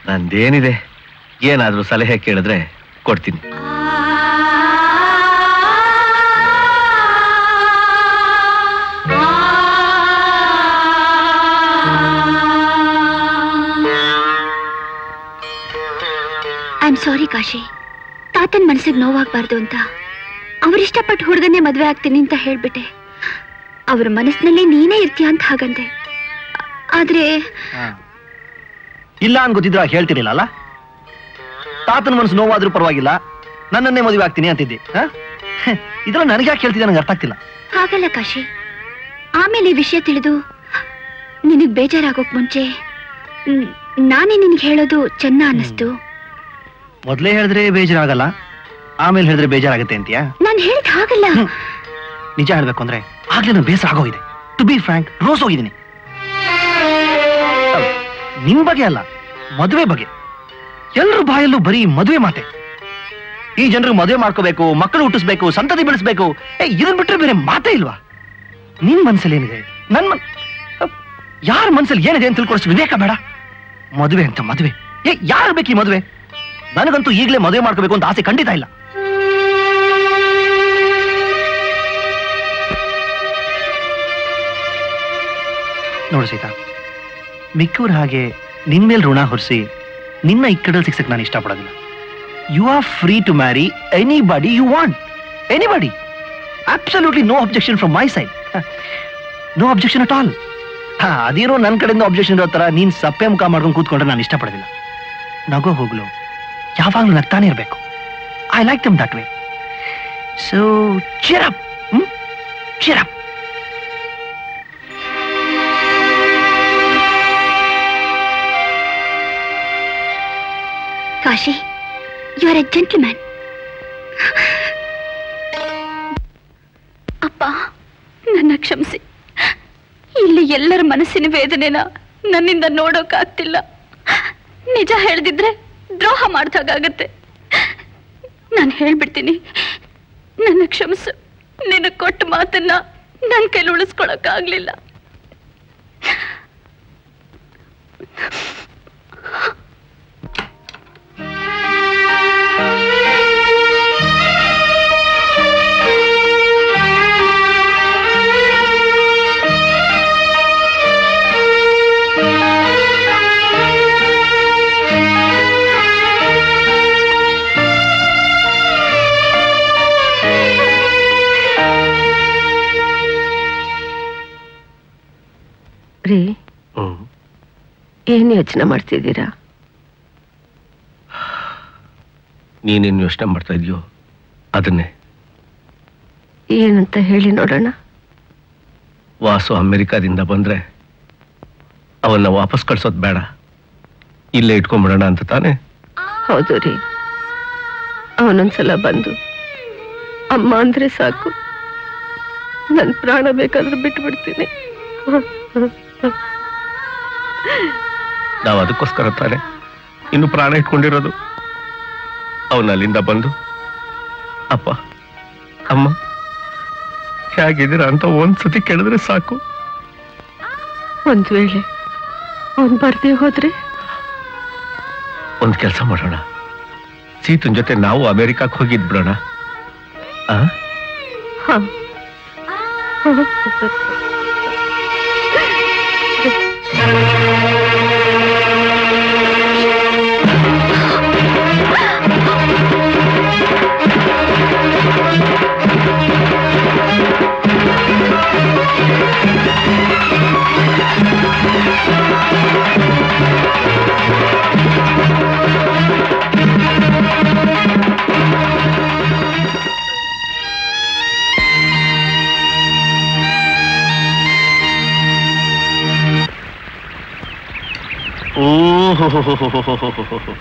ನಂದೇನಿದೆ, ಏನಾದ್ರೂ ಸಲಹೆ ಕೇಳಿದ್ರೆ ಕೊಡ್ತೀನಿ. ಐ ಆಮ್ ಸಾರಿ ಕಾಶಿ. ತಾತನ್ ಮನಸ್ಸಿಗೆ ನೋವಾಗಬಾರ್ದು ಅಂತ ಅವರಿಷ್ಟಪಟ್ಟು ಹುಡುಗನ್ನೇ ಮದುವೆ ಆಗ್ತೀನಿ ಅಂತ ಹೇಳ್ಬಿಟ್ಟೆ. ಅವ್ರ ಮನಸ್ಸಿನಲ್ಲಿ ನೀನೇ ಇರ್ತೀಯ ಅಂತ ಹಾಗಂದೆ. ಆದ್ರೆ ಇಲ್ಲ ಅನ್ ಗೊತ್ತಿದ್ರ ಹೇಳ್ತಿರ್ಲಿಲ್ಲ ಅಲ್ಲ. ತಾತನ ಮನಸ್ಸು ನೋವಾದ್ರೂ ಪರವಾಗಿಲ್ಲ, ನನ್ನನ್ನೇ ಮದುವೆ ಆಗ್ತೀನಿ ಅಂತಿದ್ದೆ. ಇದೆಲ್ಲ ನನಗೆ ಯಾಕೆ ಹೇಳ್ತಿದ್ದೆ ನನಗೆ ಅರ್ಥ ಆಗ್ತಿಲ್ಲ. ಹಾಗಲ್ಲ ಕಾಶಿ, ಆಮೇಲೆ ಈ ವಿಷಯ ತಿಳಿದು ನಿನಗ್ ಬೇಜಾರಾಗೋಕ್ ಮುಂಚೆ ನಾನೇ ನಿನ್ಗೆ ಹೇಳೋದು ಚೆನ್ನ ಅನ್ನಿಸ್ತು. ಮೊದ್ಲೇ ಹೇಳಿದ್ರೆ ಬೇಜಾರಾಗಲ್ಲ, ಆಮೇಲೆ ಹೇಳಿದ್ರೆ ಬೇಜಾರಾಗುತ್ತೆ ಅಂತೀಯಾ? ನಾನು ಹೇಳಿದ್ ಹಾಗಲ್ಲ. ನಿಜ ಹೇಳ್ಬೇಕು ಅಂದ್ರೆ ಆಗ್ಲೇ ನಾನು ಬೇಸರ ಆಗೋಗಿದೆ. ಟು ಬಿ ಫ್ರಾಂಕ್, ರೋಸ್ ಹೋಗಿದ್ದೀನಿ. ನಿಮ್ ಬಗ್ಗೆ ಅಲ್ಲ, ಮದುವೆ ಬಗ್ಗೆ. ಎಲ್ರ ಬಾಯಲ್ಲೂ ಬರೀ ಮದುವೆ ಮಾತೆ. ಈ ಜನರಿಗೆ ಮದುವೆ ಮಾಡ್ಕೋಬೇಕು, ಮಕ್ಕಳು ಹುಟ್ಟಿಸ್ಬೇಕು, ಸಂತತಿ ಬೆಳೆಸ್ಬೇಕು, ಇದನ್ ಬಿಟ್ರೆ ಬೇರೆ ಮಾತೇ ಇಲ್ವಾ? ನಿನ್ ಮನ್ಸಲ್ಲಿ ಏನಿದೆ, ಯಾರ ಮನ್ಸಲ್ಲಿ ಏನಿದೆ ಅಂತ ತಿಳ್ಕೊಳಷ್ಟು ವಿವೇಕ ಬೇಡ? ಮದುವೆ ಅಂತ ಮದುವೆ, ಯಾರು ಬೇಕು ಈ ಮದುವೆ? ನನಗಂತೂ ಈಗಲೇ ಮದುವೆ ಮಾಡ್ಕೋಬೇಕು ಅಂತ ಆಸೆ ಖಂಡಿತ ಇಲ್ಲ. ನೋಡು ಸೀತಾ, ಮಿಕ್ಕೂರ್ ಹಾಗೆ ನಿನ್ ಮೇಲೆ ಋಣ ಹೊರಿಸಿ ನಿನ್ನ ಇಕ್ಕಡಲ್ಲಿ ಸಿಕ್ಸಕ್ ನಾನು ಇಷ್ಟಪಡೋದಿಲ್ಲ. You are free to marry anybody you want, anybody. Absolutely no objection from my side, no objection at all. ಅದೇನೋ ನನ್ನ ಕಡೆಯಿಂದ ಅಬ್ಜೆಕ್ಷನ್ ಇರೋ ತರ ನೀನ್ ಸಪ್ಪೆ ಮುಖ ಮಾಡ್ಕೊಂಡು ಕೂತ್ಕೊಂಡ್ರೆ ನಾನು ಇಷ್ಟಪಡೋದಿಲ್ಲ. ನಗೋ ಹೋಗ್ಲು ಯಾವಾಗ್ಲೂ ನಗ್ತಾನೆ ಇರಬೇಕು. I like them that way. So cheer up, cheer up. Kashi, you are a gentleman. ಅಪ್ಪ, ನನ್ನ ಕ್ಷಮಿಸಿ. ಇಲ್ಲಿ ಎಲ್ಲರ ಮನಸ್ಸಿನ ವೇದನೆನ ನನ್ನಿಂದ ನೋಡೋಕ್ಕಾಗ್ತಿಲ್ಲ. ನಿಜ ಹೇಳ್ದಿದ್ರೆ ದ್ರೋಹ ಮಾಡ್ದಾಗತ್ತೆ. ನಾನು ಹೇಳ್ಬಿಡ್ತೀನಿ, ನನ್ನ ಕ್ಷಮಿಸು. ನಿನ್ನ ಕೊಟ್ಟ ಮಾತನ್ನ ನನ್ನ ಕೈಲಿ ಉಳಿಸ್ಕೊಳಕ್ಕಾಗ್ಲಿಲ್ಲ. ರೀ, ಏನ್ ಯೋಚನೆ ಮಾಡ್ತಿದ್ದೀರಾ? ನೀನೇನು ಯೋಚನೆ ಮಾಡ್ತಾ ಇದೆಯೋ ಅದನ್ನೇ. ಏನಂತ ಹೇಳಿ ನೋಡೋಣ. ವಾಸು ಅಮೆರಿಕಾದಿಂದ ಬಂದ್ರೆ ಅವನ್ನ ವಾಪಸ್ ಕಳ್ಸೋದ್ ಬೇಡ, ಇಲ್ಲೇ ಇಟ್ಕೊಂಡ್ಬಿಡೋಣ ಅಂತ ತಾನೆ? ಹೌದು ರೀ, ಅವನೊಂದ್ಸಲ ಬಂದು ಅಮ್ಮ ಅಂದ್ರೆ ಸಾಕು, ನನ್ ಪ್ರಾಣ ಬೇಕಾದ್ರೂ ಬಿಟ್ಟು ಬಿಡ್ತೀನಿ. ನಾವು ಅದಕ್ಕೋಸ್ಕರ ತಾನೆ ಇನ್ನು ಪ್ರಾಣ ಇಟ್ಕೊಂಡಿರೋದು. ಅವನ ಅಲ್ಲಿಂದ ಬಂದು ಅಪ್ಪ ಅಮ್ಮ ಹೇಗಿದ್ದೀರಾ ಅಂತ ಒಂದ್ಸತಿ ಕೇಳಿದ್ರೆ ಸಾಕು. ಒಂದ್ ವೇಳೆ ಅವನ್ ಬರ್ದೇ ಹೋದ್ರೆ ಒಂದ್ ಕೆಲಸ ಮಾಡೋಣ, ಸೀತನ್ ಜೊತೆ ನಾವು ಅಮೆರಿಕಕ್ಕೆ ಹೋಗಿದ್ ಬಿಡೋಣ.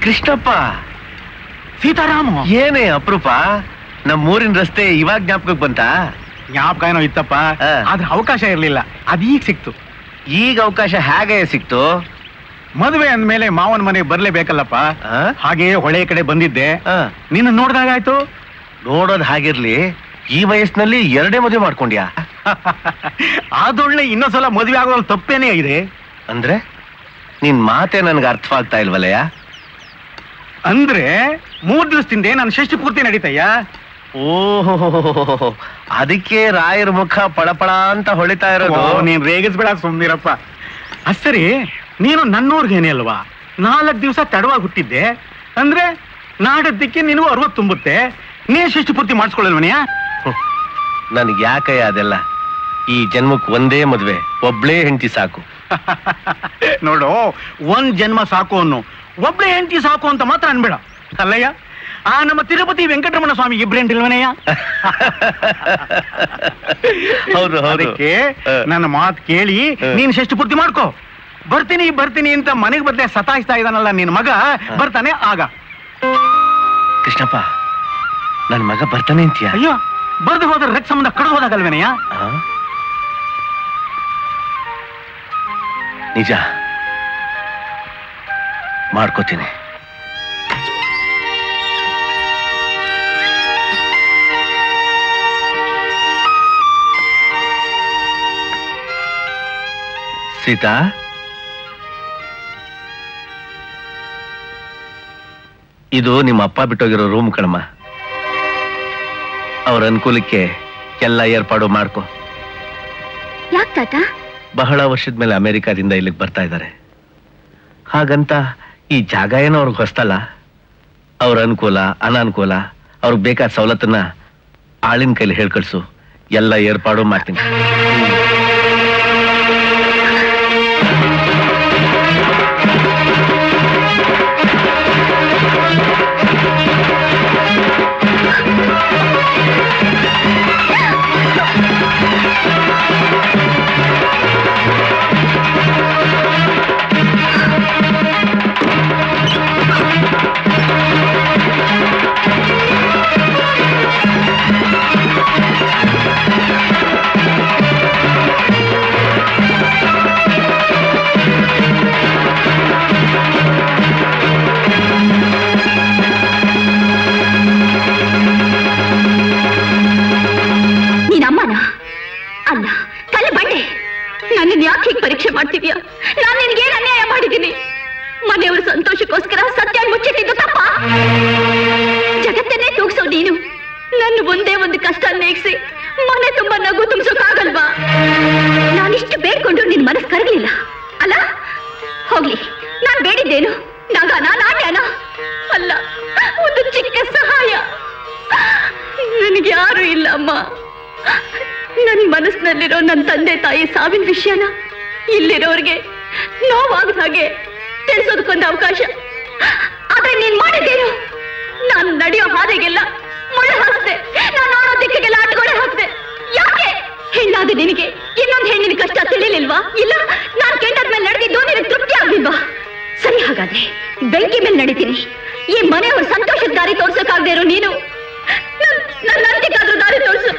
ಕೃಷ್ಣಪ್ಪ, ಸೀತಾರಾಮ, ಏನೇ ಅಪರೂಪ, ನಮ್ಮೂರಿನ ರಸ್ತೆ ಇವಾಗ ಜ್ಞಾಪಕಕ್ಕೆ ಬಂತ? ಜ್ಞಾಪಕ ಏನೋ ಇತ್ತಪ್ಪ, ಆದ್ರೆ ಅವಕಾಶ ಇರ್ಲಿಲ್ಲ, ಅದೀಗ ಸಿಕ್ತು. ಈಗ ಅವಕಾಶ ಹೇಗೆ ಸಿಕ್ತು? ಮದುವೆ ಅಂದ್ಮೇಲೆ ಮಾವನ ಮನೆಗೆ ಬರ್ಲೇಬೇಕಲ್ಲಪ್ಪ. ಹಾಗೆ ಹೊಳೆ ಕಡೆ ಬಂದಿದ್ದೆ, ನಿನ್ನ ನೋಡ್ದಾಗಾಯ್ತು. ನೋಡೋದ್ ಹಾಗಿರ್ಲಿ, ಈ ವಯಸ್ಸಿನಲ್ಲಿ ಎರಡೇ ಮದುವೆ ಮಾಡ್ಕೊಂಡ್ಯಾ? ಅದೊಳ್ಳೆ ಇನ್ನೊಂದ್ಸಲ ಮದುವೆ ಆಗೋದ್ರಲ್ಲಿ ತಪ್ಪೇನೇ ಇದೆ. ಅಂದ್ರೆ ನಿನ್ ಮಾತೆ ನನ್ಗೆ ಅರ್ಥವಾಗ್ತಾ ಇಲ್ವಲ್ಲಯ್ಯ. ಅಂದ್ರೆ 3 ದಿವಸದಿಂದ ನಾನು ಷಷ್ಠಿ ಪೂರ್ತಿ ನಡೀತಯ್ಯ. ಓಹೋ, ಅದಕ್ಕೆ ರಾಯರ ಮುಖ ಪಳಪಳ ಅಂತ ಹೊಳಿತಾ ಇರೋದು. ನೀನ್ ರೇಗಿಸ್ಬೇಡ, ಸುಮ್ನಿರಪ್ಪ. ಅಷ್ಟರಿ, ನೀನು ನನ್ನೂರ್ಗೇನೆ ಅಲ್ವಾ, 4 ದಿವಸ ತಡವಾಗಿ ಹುಟ್ಟಿದ್ದೆ ಅಂದ್ರೆ ನಾಡದ್ದಕ್ಕೆ ನಿನಗೂ 60 ತುಂಬುತ್ತೆ. ನೀನ್ ಷಷ್ಠಿ ಪೂರ್ತಿ ಮಾಡಿಸ್ಕೊಳ್ಳಲ್ವನಿಯಾ? ನನಗೆ ಯಾಕಯ್ಯ ಅದೆಲ್ಲ? ಈ ಜನ್ಮಕ್ಕೆ ಒಂದೇ ಮದುವೆ, ಒಬ್ಳೇ ಹೆಂಡತಿ ಸಾಕು. ನೋಡು, ಒಂದ್ ಜನ್ಮ ಸಾಕು ಅನ್ನು, ಒಬ್ಳೆ ಹೆಂಡತಿ ಸಾಕು ಅಂತ ಮಾತ್ರ ಅನ್ಬೇಡ. ಅಲ್ಲಯ್ಯ, ಆ ನಮ್ಮ ತಿರುಪತಿ ವೆಂಕಟರಮಣ ಸ್ವಾಮಿ ಇಬ್ರೇಂಟಿಲ್ವನಯ್ಯ? ಹೌದು. ಅದಕ್ಕೆ ನನ್ನ ಮಾತು ಕೇಳಿ ನೀನ್ ಷಷ್ಠಿ ಪೂರ್ತಿ ಮಾಡ್ಕೋ. ಬರ್ತೀನಿ ಬರ್ತೀನಿ ಅಂತ ಮನೆಗೆ ಬದಲೇ ಸತಾಯಿಸ್ತಾ ಇದ್ದಾನಲ್ಲ ನಿನ್ ಮಗ, ಬರ್ತಾನೆ ಆಗ. ಕೃಷ್ಣಪ್ಪ, ನನ್ ಮಗ ಬರ್ತಾನೆ ಅಂತೀಯ? ಅಯ್ಯೋ, ಬರ್ದು ಹೋದ್ರೆ ರಕ್ತ ಸಂಬಂಧ ಕಡು ಹೋದಾಗಲ್ವೇನಯ್ಯ? ನಿಜ, ಮಾಡ್ಕೋತೀನಿ. ಸೀತಾ, ಇದು ನಿಮ್ಮ ಅಪ್ಪ ಬಿಟ್ಟೋಗಿರೋ ರೂಮ್ ಕಣಮ್ಮ. ಅವ್ರ ಅನುಕೂಲಕ್ಕೆ ಎಲ್ಲ ಏರ್ಪಾಡು ಮಾಡ್ಕೊ. ಯಾಕೆ ತಾತ? ಬಹಳ ವರ್ಷದ ಮೇಲೆ ಅಮೆರಿಕಾದಿಂದ ಇಲ್ಲಿಗೆ ಬರ್ತಾ ಇದ್ದಾರೆ. ಹಾಗಂತ ಈ ಜಾಗ ಏನೋ ಅವ್ರಿಗೆ ಹೊಸ್ತಲ್ಲ. ಅವ್ರ ಅನುಕೂಲ ಅನಾನುಕೂಲ, ಅವ್ರಿಗೆ ಬೇಕಾದ ಸವಲತ್ತನ್ನ ಆಳಿನ ಕೈಲಿ ಹೇಳ್ಕಳ್ಸು, ಎಲ್ಲ ಏರ್ಪಾಡು ಮಾಡ್ತೀನಿ. ಪರೀಕ್ಷೆ ಮಾಡ್ತಿದ್ಯಾ? ನಾನು ನಿನ್ಗೇನು ಅನ್ಯಾಯ ಮಾಡಿದ್ದೀನಿ? ಮನೆಯವ್ರ ಸಂತೋಷಕ್ಕೋಸ್ಕರ ಸತ್ಯ ಮುಚ್ಚಿಟ್ಟಿದ್ದು ತಪ್ಪ? ಜಗತ್ತನ್ನೇ ತೂಗ್ಸೋ ನೀನು ನನ್ನ ಒಂದೇ ಒಂದು ಕಷ್ಟ ನೇಗಿಸಿ ಮನೆ ತುಂಬಾ ನಗು ತುಂಬಿಸೋಕಾಗಲ್ವಾ? ನಾನಿಷ್ಟು ಬೇಡ್ಕೊಂಡು ನಿನ್ ಮನಸ್ಸು ಕರಗಲಿಲ್ಲ ಅಲ್ಲ? ಹೋಗ್ಲಿ, ನಾನ್ ಬೇಡಿದ್ದೇನು? ನಗನ ನಾಟ್ಯನ ಅಲ್ಲ, ಒಂದು ಚಿಕ್ಕ ಸಹಾಯ. ನನಗೆ ಯಾರು ಇಲ್ಲ ಅಮ್ಮ. ನನ್ನ ಮನಸ್ಸಿನಲ್ಲಿರೋ ನನ್ನ ತಂದೆ ತಾಯಿ ಸಾವಿನ ವಿಷಯನ ಇಲ್ಲಿರೋರ್ಗೆ ನೋವಾಗದ ಹಾಗೆ ತಿಳಿಸೋದಕ್ಕೊಂದು ಅವಕಾಶ. ಆದ್ರೆ ನೀನ್ ಮಾಡಿದ್ದೇನು? ನಾನು ನಡೆಯೋ ಹಾದಿಗೆಲ್ಲ ಮುಳ್ಳು ಹಾಕ್ದೆ, ನಾನು ನೋಡೋ ದಿಕ್ಕಿಗೆಲ್ಲ ಅಡ್ಗೋಡೆ ಹಾಕ್ದೆ. ಯಾಕೆ? ಹೆಣ್ಣಾದ ನಿನಗೆ ಇನ್ನೊಂದು ಹೆಣ್ಣಿನ ಕಷ್ಟ ತಿಳಿಲಿಲ್ವಾ? ಇಲ್ಲ, ನಾನು ಕೆಂಡಾದ್ಮೇಲೆ ನಡೆದಿದ್ದು ನಿನಗೆ ತೃಪ್ತಿ ಆಗ್ಲಿಲ್ವಾ? ಸರಿ, ಹಾಗಾದ್ರೆ ಬೆಂಕಿ ಮೇಲೆ ನಡೀತೀನಿ. ಈ ಮನೆಯವ್ರ ಸಂತೋಷದ ದಾರಿ ತೋರ್ಸಕ್ಕಾಗದೆ ಇರೋ ನೀನು ನನ್ನ ಅಂತ್ಯಕ್ಕಾದ್ರೂ ದಾರಿ ತೋರ್ಸು.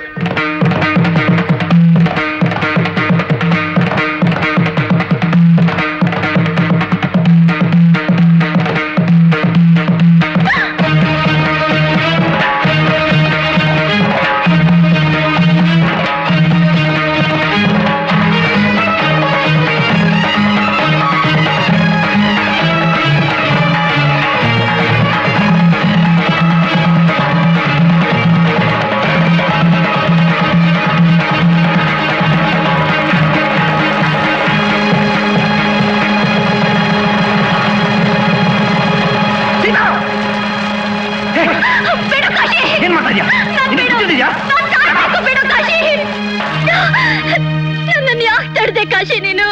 ನನ್ನನ್ನು ಯಾಕೆ ತಡೆದೆ ಕಾಶಿ ನೀನು?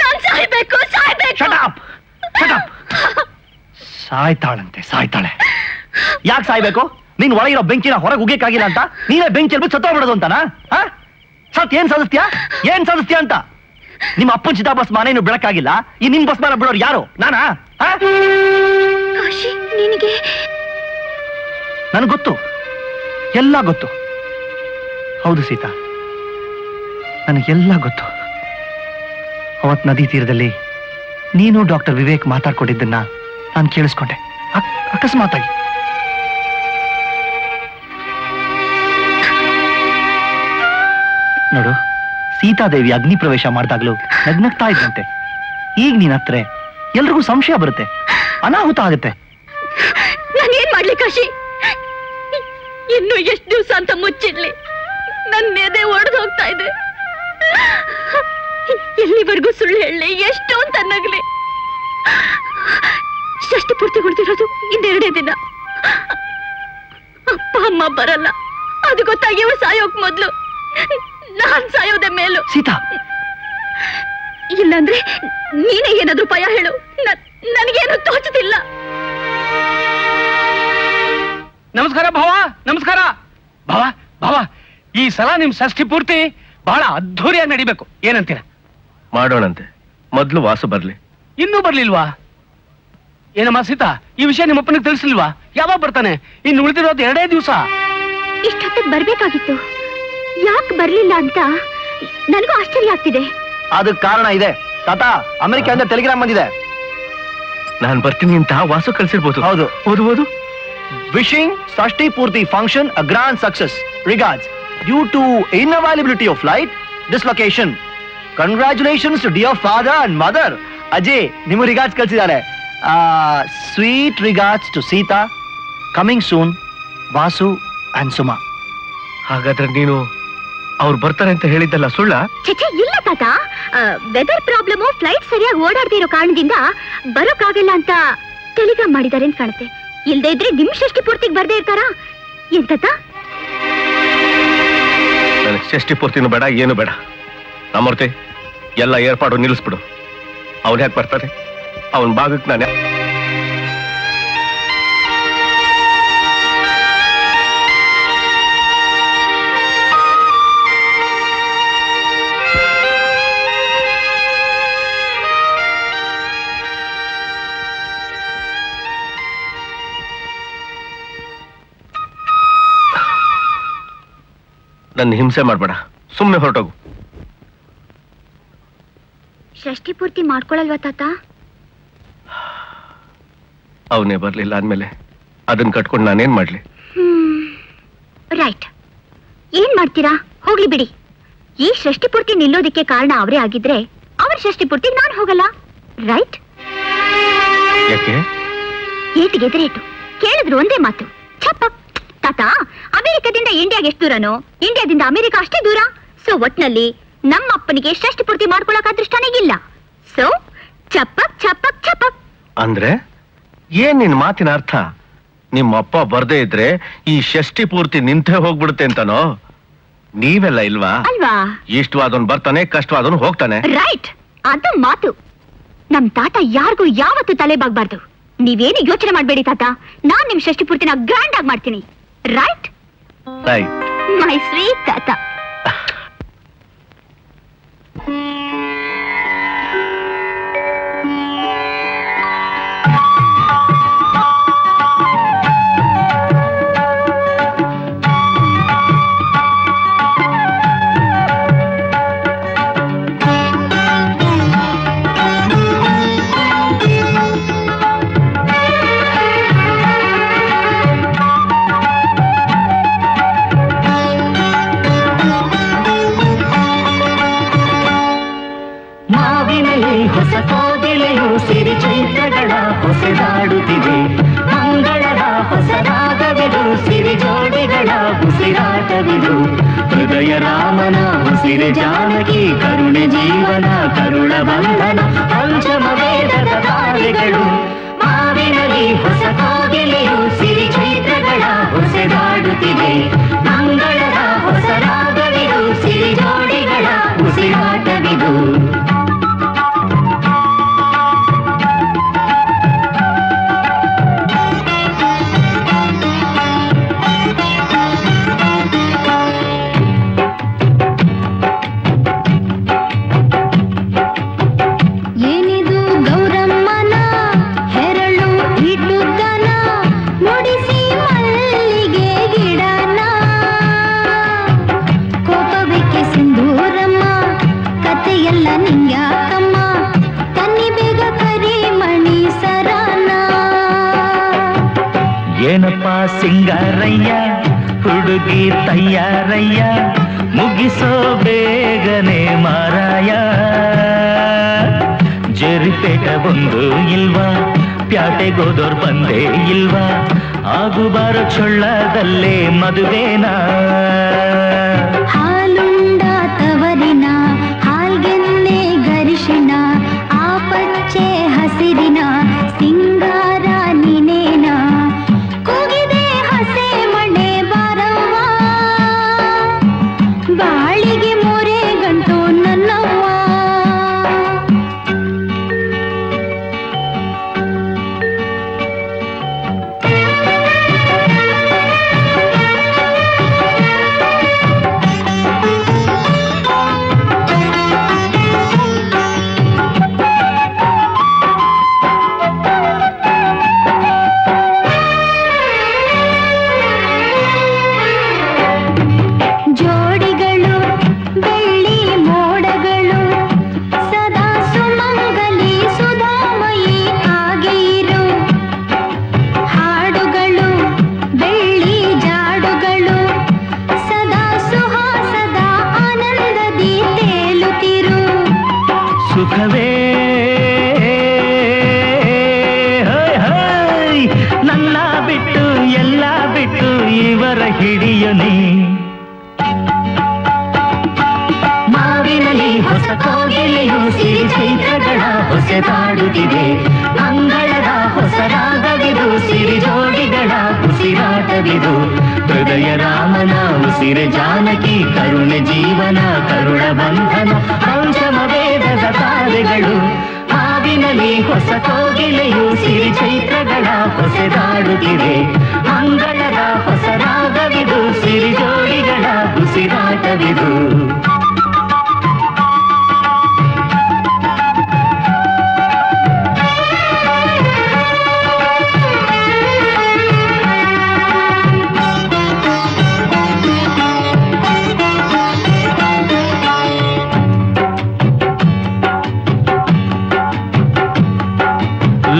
ನಾನು ಸಾಯ್ಬೇಕು, ಸಾಯ್ಬೇಕು. ಸಾಯ್ತಾಳಂತೆ, ಸಾಯ್ತಾಳೆ. ಯಾಕೆ ಸಾಯ್ಬೇಕು? ನೀನ್ ಒಳಗಿರೋ ಬೆಂಕಿನ ಹೊರಗೆ ಉಗಿಯಕ್ಕಾಗಿಲ್ಲ ಅಂತ ನೀನೇ ಬೆಂಕಿ ಎಲ್ಬಿಟ್ಟು ಸತ್ತೋಗ್ಬಿಡೋದು ಅಂತನಾ? ಸತ್ ಏನ್ ಸಾಧಿಸ್ತೀಯಾ? ಏನ್ ಸಾಧಿಸ್ತೀಯಾ ಅಂತ? ನಿಮ್ಮ ಅಪ್ಪನ ಚಿತಾಭಸ್ಮಾನ ನೀನು ಬೆಳಕಾಗಿಲ್ಲ, ಈ ನಿನ್ ಭಸ್ಮಾನ ಬಿಡೋರು ಯಾರು? ನಾನಾ? ನಿನಗೆ ನನಗೆ ಗೊತ್ತು, ಎಲ್ಲ ಗೊತ್ತು. ಹೌದು ಸೀತಾ, ನನಗೆಲ್ಲ ಗೊತ್ತು. ಅವತ್ ನದಿ ತೀರದಲ್ಲಿ ನೀನು ಡಾಕ್ಟರ್ ವಿವೇಕ್ ಮಾತಾಡ್ಕೊಂಡಿದ್ದನ್ನ ನಾನು ಕೇಳಿಸ್ಕೊಂಡೆ ಅಕಸ್ಮಾತಾಗಿ. ನೋಡು, ಸೀತಾದೇವಿ ಅಗ್ನಿ ಪ್ರವೇಶ ಮಾಡಿದಾಗ್ಲೂ ನಗ್ನಗ್ತಾ ಇದ್ದಂತೆ. ಈಗ ನೀನ್ ಹತ್ರ ಎಲ್ರಿಗೂ ಸಂಶಯ ಬರುತ್ತೆ, ಅನಾಹುತ ಆಗುತ್ತೆ. ನಾನೇನ್ ಮಾಡ್ಲಿ ಕಾಶಿ? ಇನ್ನು ಎಷ್ಟು ದಿವಸ ಅಂತ ಮುಚ್ಚಿಡ್ಲಿ? ನನ್ನ ಎದೆ ಒಡೆದು ಹೋಗ್ತಾ ಇದೆ. ಎಲ್ಲಿವರೆಗೂ ಸುಳ್ಳು ಹೇಳಲಿ? ಎಷ್ಟು ಅಂತ ನಗ್ಲಿ? ಷಷ್ಠಿ ಪೂರ್ತಿ ಉಳಿದಿರೋದು ಇನ್ನೆರಡೇ ದಿನ. ಅಪ್ಪ ಅಮ್ಮ ಬರಲ್ಲ, ಅದು ಗೊತ್ತಾಗಿ ಅವಳು ಸಾಯೋಕ್ ಮೊದ್ಲು ನಾನ್ ಸಾಯೋದೆ ಮೇಲು. ಸೀತಾ, ಇಲ್ಲಾಂದ್ರೆ ನೀನೇ ಏನಾದ್ರೂ ಭಯ ಹೇಳು, ನನಗೇನು ತೋಚುತ್ತಿಲ್ಲ. ನಮಸ್ಕಾರ ಭಾವ, ನಮಸ್ಕಾರ ಭಾವ. ಭಾವ, ಈ ಸಲ ನಿಮ್ ಷಷ್ಠಿ ಪೂರ್ತಿ ಬಹಳ ಅದ್ಧೂರಿಯಾಗಿ ನಡಿಬೇಕು, ಏನಂತೀರ? ಮಾಡೋಣಂತೆ, ಮೊದ್ಲು ವಾಸು ಬರ್ಲಿ. ಇನ್ನೂ ಬರ್ಲಿಲ್ವಾ? ಏನಮ್ಮ ಸೀತಾ, ಈ ವಿಷಯ ನಿಮ್ಮಪ್ಪನಿಗೆ ತಿಳಿಸ್ಲಿಲ್ವಾ? ಯಾವಾಗ ಬರ್ತಾನೆ? ಇನ್ನು ಉಳಿದಿರೋದು 2 ದಿವಸ. ಇಷ್ಟೊತ್ತಿಗೆ ಬರ್ಬೇಕಾಗಿತ್ತು, ಯಾಕೆ ಬರ್ಲಿಲ್ಲ ಅಂತ ನನಗೂ ಆಶ್ಚರ್ಯ ಆಗ್ತಿದೆ. ಅದಕ್ಕೆ ಕಾರಣ ಇದೆ ತಾತ. ಅಮೆರಿಕದಿಂದ ಟೆಲಿಗ್ರಾಮ್ ಬಂದಿದೆ. ನಾನು ಬರ್ತೀನಿ ಅಂತ ವಾಸು ಕಳ್ಸಿರ್ಬೋದು. ಹೌದು. ಓದು. Wishing Shashti Purti function a grand success. Regards. Due to inavailability of flight, dislocation. Congratulations to dear father and mother. Ajay, ನಿಮ್ಮ regards ಕಳಿಸಿದ್ದಾರೆ. Sweet regards to Sita. Coming soon, Vasu and Suma. ಹಾಗಾದ್ರೆ ನೀನು ಅವ್ರು ಬರ್ತಾರೆ ಅಂತ ಹೇಳಿದ್ದಲ್ಲ ಸುಳ್ಳ? ಚಚೆ ಇಲ್ಲ ತಾತ, ವೆದರ್ ಪ್ರಾಬ್ಲಮ್, ಫ್ಲೈಟ್ ಸರಿಯಾಗಿ ಓಡಾಡದೇ ಇರೋ ಕಾರಣದಿಂದ ಬರೋಕ್ಕಾಗಲ್ಲ ಅಂತ ಟೆಲಿಗ್ರಾಮ್ ಮಾಡಿದ್ದಾರೆ ಅಂತ ಕಾಣುತ್ತೆ. ಇಲ್ದೇ ಇದ್ರೆ ನಿಮ್ ಷಷ್ಠಿ ಪೂರ್ತಿಗೆ ಬರ್ದೇ ಇರ್ತಾರಾ ಏನ್ ತಾತ? ನನಗೆ ಷಷ್ಠಿ ಪೂರ್ತಿನೂ ಬೇಡ, ಏನು ಬೇಡ. ರಾಮೂರ್ತಿ, ಎಲ್ಲ ಏರ್ಪಾಡು ನಿಲ್ಲಿಸ್ಬಿಡು. ಅವ್ನು ಯಾಕೆ ಬರ್ತಾರೆ? ಅವನ ಭಾಗಕ್ಕೆ ನಾನು ನನ್ನ ಹಿಂಸೆ ಮಾಡ್ಬೇಡ, ಸುಮ್ಮನೆ ಹೊರಟೋಗು. ಷಷ್ಠಿ ಪೂರ್ತಿ ಮಾಡ್ಕೊಳಲ್ವಾ ತಾತ? ಅವನೇ ಬರ್ಲಿಲ್ಲ ಅಂದ್ಮೇಲೆ ಅದನ್ನ ಕಟ್ಕೊಂಡು ನಾನೇನ್ ಮಾಡ್ಲಿ? ರೈಟ್, ಏನ್ ಮಾಡ್ತೀರಾ? ಹೋಗ್ಲಿ ಬಿಡಿ. ಈ ಷಷ್ಠಿ ಪೂರ್ತಿ ನಿಲ್ಲೋದಿಕ್ಕೆ ಕಾರಣ ಅವರೇ ಆಗಿದ್ರೆ ಅವ್ರ ಷಷ್ಠಿ ಪೂರ್ತಿಗೆ ನಾನು ಹೋಗಲ್ಲ. ರೈಟ್? ಯಾಕೆ? ಏಟಿಗೆ ಎದುರೇಟು ಕೇಳಿದ್ರು ಒಂದೇ ಮಾತು, ಛಪ್ಪಕ್. ತಾತ, ಅಮೆರಿಕದಿಂದ ಇಂಡಿಯಾಗೆ ಎಷ್ಟು ದೂರನೋ ಇಂಡಿಯಾದಿಂದ ಅಮೆರಿಕ ಅಷ್ಟೇ ದೂರ. ಸೊ ಒಟ್ನಲ್ಲಿ ನಮ್ಮ ಅಪ್ಪನಿಗೆ ಷಷ್ಠಿ ಪೂರ್ತಿ ಮಾಡ್ಕೊಳಕ್ ಅದೃಷ್ಟನೇ ಇಲ್ಲ. ಸೊ ಚಪ್ಪಕ್ ಚಪ್ಪಕ್ ಚಪ್ಪಕ್. ಅಂದ್ರೆ ಏನ್ ನಿನ್ ಮಾತಿನ ಅರ್ಥ? ನಿಮ್ಮ ಅಪ್ಪ ಬರ್ದೇ ಇದ್ರೆ ಈ ಷಷ್ಠಿ ಪೂರ್ತಿ ನಿಂತೇ ಹೋಗ್ಬಿಡುತ್ತೆ ಅಂತನೋ? ನೀವೆಲ್ಲ ಇಲ್ವಾ? ಅಲ್ವಾ? ಇಷ್ಟವಾದವನು ಬರ್ತಾನೆ, ಕಷ್ಟವಾದವನು ಹೋಗ್ತಾನೆ. ರೈಟ್, ಅದು ಮಾತು. ನಮ್ ತಾತ ಯಾರಿಗೂ ಯಾವತ್ತೂ ತಲೆ ಬಾಗ್ಬಾರ್ದು. ನೀವೇನು ಯೋಚನೆ ಮಾಡ್ಬೇಡಿ ತಾತ, ನಾನ್ ನಿಮ್ ಷಷ್ಠಿ ಪೂರ್ತಿನ ಗ್ರ್ಯಾಂಡ್ ಆಗಿ ಮಾಡ್ತೀನಿ. ರೈಟ್? ರೈಟ್. ಮೈ ಸ್ವೀಟ್ ತಾತ. ಹೊಸದಾಡುತ್ತಿದೆ ಮಂಗಳದ ಹೊಸರಾಗವಿದು, ಸಿರಿ ಜೋಡಿಗಳ ಉಸಿರಾಟವಿದು. ಹೃದಯ ರಾಮನ ಉಸಿರೆ ಜಾನಕಿ, ಕರುಣೆ ಜೀವನ ಕರುಣ ಬಂಧನ, ಪಂಚಮ ವೇದದ ತಾರೆಗಳು. ಮಾವಿನಲ್ಲಿ ಹೊಸ ಕೋಗಿಲೆಯು ಸಿರಿ ಚೈತ್ರಗಳ ಹೊಸದಾಡುತ್ತಿದೆ. ಮಂಗಳದ ಹೊಸರಾಗವಿದು, ಸಿರಿ ಜೋಡಿಗಳ ಉಸಿರಾಟವಿದು. ಏನಪ್ಪ ಸಿಂಗಾರಯ್ಯ, ಹುಡುಗಿ ತಯ್ಯಾರಯ್ಯ, ಮುಗಿಸೋ ಬೇಗನೆ ಮಾರಾಯ. ಜರಿಪೇಟ ಬಂದು ಇಲ್ವಾ, ಪ್ಯಾಟೆಗೋದೋರ್ ಬಂದೇ ಇಲ್ವಾ, ಆಗುಬಾರ ಚೊಳ್ಳದಲ್ಲೇ ಮದುವೆನಾ. ಹಾಲುಂಡ ತವರಿನ ಹಾಲ್ಗೆನ್ನೆ ಗರಿಶಿನ, ಆ ಪಚ್ಚೆ ಹಸಿರಿನ ಸಿಂಗಾರ ನನ್ನ ಬಿಟ್ಟು ಎಲ್ಲ ಬಿಟ್ಟು ಇವರ ಹಿಡಿಯನೆ ಮಾವಿನಲ್ಲಿ ಹೊಸ ಕೋಗಿಲೆಯು ಸಿರಿ ಚೈತ್ರಗಳ ಹೊಸದಾಡುತ್ತಿದೆ ಅಂಗಳದ ಹೊಸ ರಾಗವಿದು ಸಿರಿ ಜೋಡಿಗಳ ಉಸಿರಾಟವಿದು ಹೃದಯ ರಾಮನ ಉಸಿರೆ ಜಾನಕಿ ಕರುಣೆ ಜೀವನ ಕರುಣ ಬಂಧನ ಪಂಚಮ ವೇದದ ತಾರೆಗಳು ಹಾವಿನಲ್ಲಿ ಹೊಸ ಕೋಗಿಲೆಯು ಸಿರಿ ಚೈತ್ರಗಳ ಹೊಸದಾಡುತ್ತಿದೆ ಅಂಗಳದ ಹೊಸ ರಾಗವಿದು ಸಿರಿ ಜೋಡಿಗಳ ಉಸಿರಾಟವಿದು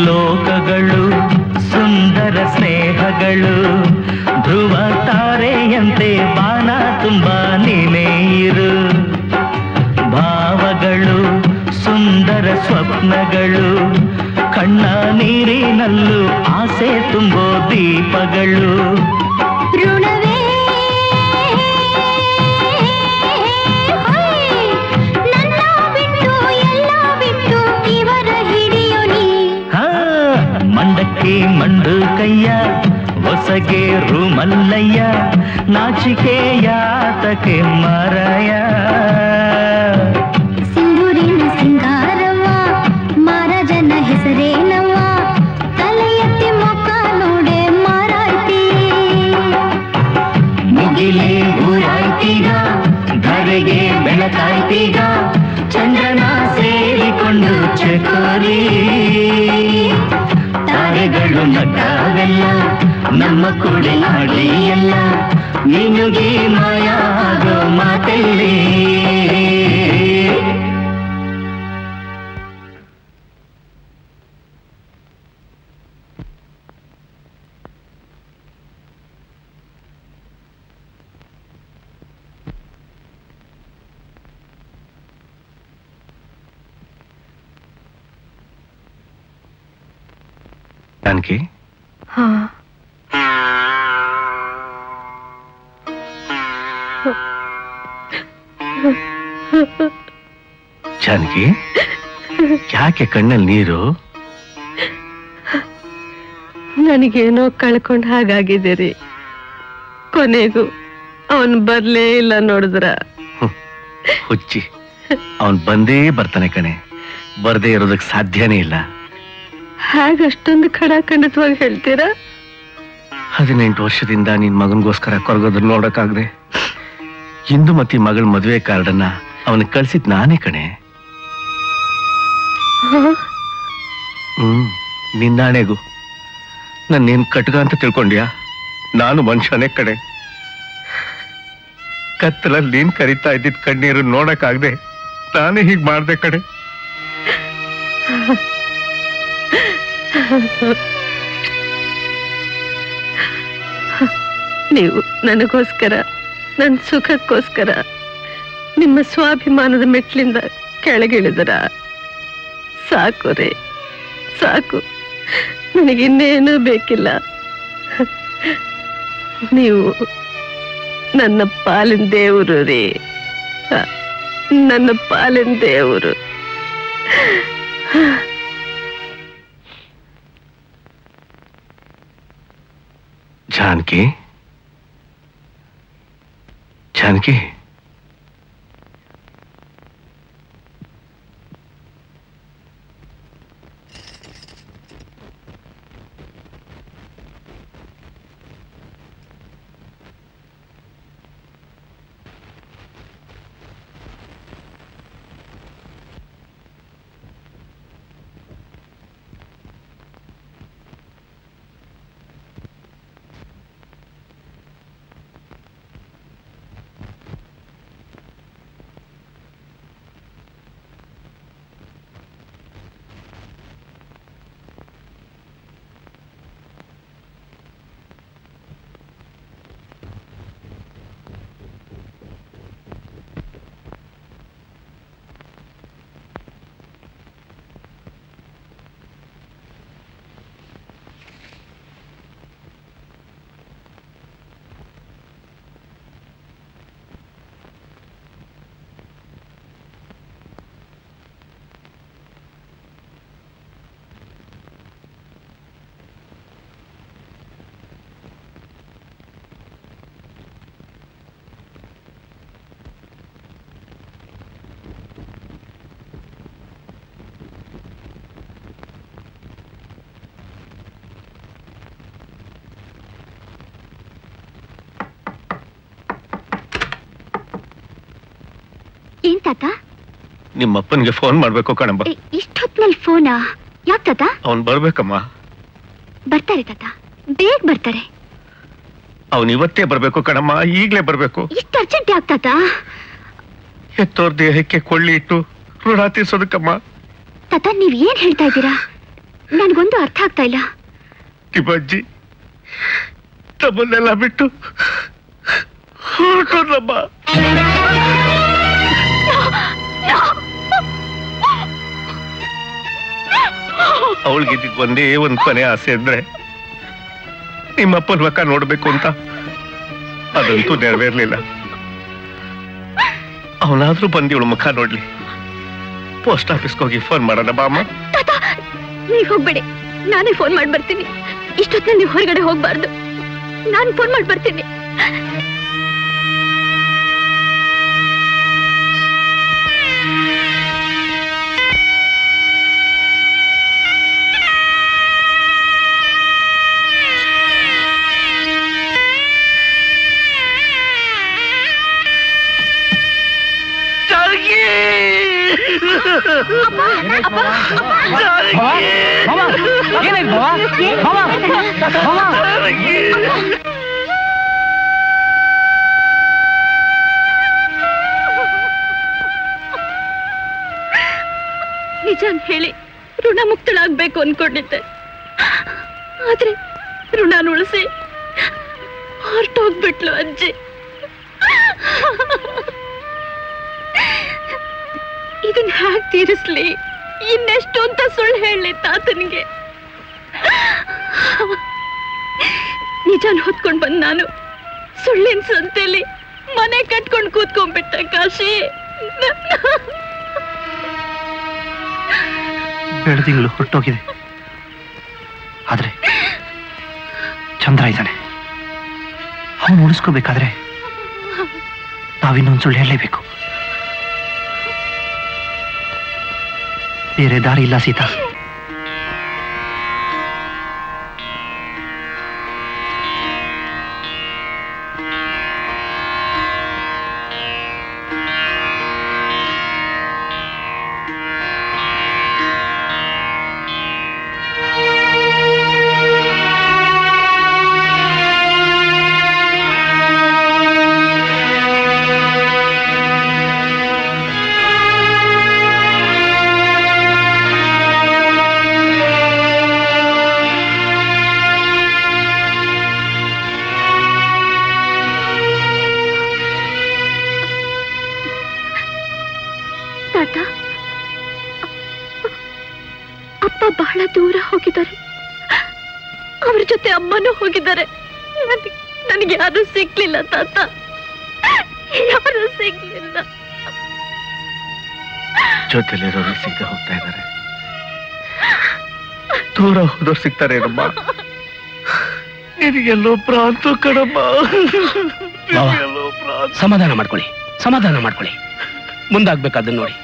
ಲೋಕಗಳು ಸುಂದರ ಸ್ನೇಹಗಳು ಧ್ರುವ ತಾರೆಯಂತೆ ಬಾನ ತುಂಬ ನೀನೇ ಇರು ಭಾವಗಳು ಸುಂದರ ಸ್ವಪ್ನಗಳು ಕಣ್ಣ ನೀರಿನಲ್ಲೂ ಆಸೆ ತುಂಬೋ ದೀಪಗಳು ಋಣವೇ ನನ್ನ ಬಿಟ್ಟು ಎಲ್ಲ ಬಿಟ್ಟು ಇವರ ಹಿಡಿಯೋ ನೀ ಮಂಡಕ್ಕೆ ಮಂಡು ಕಯ್ಯ ಹೊಸಗೆ ರೂಮಲ್ಲಯ್ಯ ನಾಚಿಕೆಯಾತಕ್ಕೆ ಮಾರಾಯ ಸಿಂಧೂರಿನ ಸಿಂಗಾರವ್ವ ಮಾರಾಜನ ಹೆಸರೇನವ್ವ ತಲೆ ಎತ್ತಿ ಮೊಕ್ಕ ನೋಡೆ ಮಾರಾಯ್ತಿ ಮುಗಿಲೇ ಊರಾಯ್ತೀಗ ಧರೆಗೆ ಬೆಳಕಾಯ್ತೀಗ ಚಂದ್ರನ ಸೇರಿಕೊಂಡು ಚಕೋರಿ ತಾರೆಗಳು ನಗ್ಗಾವೆಲ್ಲ ನಮ್ಮ ಕೂಡೆ ಹಾಡಿ ಎಲ್ಲ ನಿನಗೆ ಮಾಯ ಆಗೋ ಮಾತೆಲ್ಲಿ जानकी हाँ जानकी ಯಾಕೆ ಕಣ್ಣಲ್ಲಿ ನೀರು ನನಗೇನೋ ಕಳ್ಕೊಂಡ್ ಹಾಗಾಗಿದ್ದೀರಿ ಕೊನೆಗೂ ಅವನ್ ಬರ್ಲೇ ಇಲ್ಲ ನೋಡಿದ್ರ ಹುಚ್ಚಿ ಅವನ್ ಬಂದೇ ಬರ್ತಾನೆ ಕಣೆ ಬರ್ದೇ ಇರೋದಕ್ಕೆ ಸಾಧ್ಯನೇ ಇಲ್ಲ ಹಾಗಷ್ಟೊಂದು ಖಡಾಖಂಡಿತವಾಗಿ ಹೇಳ್ತೀರಾ 18 ವರ್ಷದಿಂದ ನಿನ್ ಮಗನ್ಗೋಸ್ಕರ ಕೊರಗೋದ್ರ ನೋಡಕ್ಕಾಗ್ದೆ ಇಂದುಮತಿ ಮಗಳ ಮದುವೆ ಕಾರ್ಡನ್ನ ಅವನಿಗೆ ಕಳ್ಸಿದ್ ನಾನೇ ಕಣೆ ನಿನ್ನಾಣೆಗೂ ನನ್ನೇನ್ ಕಟ್ಗ ಅಂತ ತಿಳ್ಕೊಂಡ್ಯಾ ನಾನು ಮನುಷ್ಯನೇ ಕಡೆ ಕತ್ತಲಲ್ಲಿ ನೀನ್ ಕರಿತಾ ಇದ್ದಿದ್ ಕಣ್ಣೀರು ನೋಡಕ್ಕಾಗ್ದೆ ನಾನೇ ಹೀಗ್ ಮಾಡ್ದೆ ಕಡೆ ನೀವು ನನಗೋಸ್ಕರ ನನ್ನ ಸುಖಕ್ಕೋಸ್ಕರ ನಿಮ್ಮ ಸ್ವಾಭಿಮಾನದ ಮೆಟ್ಲಿಂದ ಕೆಳಗಿಳಿದರ ಸಾಕು ರೇ ಸಾಕು ನನಗಿನ್ನೇನೂ ಬೇಕಿಲ್ಲ ನೀವು ನನ್ನ ಪಾಲಿನ ದೇವರು ರೀ ನನ್ನ ಪಾಲಿನ ದೇವರು जानकी जानकी ಏನ್ ತಾತ? ನಿಮ್ಮಪ್ಪನಿಗೆ ಫೋನ್ ಮಾಡ್ಬೇಕು ಕಣಮ್ಮ. ಇಷ್ಟೊತ್ನಲ್ಲಿ ಫೋನಾ? ಯಾಕ್ ತಾತ? ಅವನ್ ಬರ್ಬೇಕಮ್ಮ. ಬರ್ತಾರೆ ತಾತ, ಬೇಗ ಬರ್ತಾರೆ. ಅವನ್ ಇವತ್ತೇ ಬರ್ಬೇಕು ಕಣಮ್ಮ, ಈಗ್ಲೇ ಬರ್ಬೇಕು. ಇಷ್ಟು ಅರ್ಜೆಂಟ್ ಯಾಕ್ ತಾತ? ಎತ್ತೋರ್ ದೇಹಕ್ಕೆ ಕೊಳ್ಳಿ ಇಟ್ಟು ಋಣ ತೀರ್ಸೋದಕ್ಕಮ್ಮ. ತಾತ ನೀವ್ ಏನ್ ಹೇಳ್ತಾ ಇದ್ದೀರಾ? ನನ್ಗೊಂದು ಅರ್ಥ ಆಗ್ತಾ ಇಲ್ಲ. ಕಿಬ್ಬಜ್ಜಿ ತಮ್ಮನ್ನೆಲ್ಲ ಬಿಟ್ಟು ಹೊರಟೋದಮ್ಮ. ಅವಳಿಗಿದ್ದಿದ್ ಒಂದೇ ಒಂದ್ ಕೊನೆ ಆಸೆ ಅಂದ್ರೆ ನಿಮ್ಮಪ್ಪನ ಮಕ್ಕ ನೋಡ್ಬೇಕು ಅಂತ. ಅದಂತೂ ನೆರವೇರ್ಲಿಲ್ಲ. ಅವನಾದ್ರೂ ಬಂದು ಇವಳು ಮುಖ ನೋಡ್ಲಿ. ಪೋಸ್ಟ್ ಆಫೀಸ್ಗೆ ಹೋಗಿ ಫೋನ್ ಮಾಡೋಣ ಬಾಮ್ಮ. ನೀವ್ ಹೋಗ್ಬೇಡಿ, ನಾನೇ ಫೋನ್ ಮಾಡಿ ಬರ್ತೀನಿ. ಇಷ್ಟೊತ್ತಿನಲ್ಲಿ ನೀವು ಹೊರಗಡೆ ಹೋಗ್ಬಾರ್ದು, ನಾನು ಫೋನ್ ಮಾಡಿ ಬರ್ತೀನಿ. ನಿಜಾನ್ ಹೇಳಿ ಋಣ ಮುಕ್ತಳಾಗ್ಬೇಕು ಅನ್ಕೊಂಡಿದ್ದೆ, ಆದ್ರೆ ಋಣನ ಉಳಿಸಿ ಹೊರಟೋಗ್ಬಿಟ್ಲು ಅಜ್ಜಿ. ಇದನ್ನ ಹ್ಯಾಕ್ ತೀರಿಸ್ಲಿ? ಇನ್ನೆಷ್ಟು ಅಂತ ಸುಳ್ಳು ಹೇಳಲಿ ತಾತನಿಗೆ? ನಿಜಾನ್ ಹೊತ್ಕೊಂಡ್ ಬಂದ್ ನಾನು ಸುಳ್ಳಿನ ಸಂತೆಲಿ ಮನೆ ಕಟ್ಕೊಂಡು ಕೂತ್ಕೊಂಡ್ಬಿಟ್ಟೆ ಕಾಶಿ. ಬೆಳದಿಂಗಳು ಹೊರಟೋಗಿದೆ, ಆದ್ರೆ ಚಂದ್ರ ಇದ್ದಾನೆ. ಅವನು ಉಳಿಸ್ಕೋಬೇಕಾದ್ರೆ ನಾವಿನ್ನೊಂದು ಸುಳ್ಳು ಹೇಳಲೇಬೇಕು. ಬೇರೆ ದಾರಿ ಇಲ್ಲ ಸೀತಾ. ಬಹಳ ದೂರ ಹೋಗಿದ್ದಾರೆ, ಅವ್ರ ಜೊತೆ ಅಮ್ಮನೂ ಹೋಗಿದ್ದಾರೆ. ನನಗೆ ಯಾರು ಸಿಗ್ಲಿಲ್ಲ ತಾತ, ಯಾರು ಸಿಗ್ಲಿಲ್ಲ. ಜೊತೆಲಿರೋರು ಸಿಗದೆ ಹೋಗ್ತಾ ಇದ್ದಾರೆ, ದೂರ ಹೋದವ್ರು ಸಿಗ್ತಾರೆ ನಮ್ಮ. ನಿನಗೆಲ್ಲೋ ಪ್ರಾಂತ ಕಣಮ್ಮ. ಸಮಾಧಾನ ಮಾಡ್ಕೊಳ್ಳಿ, ಸಮಾಧಾನ ಮಾಡ್ಕೊಳ್ಳಿ. ಮುಂದಾಗ್ಬೇಕಾದನ್ನ ನೋಡಿ.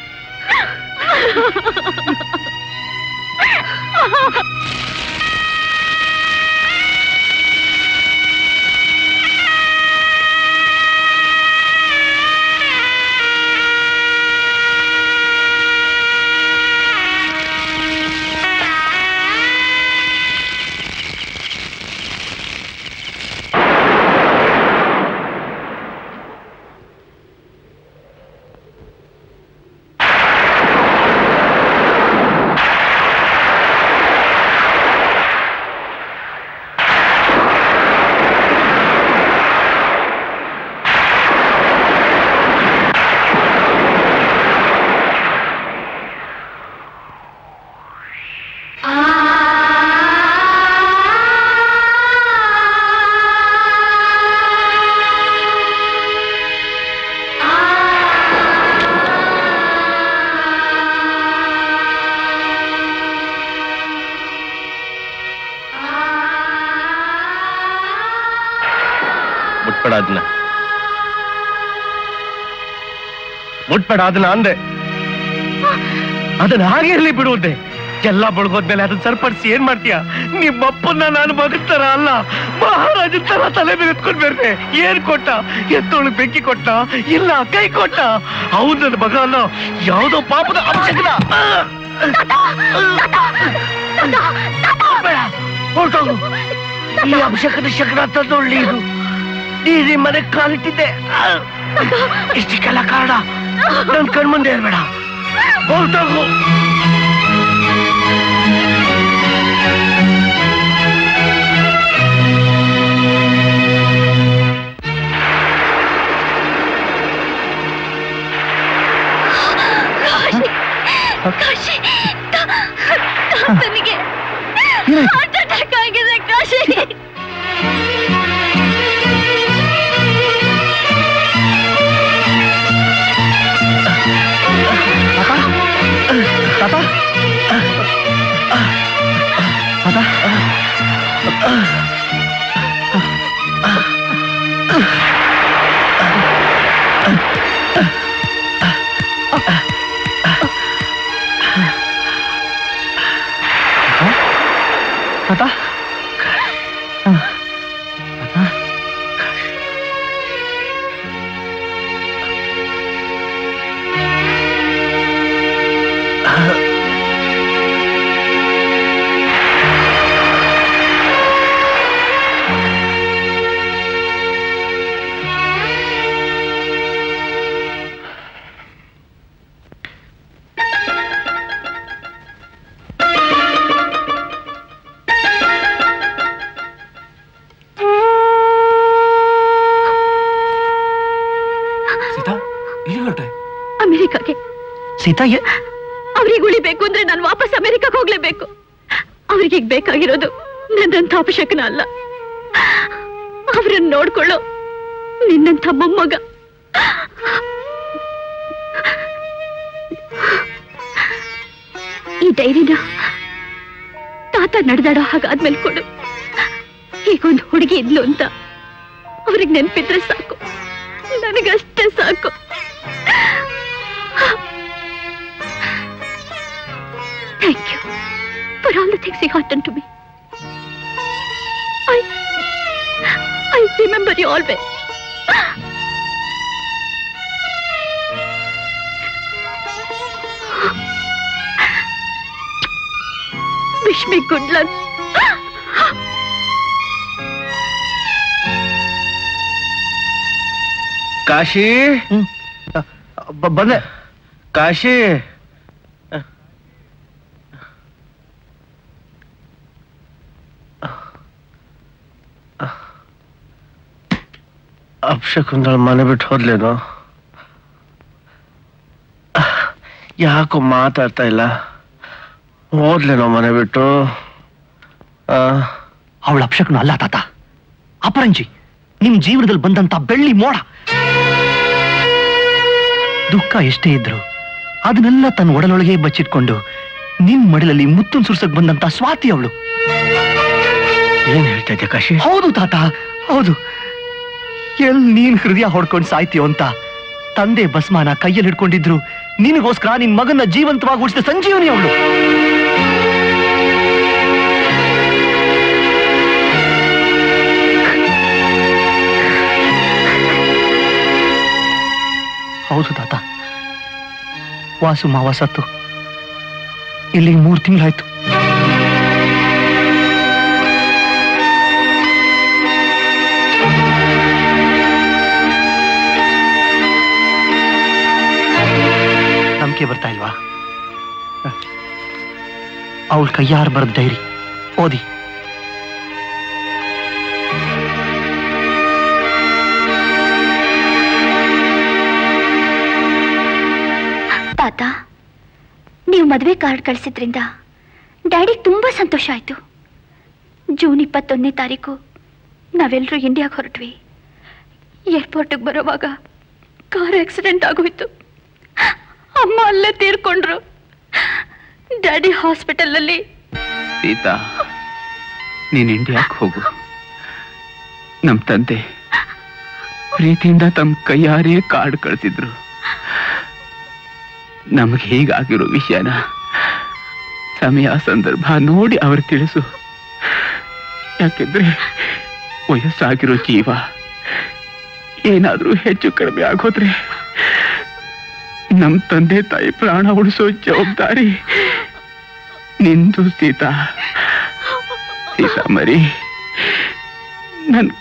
ಮುಟ್ಬೇಡ ಅದನ್ನ ಅಂದೆ, ಅದನ್ನ ಹಾಗೆ ಇರ್ಲಿ ಬಿಡುವುದೇ. ಎಲ್ಲ ಬಳ್ಗೋದ್ಮೇಲೆ ಅದನ್ನ ಸರಿಪಡಿಸಿ ಏನ್ ಮಾಡ್ತೀಯ? ನಿಮ್ಮಪ್ಪನ್ನ ನಾನು ಬದುಕ್ತಾರ ಅಲ್ಲ, ಮಹಾರಾಜನ ತರ ತಲೆ ಮೇಲೆ ಎತ್ಕೊಂಡ್ ಬೇರೆ. ಏನ್ ಕೊಟ್ಟ? ಎತ್ತೊಳಗ್ ಬೆಂಕಿ ಕೊಟ್ಟ? ಇಲ್ಲ ಕೈ ಕೊಟ್ಟ. ಅವ್ನು ನನ್ನ ಮಗ ಅಲ್ಲ, ಯಾವುದೋ ಪಾಪದ ಅವಶ್ಯಕನ. ಬೇಡ, ಹೊರಟೋಗು. ಈ ಅವಶ್ಯಕದ ಶಕನ ತಂದೊಳ್ಳಿ ಇದು. ನೀ ಮನೆಗೆ ಕಾಲಿಟ್ಟಿದ್ದೆ, ಇಷ್ಟಕ್ಕೆಲ್ಲ ಕಾರಣ. ನನ್ ಕಣ್ಮುಂದೆ ಇರ್ಬೇಡ, ಹೊರಟೋಗು. ಕಾಶಿ, ನನಗೆ ಹಾರ್ಟ್ ಅಟ್ಯಾಕ್ ಆಗಿದೆ ಕಾಶಿ. ಅಮೆರಿಕಾಗೆ. ಸೀತಾ, ಅವ್ರಿಗೆ ಉಳಿಬೇಕು ಅಂದ್ರೆ ನಾನು ವಾಪಸ್ ಅಮೆರಿಕಾಗೆ ಹೋಗ್ಲೇಬೇಕು. ಅವ್ರಿಗೆ ಬೇಕಾಗಿರೋದು ನನ್ನಂಥ ಅಪಶಕನ ಅಲ್ಲ, ಅವರನ್ನು ನೋಡ್ಕೊಳ್ಳೋ ನಿನ್ನಂಥ ಮೊಮ್ಮಗ. ಈ ಡೈರಿನ ತಾತ ನಡೆದಾಡೋ ಹಾಗಾದ್ಮೇಲೆ ಕೊಡು. ಹೀಗೊಂದು ಹುಡುಗಿ ಇದ್ಲು ಅಂತ ಅವ್ರಿಗೆ ನೆನಪಿದ್ರೆ ಸಾಕು, ನನಗಷ್ಟೇ ಸಾಕು. Thank you for all the things you have done to me. I remember you always. Wish me good luck. Kashi, ಬಂದೆ. ಕಾಶಿ, ಅಪ್ಶಕುಂದಳ ಮನೆ ಬಿಟ್ಟು ಹೋದ್ಲೇನು? ಯಾಕೋ ಮಾತಾಡ್ತಾ ಇಲ್ಲ? ಹೋದ್ಲೇನೋ ಮನೆ ಬಿಟ್ಟು? ಅವಳ ಅಪ್ಶಕನು ಅಲ್ಲ ತಾತ, ಅಪರಂಜಿ. ನಿಮ್ ಜೀವನದಲ್ಲಿ ಬಂದಂತ ಬೆಳ್ಳಿ ಮೋಡ. ದುಃಖ ಎಷ್ಟೇ ಇದ್ರು ಅದನ್ನೆಲ್ಲ ತನ್ನ ಒಡಲೊಳಗೆ ಬಚ್ಚಿಟ್ಕೊಂಡು ನಿನ್ ಮಡಿಲಲ್ಲಿ ಮುತ್ತನ್ ಸುರ್ಸಕ್ ಬಂದಂತ ಸ್ವಾತಿ ಅವಳು. ಏನ್ ಹೇಳ್ತಾ ಇದ್ದೆ ಕಾಶಿ? ಹೌದು ತಾತ, ಹೌದು. ಎಲ್ ನೀನ್ ಹೃದಯ ಹೊಡ್ಕೊಂಡು ಸಾಯ್ತೀಯೋ ಅಂತ ತಂದೆ ಭಸ್ಮಾನ ಕೈಯಲ್ಲಿ ಹಿಡ್ಕೊಂಡಿದ್ರು ನಿನಗೋಸ್ಕರ ನಿನ್ ಮಗನ ಜೀವಂತವಾಗಿ ಉಳಿಸಿದ ಸಂಜೀವನಿ ಅವಳು. ಹೌದು ತಾತ, ವಾಸು ಮಾವ ಸತ್ತು ಇಲ್ಲಿಗೆ 3 ತಿಂಗಳಾಯ್ತು. ನಂಬಿಕೆ ಬರ್ತಾ ಇಲ್ವಾ? ಅವಳ ಕೈಯಾರ ಬರೆದ ಡೈರಿ ಓದಿ. ತಾತ, ನೀವು ಮದುವೆ ಕಾರ್ಡ್ ಕಳಿಸಿದ್ರಿಂದ ಡ್ಯಾಡಿಗೆ ತುಂಬಾ ಸಂತೋಷ ಆಯ್ತು. ಜೂನ್ 21ನೇ ತಾರೀಕು ನಾವೆಲ್ಲರೂ ಇಂಡಿಯಾಗೆ ಹೊರಟ್ವಿ. ಏರ್ಪೋರ್ಟ್ಗೆ ಬರೋವಾಗ ಕಾರ್ ಆಕ್ಸಿಡೆಂಟ್ ಆಗೋಯ್ತು. ಅಮ್ಮ ಅಲ್ಲೇ ತೀರ್ಕೊಂಡ್ರು. ಡ್ಯಾಡಿ ಹಾಸ್ಪಿಟಲಲ್ಲಿ. ಸೀತಾ, ನೀನ್ ಇಂಡಿಯಾಕ್ಕೆ ಹೋಗು. ನಮ್ ತಂದೆ ಪ್ರೀತಿಯಿಂದ ತಮ್ಮ ಕೈಯಾರೇ ಕಾರ್ಡ್ ಕಳಿಸಿದ್ರು. ನಮಗೆ ಹೀಗಾಗಿರೋ ವಿಷಯನ ಸಮಯ ಸಂದರ್ಭ ನೋಡಿ ಅವರು ತಿಳಿಸು. ಯಾಕೆಂದ್ರೆ ವಯಸ್ಸಾಗಿರೋ ಜೀವ ಏನಾದ್ರೂ ಹೆಚ್ಚು ಕಡಿಮೆ ಆಗೋದ್ರೆ ನಮ್ ತಂದೆ ತಾಯಿ ಪ್ರಾಣ ಉಳಿಸೋ ಜವಾಬ್ದಾರಿ ನಿಂದು ಸೀತಾ. ಸೀತಾ ಮರಿ, ನನ್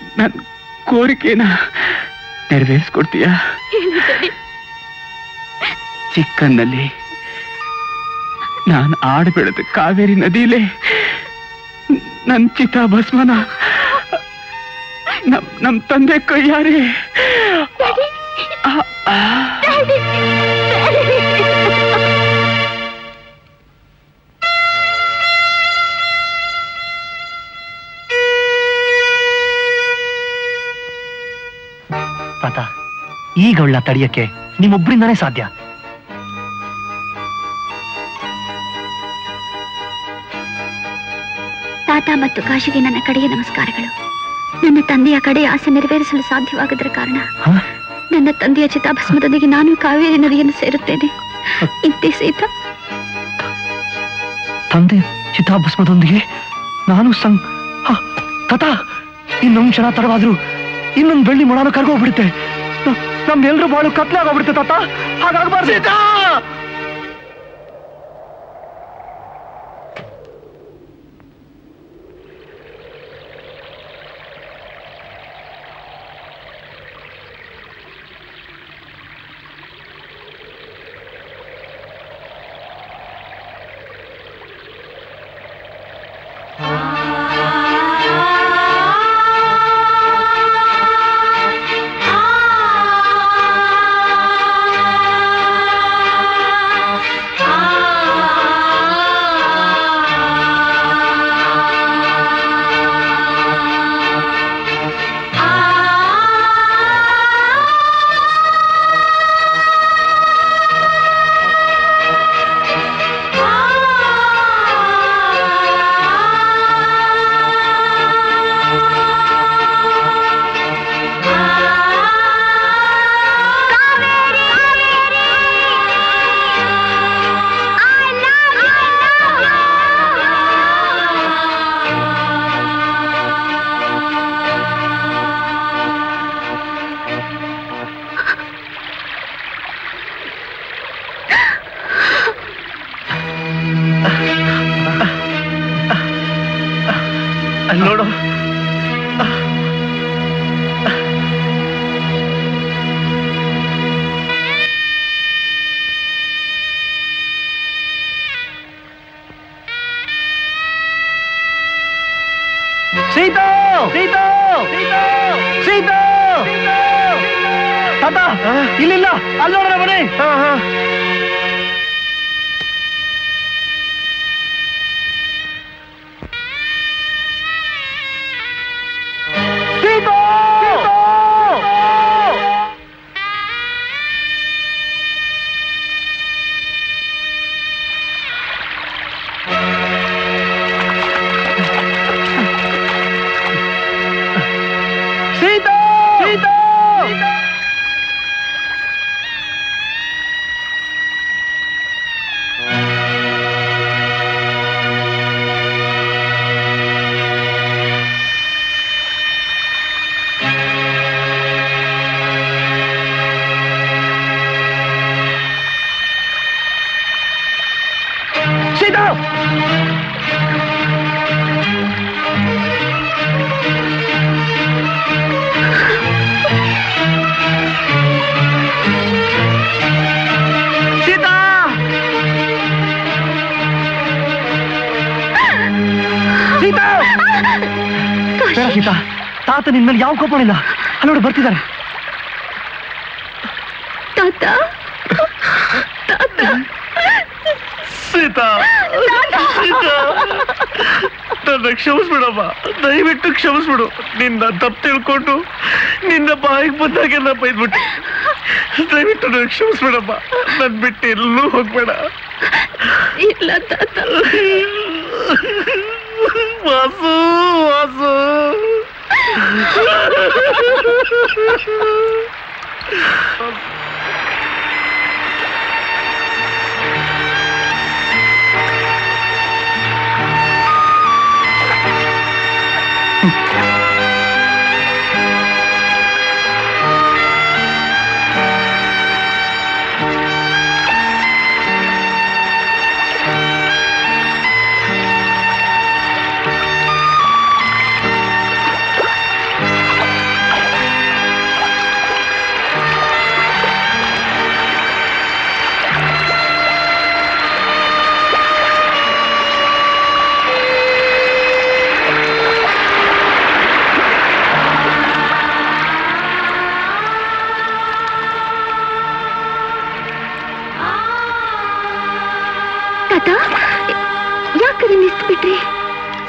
ಕೋರಿಕೆನ ನೆರವೇರಿಸ್ಕೊಡ್ತೀಯ? ಚಿಕ್ಕನ್ನಲ್ಲಿ ನಾನು ಆಡು ಬೆಳೆದ ಕಾವೇರಿ ನದಿಲೇ ನನ್ ಚಿತಾಭಸ್ಮನ ನಮ್ ತಂದೆ ಕೈಯಾರೆ ತಾತ, ಈಗ ಅವಳನ್ನ ತಡೆಯಕ್ಕೆ ನಿಮ್ಮೊಬ್ಬರಿಂದಾನೇ ಸಾಧ್ಯ. ತಾತ ಮತ್ತು ಕಾಶಿಗೆ ನನ್ನ ಕಡೆಯ ನಮಸ್ಕಾರಗಳು. ನನ್ನ ತಂದೆಯ ಕಡೆ ಆಸೆ ನೆರವೇರಿಸಲು ಸಾಧ್ಯವಾಗದರ ಕಾರಣ ನನ್ನ ತಂದೆಯ ಚಿತಾಭಸ್ಮದೊಂದಿಗೆ ನಾನು ಕಾವೇರಿ ನದಿಯನ್ನು ಸೇರುತ್ತೇನೆ. ಇಂತೆ ಸೀತಾ. ತಂದೆ ಚಿತಾಭಸ್ಮದೊಂದಿಗೆ ನಾನು ತಾತ, ಇನ್ನೊಂದು ಕ್ಷಣ ತಡವಾದ್ರು ಇನ್ನೊಂದು ಬೆಳ್ಳಿ ಮೊಳಾನು ಕರ್ಗೋಗ್ಬಿಡುತ್ತೆ. ನಮ್ಮೆಲ್ಲರೂ ಬಾಳು ಕತ್ಲೆ ಆಗೋಗ್ಬಿಡುತ್ತೆ ತಾತ. ಹಾಗಾಗಬಾರ್ದು. ನೋಡು, ಸೀತಾ, ಸೀತಾ, ಸೀತಾ, ತಾತ, ಇಲ್ಲಿಲ್ಲ, ಅಲ್ಲಿ ನೋಡ್ರ ಮನೆ. ಸೀತಾ, ತಾತ ನಿನ್ ಮೇಲೆ ಯಾವ ಕೋಪ ಇಲ್ಲ. ಅಲ್ಲೋಡು ಬರ್ತಿದ್ದಾರೆ. ತಾತ, ತಾತ, ಸೀತಾ, ಸೀತಾ, ನನ್ನ ಕ್ಷಮಿಸ್ಬಿಡಮ್ಮ, ದಯವಿಟ್ಟು ಕ್ಷಮಿಸ್ಬಿಡು. ನಿನ್ನ ತಪ್ಪು ತಿಳ್ಕೊಂಡು ನಿನ್ನ ಬಾಯಿಗೆ ಬಂದಾಗೆಲ್ಲ ಬೈದ್ಬಿಟ್ಟು ದಯವಿಟ್ಟು ನನ್ನ ಕ್ಷಮಿಸ್ಬಿಡಮ್ಮ. ನನ್ ಬಿಟ್ಟು ಎಲ್ಲೂ ಹೋಗ್ಬೇಡ. ಇಲ್ಲ ತಾತ. ವಾಸು, ವಾಸು.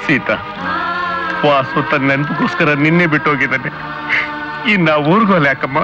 ಸೀತಾ, ವಾಸು ತನ್ನ ನೆನಪಿಗೋಸ್ಕರ ನಿನ್ನೆ ಬಿಟ್ಟು ಹೋಗಿದ್ದಾನೆ. ಇನ್ನ ಊರ್ಗೋಲೆ ಯಾಕಮ್ಮ?